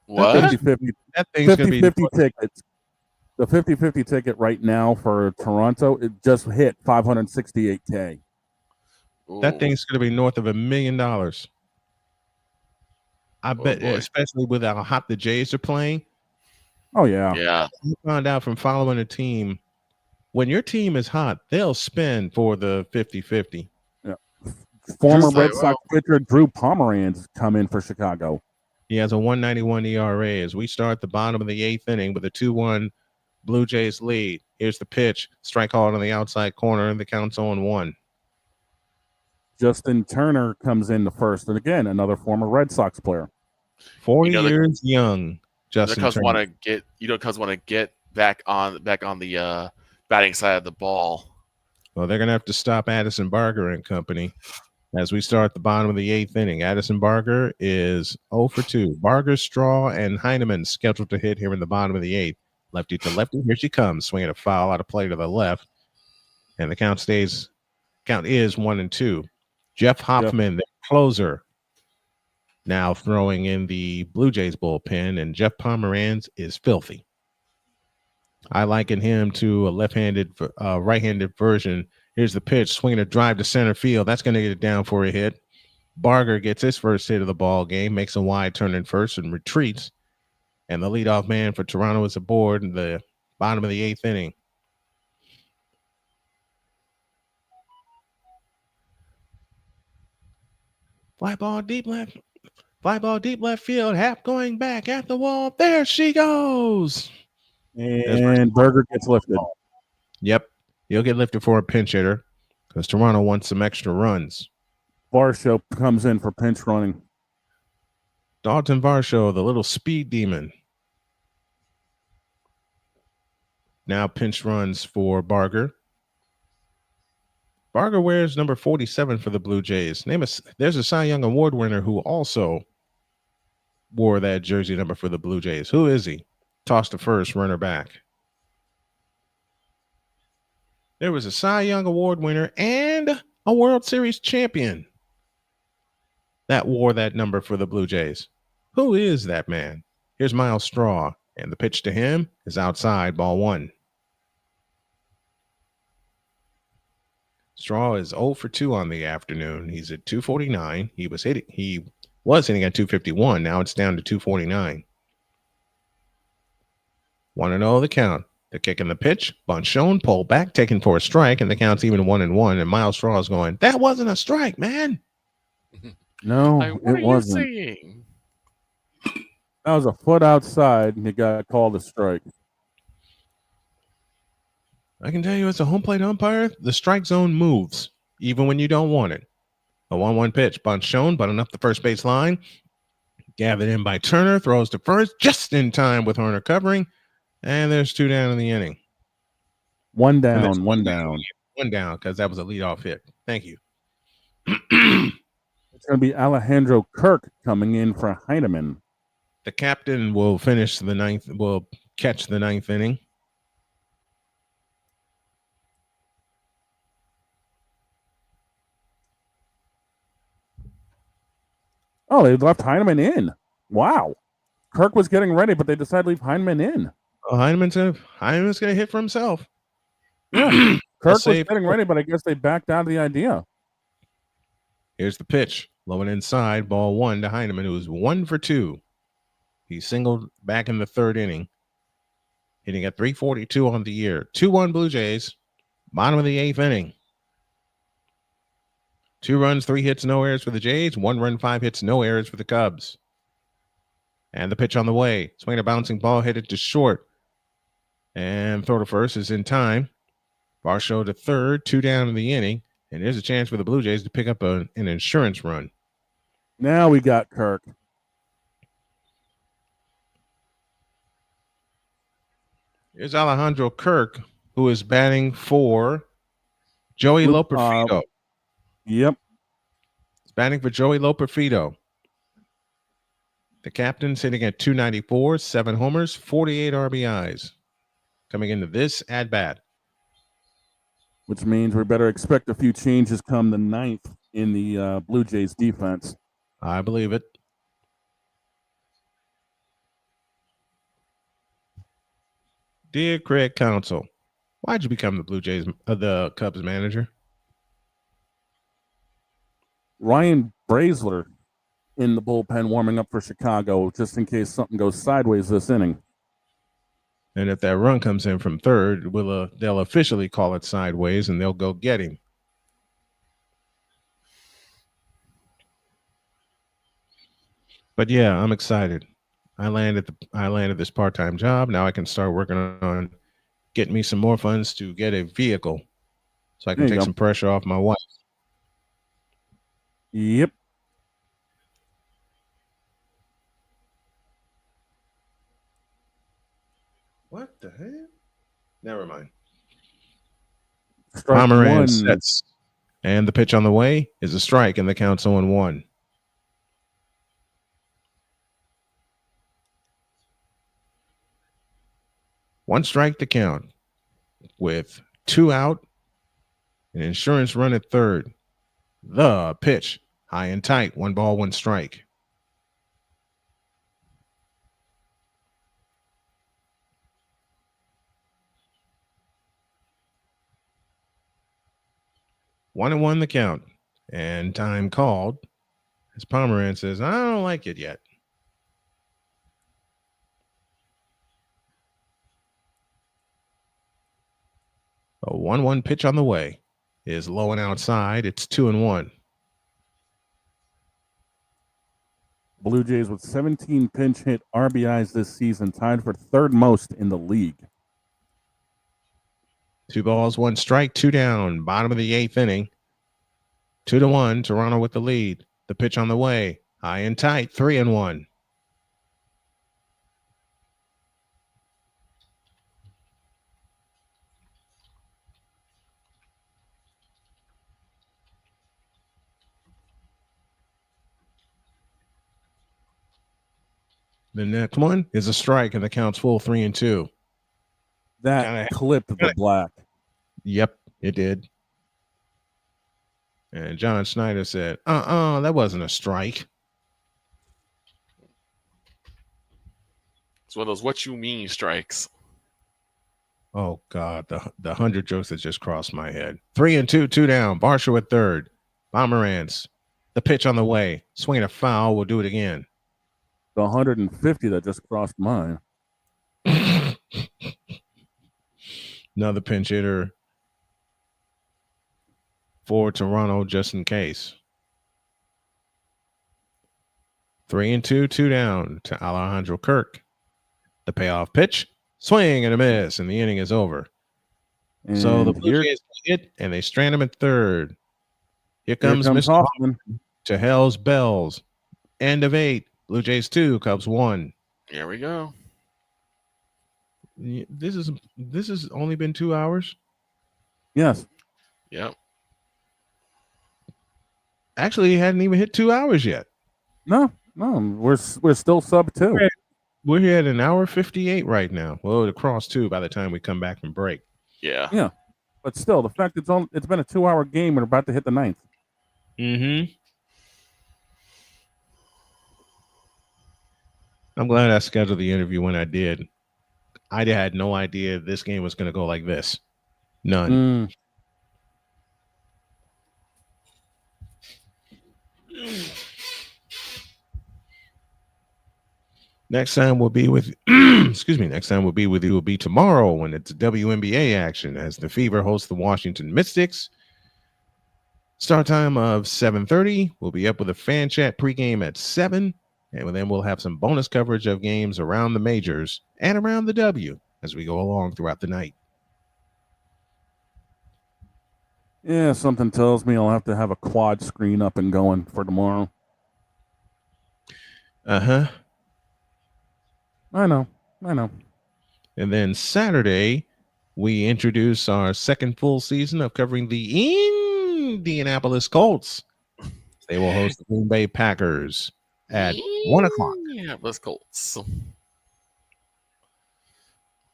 What? 50-50 That thing's going to be 50-50 tickets. The 50-50 ticket right now for Toronto, it just hit 568K. That thing's going to be north of $1 million. I bet, boy. especially with how hot the Jays are playing. Oh yeah. Yeah. I found out from following a team, when your team is hot, they'll spend for the 50-50. Yeah. Former Just like, Red Sox pitcher Drew Pomeranz come in for Chicago. He has a 191 ERA as we start the bottom of the 8th inning with a 2-1 Blue Jays lead. Here's the pitch. Strike out on the outside corner, and the count's 0-1. Justin Turner comes in the first, and again, another former Red Sox player. 40 years young. Justin Cubs Turner. want to get back on the batting side of the ball. Well, they're going to have to stop Addison Barger and company as we start the bottom of the 8th inning. Addison Barger is 0 for 2. Barger, Straw, and Heineman scheduled to hit here in the bottom of the 8th. Lefty to lefty. Here she comes, swinging a foul out of play to the left. And the count is 1-2. Jeff Hoffman, the closer, now throwing in the Blue Jays bullpen, and Jeff Pomeranz is filthy. I liken him to a right-handed version. Here's the pitch, swinging a drive to center field. That's going to get it down for a hit. Barger gets his first hit of the ball game, makes a wide turn in first and retreats. And the leadoff man for Toronto is aboard in the bottom of the 8th inning. Fly ball deep left field. Hap going back at the wall. There she goes. And Berger gets lifted. Yep. He'll get lifted for a pinch hitter because Toronto wants some extra runs. Varsho comes in for pinch running. Dalton Varsho, the little speed demon. Now pinch runs for Barger. Barger wears number 47 for the Blue Jays. There's a Cy Young Award winner who also wore that jersey number for the Blue Jays. Who is he? Toss to first, runner back. There was a Cy Young Award winner and a World Series champion that wore that number for the Blue Jays. Who is that man? Here's Miles Straw, and the pitch to him is outside, ball 1. Straw is 0 for 2 on the afternoon. He's at 249. He was hitting at 251. Now it's down to 249. Want to know the count. The kick and the pitch. Bunt shown, pull back, taken for a strike, and the count's even 1-1. And Miles Straw is going, that wasn't a strike, man. No, What it are wasn't. you saying? That was a foot outside, and it got called a strike. I can tell you as a home plate umpire, the strike zone moves, even when you don't want it. A 1-1 pitch. Bunt shown, button up the first base line. Gathered in by Turner, throws to first, just in time with Horner covering. And there's 2 down in the inning. One down, one down. One down, because that was a leadoff hit. Thank you. It's going to be Alejandro Kirk coming in for Heineman. The captain will catch the 9th inning. Oh, they left Heineman in. Wow. Kirk was getting ready, but they decided to leave Heineman in. Oh, Heineman's gonna hit for himself. Yeah. Kirk was save. getting ready, but I guess they backed out of the idea. Here's the pitch. Low and inside, ball 1 to Heineman, who was 1 for 2. He singled back in the third inning, hitting at 342 on the year. 2-1 Blue Jays, bottom of the 8th inning. 2 runs, 3 hits, no errors for the Jays. 1 run, 5 hits, no errors for the Cubs. And the pitch on the way. Swing a bouncing ball headed to short. And throw to first is in time. Varsho to third, 2 down in the inning. And there's a chance for the Blue Jays to pick up an insurance run. Now we got Kirk. Here's Alejandro Kirk, who is batting for Joey Loperfido. Yep. He's batting for Joey Loperfido. The captain's hitting at 294, 7 homers, 48 RBIs. Coming into this at-bat. Which means we better expect a few changes come the 9th in the Blue Jays defense. I believe it. Dear Craig Counsell, why'd you become the Cubs manager? Ryan Brazler in the bullpen warming up for Chicago, just in case something goes sideways this inning. And if that run comes in from third, they'll officially call it sideways, and they'll go get him. But yeah, I'm excited. I landed this part-time job. Now I can start working on getting me some more funds to get a vehicle, so I can take some pressure off my wife. Yep. What the hell? Never mind. Pomeranz sets. And the pitch on the way is a strike, and the count's 0-1. One strike to count with 2 out, an insurance run at third. The pitch, high and tight, 1 ball, 1 strike. One and 1 the count, and time called. As Pomeranz says, I don't like it yet. A 1-1 pitch on the way is low and outside. It's 2-1. Blue Jays with 17 pinch hit RBIs this season, tied for 3rd most in the league. 2 balls, 1 strike, 2 down. Bottom of the 8th inning. 2-1. Toronto with the lead. The pitch on the way. High and tight. 3-1. The next one is a strike, and the count's full 3-2. That clipped the black. Yep, it did. And John Schneider said, that wasn't a strike. It's one of those what you mean strikes. Oh, God, the 100 jokes that just crossed my head. 3-2, 2 down. Varsho at third. Pomeranz. The pitch on the way. Swing a foul. We'll do it again. The 150 that just crossed mine. Another pinch hitter for Toronto, just in case. 3-2, 2 down to Alejandro Kirk. The payoff pitch, swing and a miss, and the inning is over. And so the Blue Jays hit, and they strand him at third. Here comes Mr. Hoffman to hell's bells. End of 8. Blue Jays 2, Cubs 1. Here we go. This has only been 2 hours. Yes. Yep. Actually, he hadn't even hit 2 hours yet. No, we're still sub 2. We're here at 1:58 right now. Well, it'll cross 2 by the time we come back from break. Yeah. Yeah. But still, the fact it's been a 2-hour game, we're about to hit the 9th. Mm-hmm. I'm glad I scheduled the interview when I did. I had no idea this game was going to go like this. None. Next time we'll be with excuse me, next time we'll be with you will be tomorrow when it's WNBA action as the Fever hosts the Washington Mystics. Start time of 7:30. We'll be up with a fan chat pregame at 7, and then we'll have some bonus coverage of games around the majors and around the W as we go along throughout the night. Yeah, something tells me I'll have to have a quad screen up and going for tomorrow. Uh-huh. I know. And then Saturday, we introduce our second full season of covering the Indianapolis Colts. They will host the Green Bay Packers at 1 o'clock. Indianapolis Colts.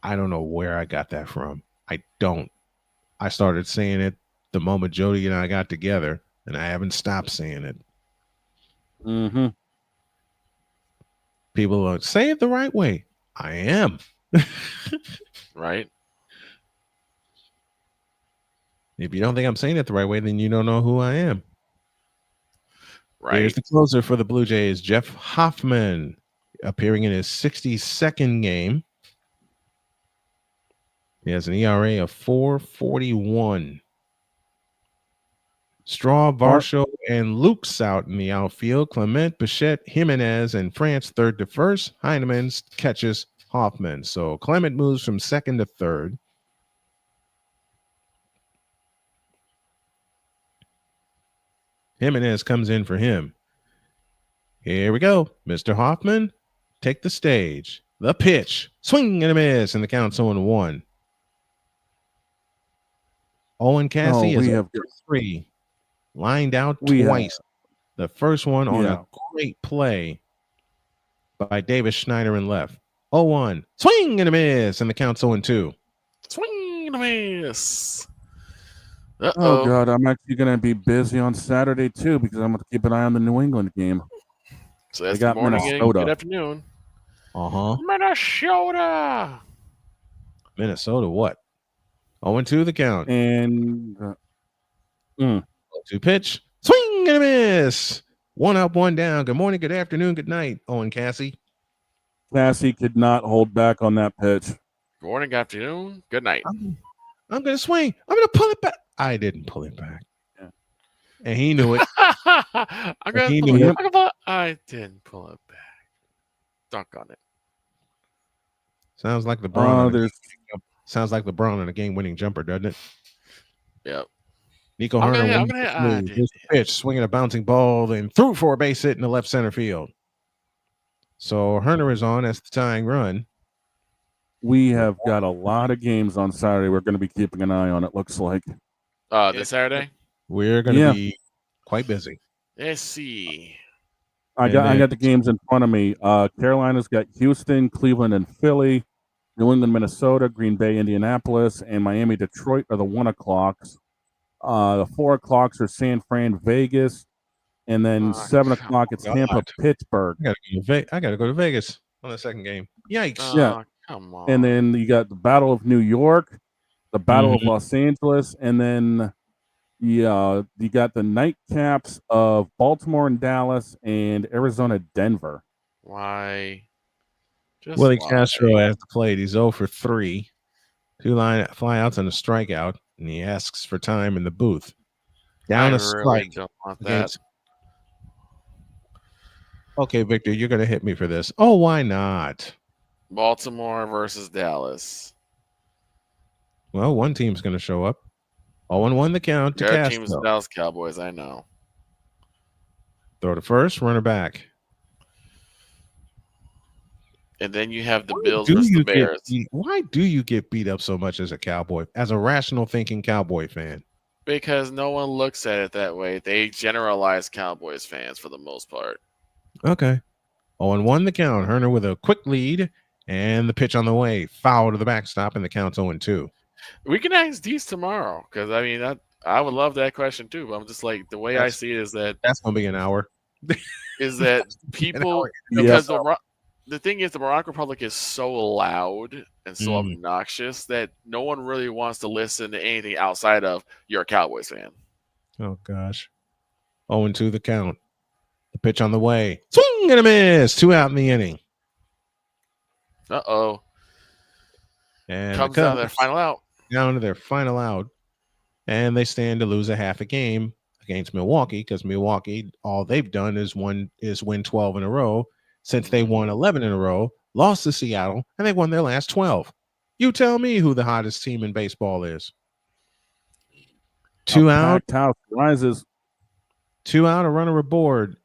I don't know where I got that from. I don't. I started saying it the moment Jody and I got together, and I haven't stopped saying it. Mm-hmm. People are say it the right way. I am. Right. If you don't think I'm saying it the right way, then you don't know who I am. Right. Here's the closer for the Blue Jays, Jeff Hoffman, appearing in his 62nd game. He has an ERA of 4.41. Straw, Varsho, and Luke's out in the outfield. Clement, Bichette, Jimenez, and France third to first. Heinemann catches Hoffman. So Clement moves from second to third. Jimenez comes in for him. Here we go. Mr. Hoffman, take the stage. The pitch. Swing and a miss, and the count's 0-1. Owen Cassie is up 3. Lined out twice. The first one on a great play by Davis Schneider in left. 0-1. Swing and a miss, and the count's 0-2. Swing and a miss. Oh, God. I'm actually going to be busy on Saturday, too, because I'm going to keep an eye on the New England game. So that's They got good morning Minnesota. and good afternoon. Uh-huh. Minnesota. Minnesota, what? 0-2 the count. And 2 pitch. Swing and a miss. 1 up, 1 down. Good morning, good afternoon, good night, Owen Cassie. Cassie could not hold back on that pitch. Good morning, good afternoon, good night. I'm going to swing. I'm going to pull it back. I didn't pull it back. Yeah. And he knew it. I didn't pull it back. Dunk on it. Sounds like LeBron. Sounds like LeBron in a game-winning jumper, doesn't it? Yep. Nico Harner his pitch, swinging a bouncing ball, then threw for a base hit in the left center field. So Herner is on as the tying run. We have got a lot of games on Saturday we're going to be keeping an eye on, it looks like. This Saturday? We're going to be quite busy. Let's see. I got the games in front of me. Carolina's got Houston, Cleveland, and Philly. New England, Minnesota, Green Bay, Indianapolis, and Miami, Detroit are the 1 o'clocks. The 4 o'clocks are San Fran, Vegas, and then 7 o'clock it's Tampa, Pittsburgh. I got to go to Vegas on the second game. Yikes! Yeah, come on. And then you got the Battle of New York, the Battle of Los Angeles, and then you got the nightcaps of Baltimore and Dallas and Arizona, Denver. Why? Willie Castro has the plate. He's 0 for 3. 2 flyouts and a strikeout, and he asks for time in the booth. Down a strike. Don't want that. Okay, Victor, you're going to hit me for this. Oh, why not? Baltimore versus Dallas. Well, one team's going to show up. 0-1 the count to Their Castro. team's the Dallas Cowboys, I know. Throw to first, runner back. And then you have the Bills versus the Bears. Why do you get beat up so much as a Cowboy, as a rational thinking Cowboy fan? Because no one looks at it that way. They generalize Cowboys fans for the most part. Okay. 0-1 the count. Herner with a quick lead, and the pitch on the way. Foul to the backstop, and the count's 0-2. We can ask these tomorrow, because I mean, I would love that question too. But I'm just like, the way I see it is that that's going to be an hour. Is that people because the thing is, the Morocco Republic is so loud and so obnoxious that no one really wants to listen to anything outside of you're a Cowboys fan. Oh, gosh. 0-2 the count. The pitch on the way. Swing and a miss. 2 out in the inning. Uh-oh. And Cubs the down to their final out. Down to their final out. And they stand to lose a half a game against Milwaukee because Milwaukee, all they've done is win 12 in a row since they won 11 in a row, lost to Seattle, and they won their last 12. You tell me who the hottest team in baseball is. 2 out. House rises. 2 out, a runner aboard.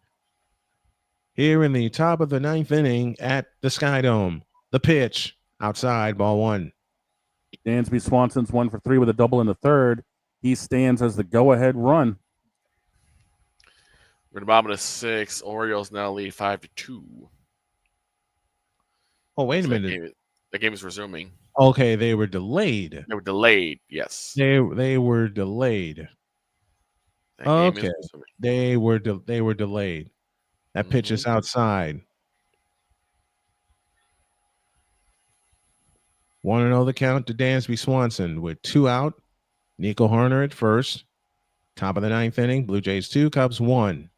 Here in the top of the 9th inning at the Sky Dome. The pitch outside, ball 1. Dansby Swanson's 1 for 3 with a double in the third. He stands as the go-ahead run. We're at the bottom of the 6th. Orioles now lead 5-2. Oh, wait a minute. The game is resuming. Okay, they were delayed. They were delayed, yes. They were delayed. Okay, they were delayed. That pitch is outside. 1-0 the count to Dansby Swanson with 2 out. Nico Hoerner at first. Top of the 9th inning. Blue Jays 2, Cubs 1.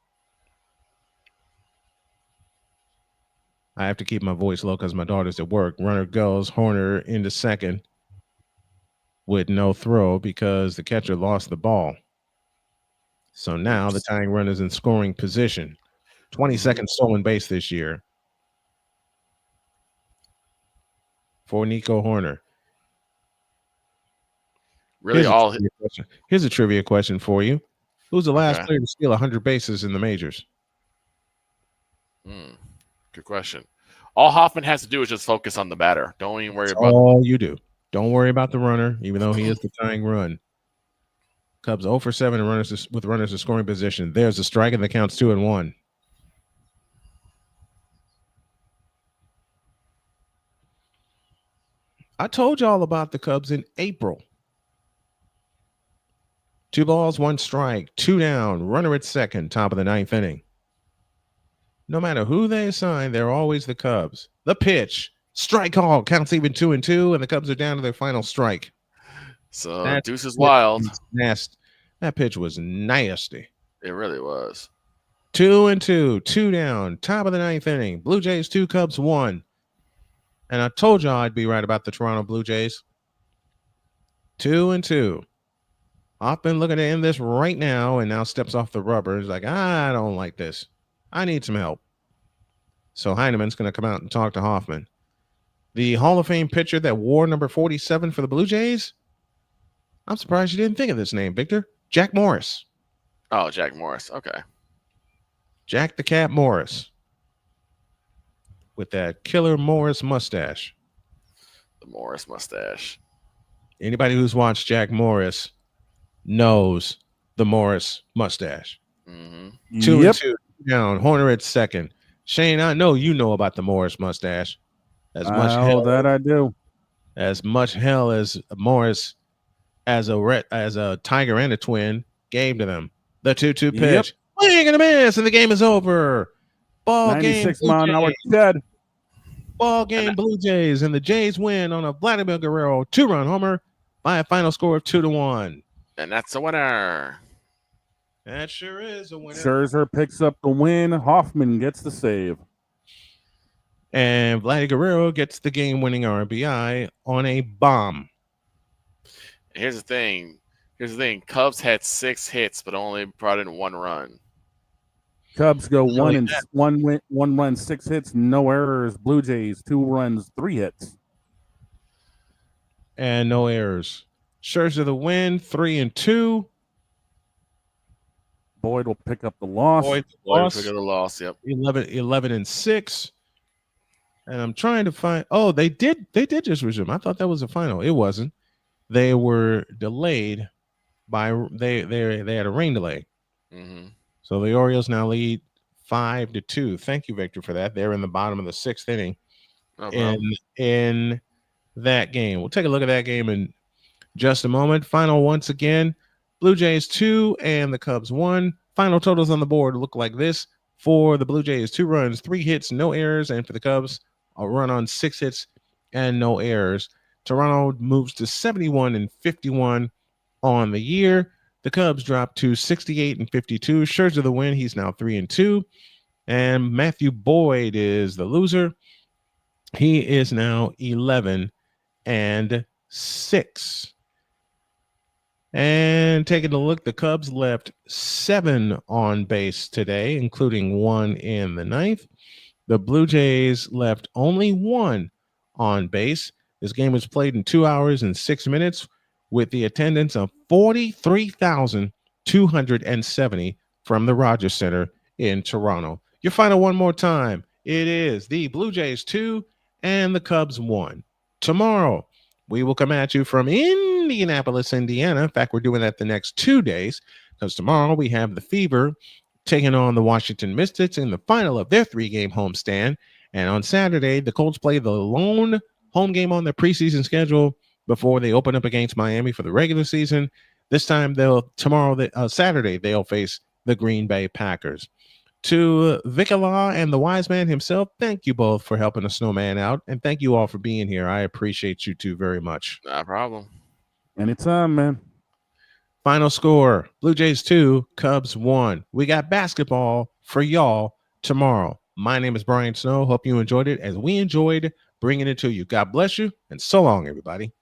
I have to keep my voice low because my daughter's at work. Runner goes. Hoerner into second with no throw because the catcher lost the ball. So now the tying run is in scoring position. 22nd stolen base this year for Nico Hoerner. Really, here's a trivia question for you. Who's the last player to steal 100 bases in the majors? Good question. All Hoffman has to do is just focus on the batter. Don't even worry about all you do. Don't worry about the runner, even though he is the tying run. Cubs 0 for 7 with runners in scoring position. There's a strike and the count's 2-1. I told y'all about the Cubs in April. 2 balls, 1 strike, 2 down, runner at second, top of the 9th inning. No matter who they assign, they're always the Cubs. The pitch, strike call, counts even 2-2, and the Cubs are down to their final strike. So Deuce is wild. Nasty. That pitch was nasty. It really was. 2-2, 2 down, top of the 9th inning. Blue Jays 2, Cubs 1. And I told y'all I'd be right about the Toronto Blue Jays. 2-2. Hoffman looking to end this right now and now steps off the rubber. He's like, I don't like this. I need some help. So Heineman's going to come out and talk to Hoffman. The Hall of Fame pitcher that wore number 47 for the Blue Jays. I'm surprised you didn't think of this name, Victor. Jack Morris. Oh, Jack Morris. Okay. Jack the Cat Morris. With that killer Morris mustache. The Morris mustache. Anybody who's watched Jack Morris knows the Morris mustache. 2-2 down. Hoerner at second. Shane, I know you know about the Morris mustache. As much hell that I do. As much hell as Morris, as a Tiger and a Twin, gave to them. The 2-2 pitch. Swing and a miss, and the game is over. Ball 96 game. mile an hour dead. Ball game, Blue Jays, and the Jays win on a Vladimir Guerrero 2-run homer by a final score of 2-1. And that's a winner. That sure is a winner. Scherzer picks up the win. Hoffman gets the save. And Vladimir Guerrero gets the game-winning RBI on a bomb. Here's the thing. Cubs had 6 hits, but only brought in 1 run. Cubs go 1 run, 6 hits, no errors. Blue Jays 2 runs, 3 hits, and no errors. Scherzer the win, 3-2. Boyd will pick up the loss. Boyd will pick up the loss. Yep. 11-6. And I'm trying to find. Oh, they did just resume. I thought that was the final. It wasn't. They were delayed by they had a rain delay. So the Orioles now lead 5-2. Thank you, Victor, for that. They're in the bottom of the 6th inning in that game. We'll take a look at that game in just a moment. Final once again, Blue Jays 2 and the Cubs 1. Final totals on the board look like this. For the Blue Jays, 2 runs, 3 hits, no errors. And for the Cubs, a run on 6 hits and no errors. Toronto moves to 71-51 on the year. The Cubs drop to 68-52. Scherzer the win. He's now 3-2. And Matthew Boyd is the loser. He is now 11-6. And taking a look, the Cubs left 7 on base today, including 1 in the 9th. The Blue Jays left only 1 on base. This game was played in 2 hours and 6 minutes with the attendance of 43,270 from the Rogers Center in Toronto. Your final one more time. It is the Blue Jays 2 and the Cubs 1. Tomorrow, we will come at you from Indianapolis, Indiana. In fact, we're doing that the next 2 days because tomorrow we have the Fever taking on the Washington Mystics in the final of their 3-game homestand. And on Saturday, the Colts play the lone home game on their preseason schedule before they open up against Miami for the regular season. This time, Saturday, they'll face the Green Bay Packers. To Vikala and the wise man himself, thank you both for helping the Snowman out. And thank you all for being here. I appreciate you two very much. No problem. Anytime, man. Final score, Blue Jays 2, Cubs 1. We got basketball for y'all tomorrow. My name is Brian Snow. Hope you enjoyed it as we enjoyed bringing it to you. God bless you, and so long, everybody.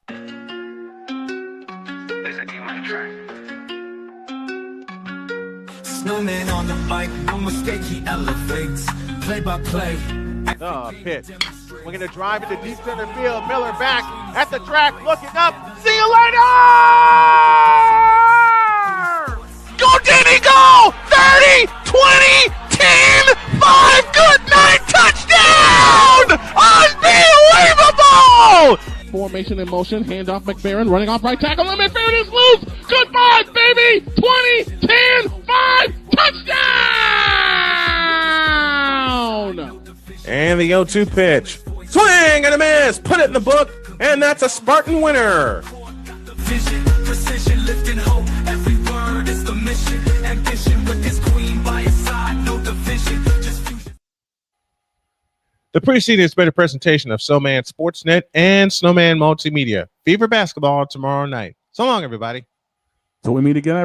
Snowman on the mic, no mistake, he elevates. Play by play. The pitch. We're going to drive into deep center field. Miller back at the track, looking up. See you later! Go, Danny, go! 30, 20, 10, 5, good night, touchdown! Unbelievable! Formation in motion, handoff McFerrin, running off right tackle, and McFerrin is loose! Goodbye, baby! 20, 10, 5, touchdown! And the 0-2 pitch. Swing and a miss. Put it in the book, and that's a Spartan winner. Vision, precision, lifting hope. Every word is the mission. Ambition with this queen by his side. No division, just fusion. The preceding has been a presentation of Snowman Sportsnet and Snowman Multimedia. Fever basketball tomorrow night. So long, everybody. So we meet again.